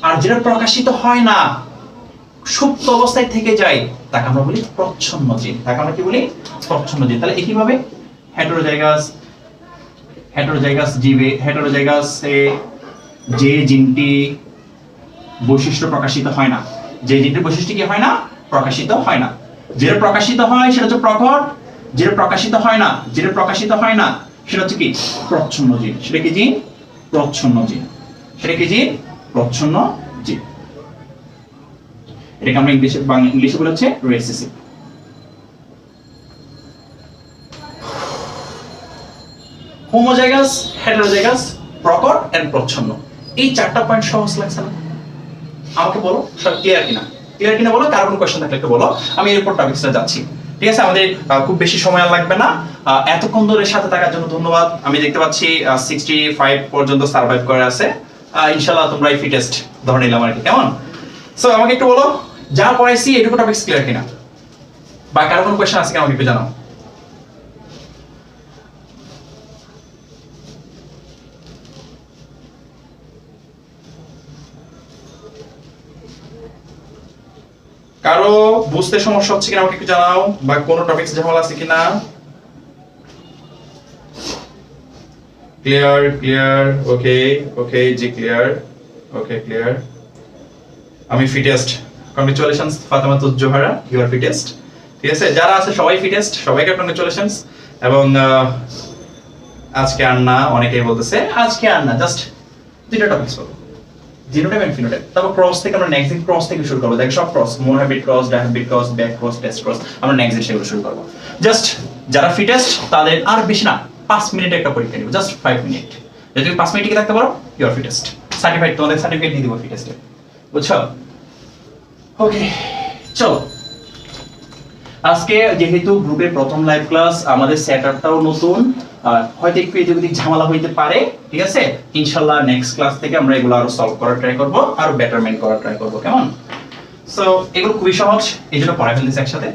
আর যেটা প্রকাশিত হয় না, সুপ্ত অবস্থায় থেকে যায়, তাকে আমরা বলি প্রচ্ছন্ন জিন। তাকে আমরা কি বলি? প্রচ্ছন্ন জিন। তাহলে একইভাবে হেটারোজাইগাসে যে জিনটি বৈশিষ্ট্য প্রকাশিত হয় না, যে জিনটির বৈশিষ্ট্য কি হয় না? প্রকাশিত হয় না। যেটা প্রকাশিত হয় সেটা হচ্ছে প্রকট, যেটা প্রকাশিত হয় না, যেটা প্রকাশিত হয় না সেটা হচ্ছে কি? প্রচ্ছন্ন জিন। সেটা কি জিন? প্রচ্ছন্ন জিন। সেটা কি জিন? প্রচ্ছন্ন জিন। এটাকে আমরা ইংলিশে বলা হচ্ছে রেসিসিভ। হোমোজাইগাস, হেটারোজাইগাস, প্রকট এন্ড প্রচ্ছন্ন। এই চারটা পয়েন্ট সহজ লাগছে না? আমাকে বলো সব ক্লিয়ার কিনা? ক্লিয়ার কিনা বলো। কার কোনো কোশ্চেন থাকলে একটু বলো, আমি এরপর টপিকসটা যাচ্ছি। ঠিক আছে, আমাদের খুব বেশি সময় আর লাগবে না। এতক্ষণ ধরে সাথে থাকার জন্য ধন্যবাদ। আমি দেখতে পাচ্ছি 65 পর্যন্ত সার্ভাইভ করে আছে। ইনশাআল্লাহ তোমরা এই ফিটেস্ট ধরে নিলাম আর কি। কেমন? সো আমাকে একটু বলো, যা পড়াইছি এটুকু টপিকস ক্লিয়ার কিনা, বা কার কোনো কোশ্চেন আছে কিনা আমাকে একটু জানাও। কারো বুঝতে সমস্যা হচ্ছে কিনা আমাকে একটু জানাও, বা কোন টপিকস ঝামেলা আছে কিনা। ক্লিয়ার ক্লিয়ার, ওকে ওকে, জি ক্লিয়ার, ওকে ক্লিয়ার। আমি fittest. Congratulations Fatematuz Zohra, you are fittest. ঠিক আছে, যারা আছে সবাই ফিটেস্ট, সবাইকে কংগ্রেচুলেশনস। এবং আজকে আর না, অনেকেই বলতেছে আজকে আর না, জাস্ট দুইটা টপিকস বলো, জিনোটাইপ এন্ড ফিনোটাইপ। তারপর ক্রস থেকে আমরা নেক্সট দিন ক্রস থেকে শুরু করব। দেখ সব cross, monohybrid cross, dihybrid cross, back cross, test cross, আমরা নেক্সট দিন সেগুলো শুরু করব। জাস্ট যারা ফিটেস্ট তাদের আর বেশি না 5 মিনিট একটা পরীক্ষা নিব, জাস্ট 5 মিনিট। যদি তুমি 5 মিনিট টিকে থাকতে পারো, ইউ আর ফিটেস্ট। সার্টিফাইড, তোমাদের সার্টিফিকেট দিয়ে দিব ফিটেস্টে, বুঝছো? ওকে চলো, আজকে যেহেতু গ্রুপের প্রথম লাইভ ক্লাস, আমাদের সেটআপটাও নতুন, হয়তো একটু এদিক ওদিক ঝামেলা হইতে পারে। ঠিক আছে, ইনশাআল্লাহ নেক্সট ক্লাস থেকে আমরা এগুলো আরো সলভ করার ট্রাই করব, আরো বেটারমেন্ট করার ট্রাই করব। কেমন? সো এগুলো খুবই সহজ, এইজন্য পড়া ফেলতেছি একসাথে।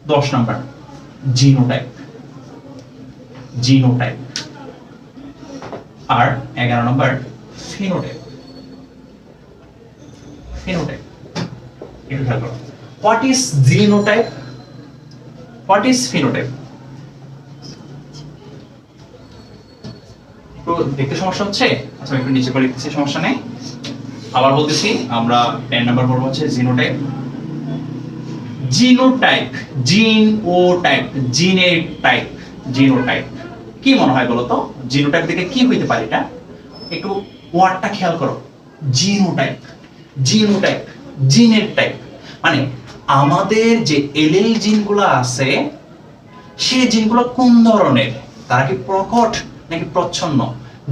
10 নাম্বার জিনোটাইপ, জিনোটাইপ। আর 11 নাম্বার ফিনোটাইপ, ফিনোটাইপ। একটু খেয়াল করো, what is genotype, what is phenotype? তো দেখতে সমস্যা হচ্ছে? আচ্ছা একটু নিচে করে লিখতেছি, সমস্যা নেই। আবার বলতেছি, আমরা 10 নাম্বার পড়ব হচ্ছে জিনোটাইপ। জিনোটাইপ, জিন ও টাইপ, জিনের টাইপ, জিনোটাইপ। কি মনে হয় বলো তো, জিনোটাইপ থেকে কি হইতে পারে? এটা একটু ওয়ার্ডটা খেয়াল করো, জিনোটাইপ, জিনোটাইপ, জিনের টাইপ। মানে আমাদের যে এলিল জিনগুলো আছে, সেই জিনগুলো কোন ধরনের, তারা কি প্রকট নাকি প্রচ্ছন্ন,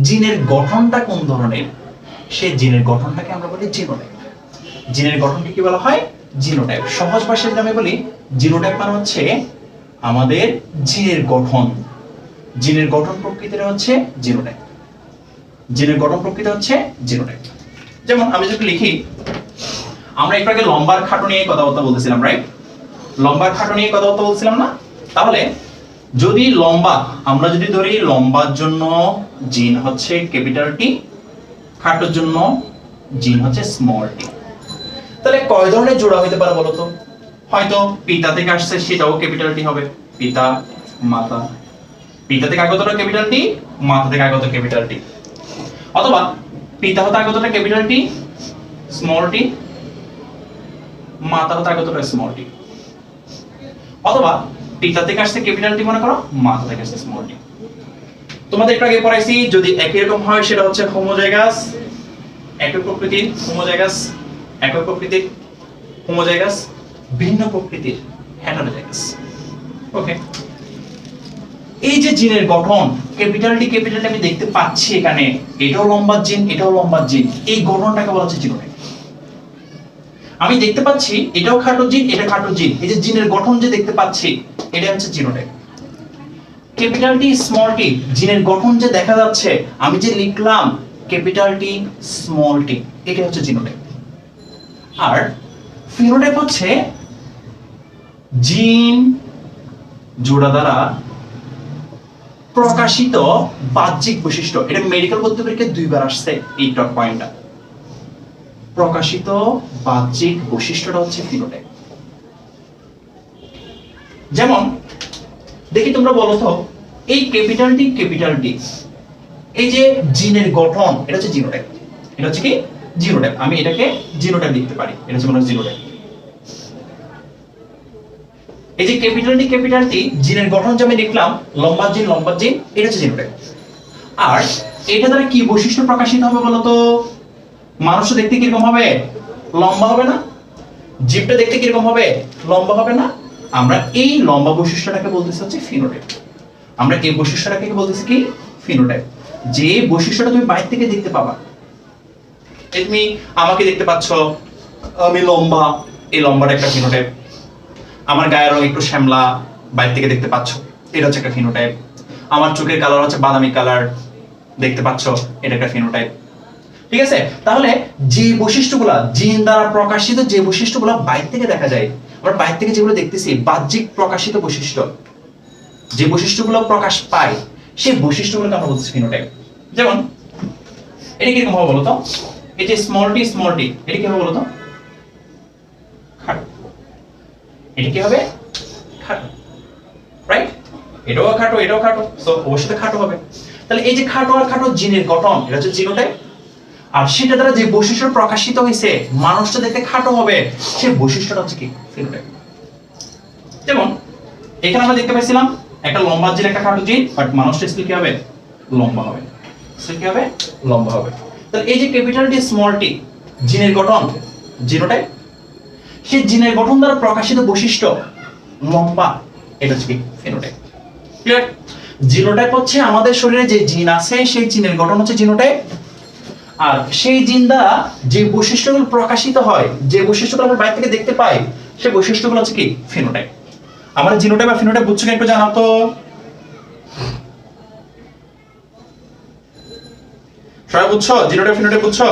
জিনের গঠনটা কোন ধরনের, সেই জিনের গঠনটাকে আমরা বলি জিনোটাইপ। জিনের গঠনকে কি বলা হয়? জিনোটাইপ। সহজ ভাষায় যদি আমি বলি, জিনোটাইপ মানে হচ্ছে আমাদের জিনের গঠন, জিনের গঠন প্রকৃতিটা হচ্ছে জিনোটাইপ, জিনের গঠন প্রকৃতি হচ্ছে জিনোটাইপ। যেমন আমি যদি লিখি, আমরা একটু আগে লম্বার খাটো নিয়ে কথাবার্তা বলতেছিলাম, রাইট? লম্বার খাটো নিয়ে কথাবার্তা বলছিলাম না? তাহলে যদি লম্বা, আমরা যদি ধরি লম্বার জন্য জিন হচ্ছে ক্যাপিটাল টি, খাটোর জন্য জিন হচ্ছে স্মল টি, তাহলে কয় ধরনের জোড়া হইতে পারে বলতো? হয়তো পিতা থেকে আসছে, সেটাও ক্যাপিটাল টি হবে, পিতা মাতা, পিতা থেকে আগতটা ক্যাপিটাল টি, মাতা থেকে আগত ক্যাপিটাল টি। অথবা পিতা হতে আগতটা ক্যাপিটাল টি, স্মল টি, মাতা হতে আগতটা স্মল টি। অথবা পিতা থেকে আসছে ক্যাপিটাল টি মনে করো, মাতা থেকে আসছে স্মল টি। তোমাদের একটু আগে পড়াইছি, যদি একই রকম হয় সেটা হচ্ছে হোমোজাইগাস, একই প্রকৃতির হোমোজাইগাস, একই প্রকৃতির হোমোজাইগাস, ভিন্ন প্রকৃতির হেটারোজাইগাস। ওকে, এই যে জিনের গঠন ক্যাপিটাল টি আমি দেখতে পাচ্ছি এখানে, এটাও লম্বা জিন, এটাও লম্বা জিন, এই গঠনটাকে বলা হচ্ছে জিনোটাইপ। আমি দেখতে পাচ্ছি এটাও খাটো জিন, এটা খাটো জিন, এই যে জিনের গঠন যে দেখতে পাচ্ছি এটা হচ্ছে genotype. Capital T small tea, জিনের গঠন যে দেখা যাচ্ছে, আমি যে লিখলাম ক্যাপিটাল টি স্মল টি, এটা হচ্ছে জিনোটাইপ। আর ফিনোটাইপ হচ্ছে জিন জোড়া দ্বারা প্রকাশিত বাহ্যিক বৈশিষ্ট্য। এটা মেডিকেল পদ্ধতি পরীক্ষায় 2 বার আসছে এই টপ পয়েন্টটা। প্রকাশিত বাহ্যিক বৈশিষ্ট্যটা হচ্ছে ফিনোটাইপ। যেমন দেখি তোমরা বলো তো, এই ক্যাপিটাল টি এই যে জিনের গঠন, এটা হচ্ছে জিনোটাইপ। এটা হচ্ছে কি জিনোটাইপ। আমি এটাকে জিনোটাইপ লিখতে পারি, এটা হচ্ছে মনে জিনোটাইপ। এই যে ক্যাপিটাল টি জিনের গঠন যে আমি লিখলাম লম্বা জিন, এটা হচ্ছে জিনোটাইপ। আর এটা দ্বারা কি বৈশিষ্ট্য প্রকাশিত হবে বলো তো? মানুষ দেখতে কিরকম হবে? লম্বা হবে না? জীবটা দেখতে কিরকম হবে? লম্বা হবে না? আমরা এই লম্বা বৈশিষ্ট্যটাকে বলতেছি হচ্ছে ফিনোটাইপ। আমরা এই বৈশিষ্ট্যটাকে বলতেছি কি ফিনোটাইপ। যে বৈশিষ্ট্যটা তুমি বাইরে থেকে দেখতে পাবা, তুমি আমাকে দেখতে পাচ্ছ, আমি লম্বা, এই লম্বাটা একটা ফিনোটাইপ। আমার গায়ের রং একটু শ্যামলা, বাইরে থেকে দেখতে পাচ্ছ, এটা হচ্ছে একটা ফিনোটাইপ। আমার চোখের কালার হচ্ছে বাদামি কালার, দেখতে পাচ্ছ, এটা একটা ফিনোটাইপ। ঠিক আছে? তাহলে যে বৈশিষ্ট্যগুলা জিন দ্বারা প্রকাশিত, যে বৈশিষ্ট্যগুলা বাইরে থেকে দেখা যায়, আমরা বাইরে থেকে যেগুলো দেখতেছি বাহ্যিক প্রকাশিত বৈশিষ্ট্য, যে বৈশিষ্ট্যগুলো প্রকাশ পায়, সেই বৈশিষ্ট্যগুলোকে আমরা বলছি ফিনোটাইপ। যেমন এটা কিরকম হবে বলতো? এই যে স্মল টি, এটা কি হবে বলতো? খাটো। এটা কি হবে? খাটো, রাইট? এটাও খাটো, সো অবশ্যই খাটো হবে। তাহলে এই যে খাটো আর খাটো জিনের গঠন, এটা হচ্ছে জিনোটাইপ। আর সেটা দ্বারা যে বৈশিষ্ট্য প্রকাশিত হয়েছে, মানুষটা দেখতে খাটো হবে, সেই বৈশিষ্ট্যটা হচ্ছে কি ফিনোটাইপ। যেমন এখানে আমরা দেখতে পাইছিলাম একটা লম্বা জিন, একটা খাটো জিন, বাট মানুষটা স্টিল কি হবে? লম্বা হবে। স্টিল কি হবে? লম্বা হবে। তাহলে এই যে ক্যাপিটাল টি স্মল টি জিনের গঠন জিনোটাইপ, সেই জিনের গঠন দ্বারা প্রকাশিত বৈশিষ্ট্য লম্বা, এটা হচ্ছে কি ফিনোটাইপ। ক্লিয়ার? জিনোটাইপ হচ্ছে আমাদের শরীরে যে জিন আছে, সেই জিনের গঠন হচ্ছে জিনোটাইপ। আর সেই জিন দ্বারা যে বৈশিষ্ট্যগুলো প্রকাশিত হয়, যে বৈশিষ্ট্যগুলো আমরা বাইরে থেকে দেখতে পাই, সেই বৈশিষ্ট্যগুলো হচ্ছে কি ফিনোটাইপ। আমরা জিনোটাইপ আর ফিনোটাইপ বুঝছো একটু জানাও তো। সবাই বুঝছো জিনোটাইপ ফিনোটাইপ বুঝছো?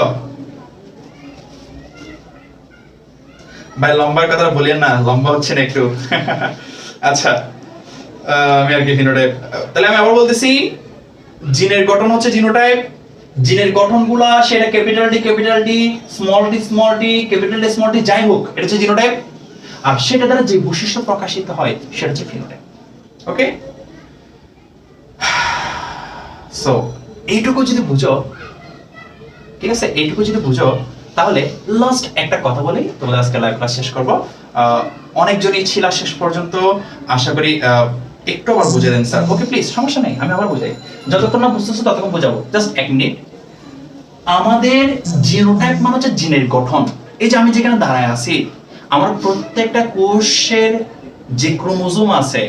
ভাই লম্বার কথা বলিয়েন না, লম্বা হচ্ছে না একটু। আচ্ছা, আমি আর কি ফিনোটাইপ, তাহলে আমি আবার বলতেছি, জিনের গঠন হচ্ছে জিনোটাইপ। জিনের গঠনগুলা সেটা capital T, small tea, capital T small tea যাই হোক, এটা হচ্ছে জিনোটাইপ। আর সেটা দ্বারা যে বৈশিষ্ট্য প্রকাশিত হয়, সেটা হচ্ছে ফিনোটাইপ। ওকে, সো এইটুকু যদি বুঝো, ঠিক আছে, এইটুকু যদি বুঝো, তাহলে লাস্ট একটা কথা বলি, তোমাদের আজকে লাইভ ক্লাস শেষ করব। অনেকজনই ছিল শেষ পর্যন্ত, আশা করি একটু আবার বুঝে দেন স্যার। ওকে প্লিজ, সমস্যা নেই, আমি আবার বুঝাই, যতক্ষণ না বুঝতেছো ততক্ষণ বোঝাবো। Just 1 minute. আমাদের জিনোটাইপ মানে হচ্ছে জিনের গঠন। এই যে আমি যেখানে দাঁড়ায় আছি, আমার প্রত্যেকটা কোষের যে ক্রোমোজোম আছে,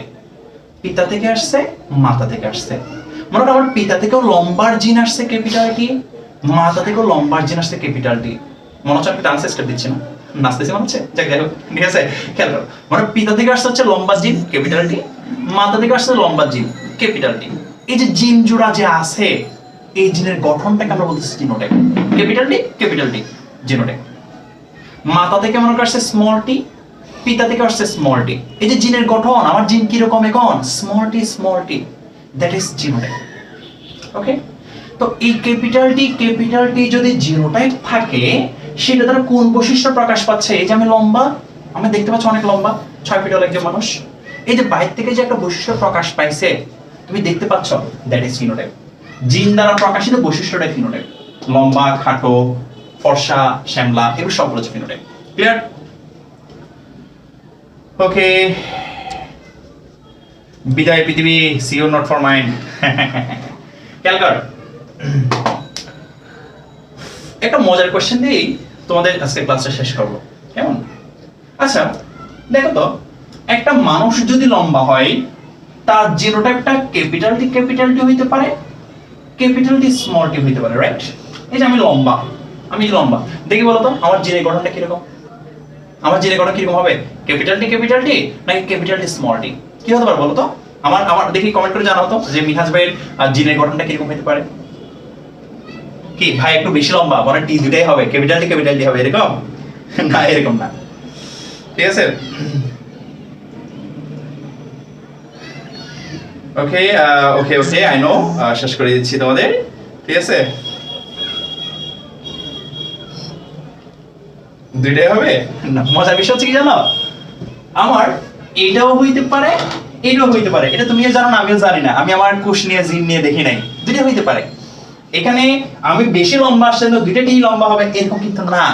পিতা থেকে আসছে, মাতা থেকে আসছে। মনে করো আমার পিতা থেকেও লম্বার জিন আসছে ক্যাপিটাল টি, মাথা থেকেও লম্বার জিন আসছে ক্যাপিটাল টি। মনে হচ্ছে আমি ডান্স স্টেপ দিচ্ছি না, নাচতেছি মনে হচ্ছে, যাই হোক, ঠিক আছে, খেয়াল করো। মানে পিতা থেকে আসছে হচ্ছে লম্বা জিন ক্যাপিটাল টি, মাথা থেকে আসছে লম্বা জিন ক্যাপিটাল টি। এই যে জিন জোড়া যে আছে, এই জিনের গঠনটাকে আমরা বলতেছি জিনোটাইপ। Capital T genotype. মাথা থেকে মনে করছে স্মল টি, পিতা থেকে আসছে স্মল টি। এই যে জিনের গঠন, আমার জিন কি রকম এখন? Small t, that is genotype. Okay, তো এই ক্যাপিটাল টি যদি জিনোটাইপ থাকে, সেটা দ্বারা কোন বৈশিষ্ট্য প্রকাশ পাচ্ছে? এই যে আমি লম্বা, আমি দেখতে পাচ্ছি অনেক লম্বা, 6 ফিট একজন মানুষ। এই যে বাইরে থেকে যে একটা বৈশিষ্ট্য প্রকাশ পাইছে, তুমি দেখতে পাচ্ছ, দ্যাট ইজ ফিনোটাইপ। জিন দ্বারা প্রকাশিত বৈশিষ্ট্যটাই ফিনোটাইপ। লম্বা, খাটো, ফর্সা, শ্যামলা, এগুলো সবগুলো হচ্ছে ফিনোটাইপ। ক্লিয়ার? ওকে, বিদায় পৃথিবী, see you not for mind. খেয়াল কর, একটা মজার কোশ্চেন দিয়েই তোমাদের আজকে ক্লাসটা শেষ করবো, কেমন? আচ্ছা দেখো তো, একটা মানুষ যদি লম্বা হয় তার জিনোটাইপটা ক্যাপিটাল টি হইতে পারে, ক্যাপিটাল টি স্মল টি হইতে পারে, রাইট? এই যে আমি লম্বা, দেখি বলো তো আমার জিনের গঠনটা কিরকম? আমার জিনের গঠন কিরকম হবে? ক্যাপিটাল টি নাকি ক্যাপিটাল টি স্মল টি? কি হতে পারে বলো তো? আমার দেখি কমেন্ট করে জানাও তো যে মিনহাজ ভাইয়ের জিনের গঠনটা কিরকম হতে পারে। কি ভাই একটু বেশি লম্বা, মানে টি দুটাই হবে, ক্যাপিটাল টি হবে, এরকম না, এরকম না, ঠিক আছে? ওকে ওকে ওকে, আই নো, শেষ করে দিচ্ছি তোমাদের, ঠিক আছে? দুইটাই হবে না। মজার বিষয় হচ্ছে কি জানো, আমার এটাও হইতে পারে, এটাও হইতে পারে। এটা তুমিও জানো না, আমিও জানি না, আমি আমার কোষ নিয়ে জিন নিয়ে দেখি নাই। দুইটা হইতে পারে। এখানে আমি বেশি লম্বা আসলে তো দুইটাই লম্বা হবে এরকম কিন্তু না।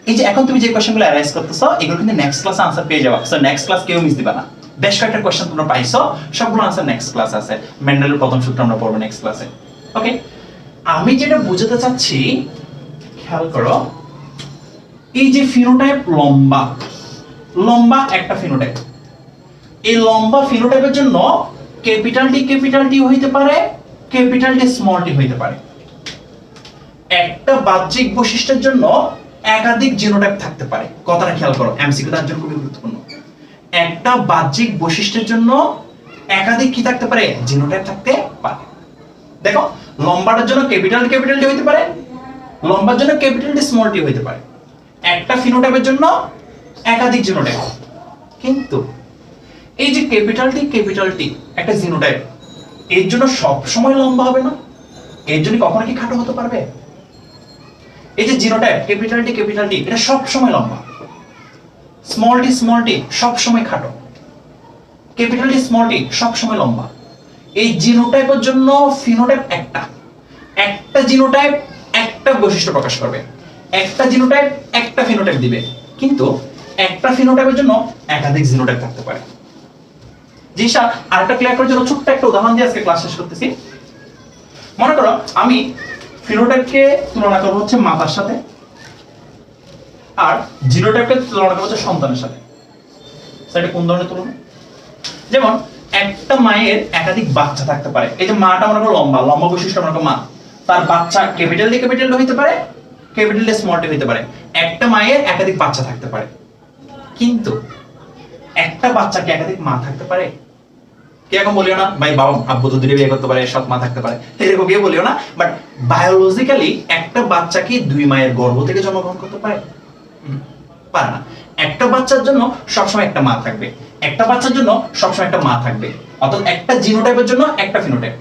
এই যে এখন তুমি যে কোশ্চেনগুলো অ্যারাইজ করতেছো এগুলো কিন্তু নেক্সট ক্লাসে আনসার পেয়ে যাবে। সো নেক্সট ক্লাস কেউ মিস দিবা না। বেশ কয়েকটা কোশ্চেন তোমরা পাইছো, সবগুলো আনসার নেক্সট ক্লাস আছে। মেন্ডেলের প্রথম সূত্র আমরা পড়বো নেক্সট ক্লাসে। ওকে, আমি যেটা বুঝাতে চাচ্ছি খেয়াল করো, এই যে ফিনোটাইপ লম্বা একটা ফিনোটাইপ, এই লম্বা ফিনোটাইপের জন্য ক্যাপিটাল টি হইতে পারে, ক্যাপিটাল টি স্মল টি হইতে পারে। একটা বাহ্যিক বৈশিষ্ট্যের জন্য একাধিক জিনোটাইপ থাকতে পারে। কথাটা খেয়াল করো, এমসিকিউ তার জন্য খুবই গুরুত্বপূর্ণ। একটা বাহ্যিক বৈশিষ্ট্যের জন্য একাধিক কি থাকতে পারে? জিনোটাইপ থাকতে পারে। দেখো, লম্বাটার জন্য ক্যাপিটাল টি হইতে পারে, লম্বার জন্য ক্যাপিটাল টি স্মল টি হইতে পারে। একটা ফিনোটাইপের জন্য একাধিক জিনোটাইপ। কিন্তু এই যে ক্যাপিটাল টি একটা জিনোটাইপ, এর জন্য সব সময় লম্বা হবে না, এর জন্য কখনো কি খাটো হতে পারবে? এই যে জিনোটাইপ ক্যাপিটাল টি এটা সব সময় লম্বা, স্মল টি সব সময় খাটো, ক্যাপিটাল টি স্মল টি সব সময় লম্বা। এই জিনোটাইপের জন্য ফিনোটাইপ একটা জিনোটাইপ একটা বৈশিষ্ট্য প্রকাশ করবে, একটা জিনোটাইপ একটা ফিনোটাইপ দিবে। কিন্তু একটা ফিনোটাইপের জন্য একাধিক জিনোটাইপ থাকতে পারে। জিনিসটা আরেকটা ক্লিয়ার করার জন্য ছোট্ট একটা উদাহরণ দিয়ে আজকে ক্লাস শেষ করতেছি। মনে করো আমি ফিনোটাইপকে তুলনা করব হচ্ছে মাতার সাথে, আর জিনোটাইপকে তুলনা করব হচ্ছে সন্তানের সাথে। সেটা কোন ধরনের তুলনা? যেমন একটা মায়ের একাধিক বাচ্চা থাকতে পারে। এই যে মাটা মনে করো লম্বা বৈশিষ্ট্য মনে করো মা, তার বাচ্চা ক্যাপিটাল টি হইতে পারে, ক্যাপিটাল টি স্মল টি হইতে পারে। একটা মায়ের একাধিক বাচ্চা থাকতে পারে। কিন্তু একটা বাচ্চাকে একাধিক মা থাকতে পারে? কি এখন বলিও না ভাই বাবা আব্বু তো দুটো বিয়ে করতে পারে, সৎ মা থাকতে পারে, এরকম বিয়ে বলিও না। বাট বায়োলজিক্যালি একটা বাচ্চা কি দুই মায়ের গর্ভ থেকে জন্মগ্রহণ করতে পারে? পারে না। একটা বাচ্চার জন্য সবসময় একটা মা থাকবে, একটা বাচ্চার জন্য সবসময় একটা মা থাকবে। অর্থাৎ একটা জিনোটাইপের জন্য একটা ফিনোটাইপ।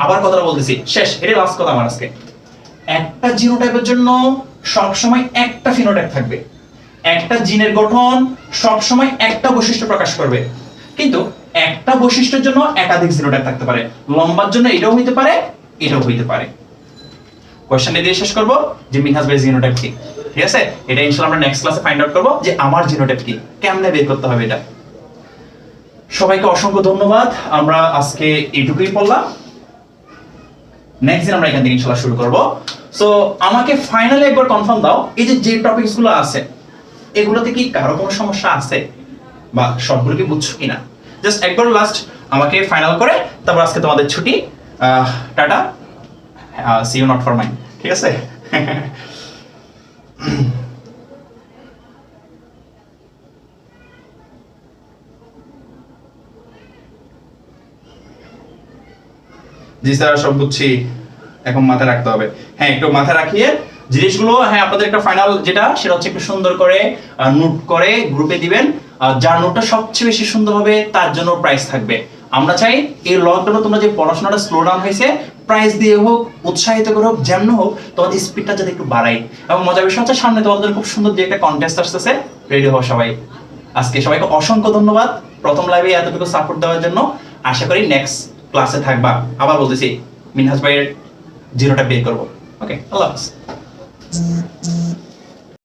আবার কথাটা বলতেছি, শেষ, এটা লাস্ট কথা আমার আজকে। একটা জিনোটাইপের জন্য সবসময় একটা ফিনোটাইপ থাকবে, একটা জিনের গঠন সবসময় একটা বৈশিষ্ট্য প্রকাশ করবে। কিন্তু একটা বৈশিষ্ট্যের জন্য একাধিক জিনোটাইপ থাকতে পারে। লম্বার জন্য এটাও হইতে পারে, এটাও হইতে পারে। কোশ্চেন দিয়ে শেষ করব যে মিনহাজ ভাই জিনোটাইপ কি, ঠিক আছে? এটা ইনশাআল্লাহ আমরা নেক্সট ক্লাসে ফাইন্ড আউট করব যে আমার জিনোটাইপ কি, কেমনে বের করতে হবে এটা। সবাইকে অসংখ্য ধন্যবাদ। আমরা আজকে এইটুকুই পড়লাম। নেক্সট দিন আমরা এখান থেকে ইনশাআল্লাহ শুরু করব। সো আমাকে ফাইনালি একবার কনফার্ম দাও, এই যে টপিকস গুলো আছে এগুলোতে কি কারো কোনো সমস্যা আছে বা সবগুলো কি বুঝছো কিনা? জাস্ট একবার লাস্ট আমাকে ফাইনাল করে তারপর আজকে তোমাদের ছুটি। Tata, see you not for mind, ঠিক আছে? জি স্যার, সব বুঝছি, এখন মাথায় রাখতে হবে। হ্যাঁ, একটু মাথায় রাখিয়ে জিনিসগুলো। হ্যাঁ, আপনাদের একটা ফাইনাল যেটা সেটা হচ্ছে একটু সুন্দর করে নোট করে গ্রুপে দিবেন। যার নোটটা সবচেয়ে বেশি সুন্দর হবে তার জন্য প্রাইজ থাকবে। আমরা চাই এই লকডাউনে তোমরা যে পড়াশোনাটা স্লো ডাউন হয়েছে, প্রাইজ দিয়ে হোক, উৎসাহিত করে হোক, যেমন হোক, তোমাদের স্পিডটা যাতে একটু বাড়াই। এবং মজার বিষয় হচ্ছে সামনে তোমাদের খুব সুন্দর যে একটা কন্টেস্ট আসতেছে, রেডি হও সবাই। আজকে সবাইকে অসংখ্য ধন্যবাদ প্রথম লাইভে এতটুকু সাপোর্ট দেওয়ার জন্য। আশা করি নেক্সট ক্লাসে থাকবা। আবার বলতেছি, মিনহাজ ভাইয়ের জিরোটা বের করবো। ওকে, আল্লাহ হাফেজ।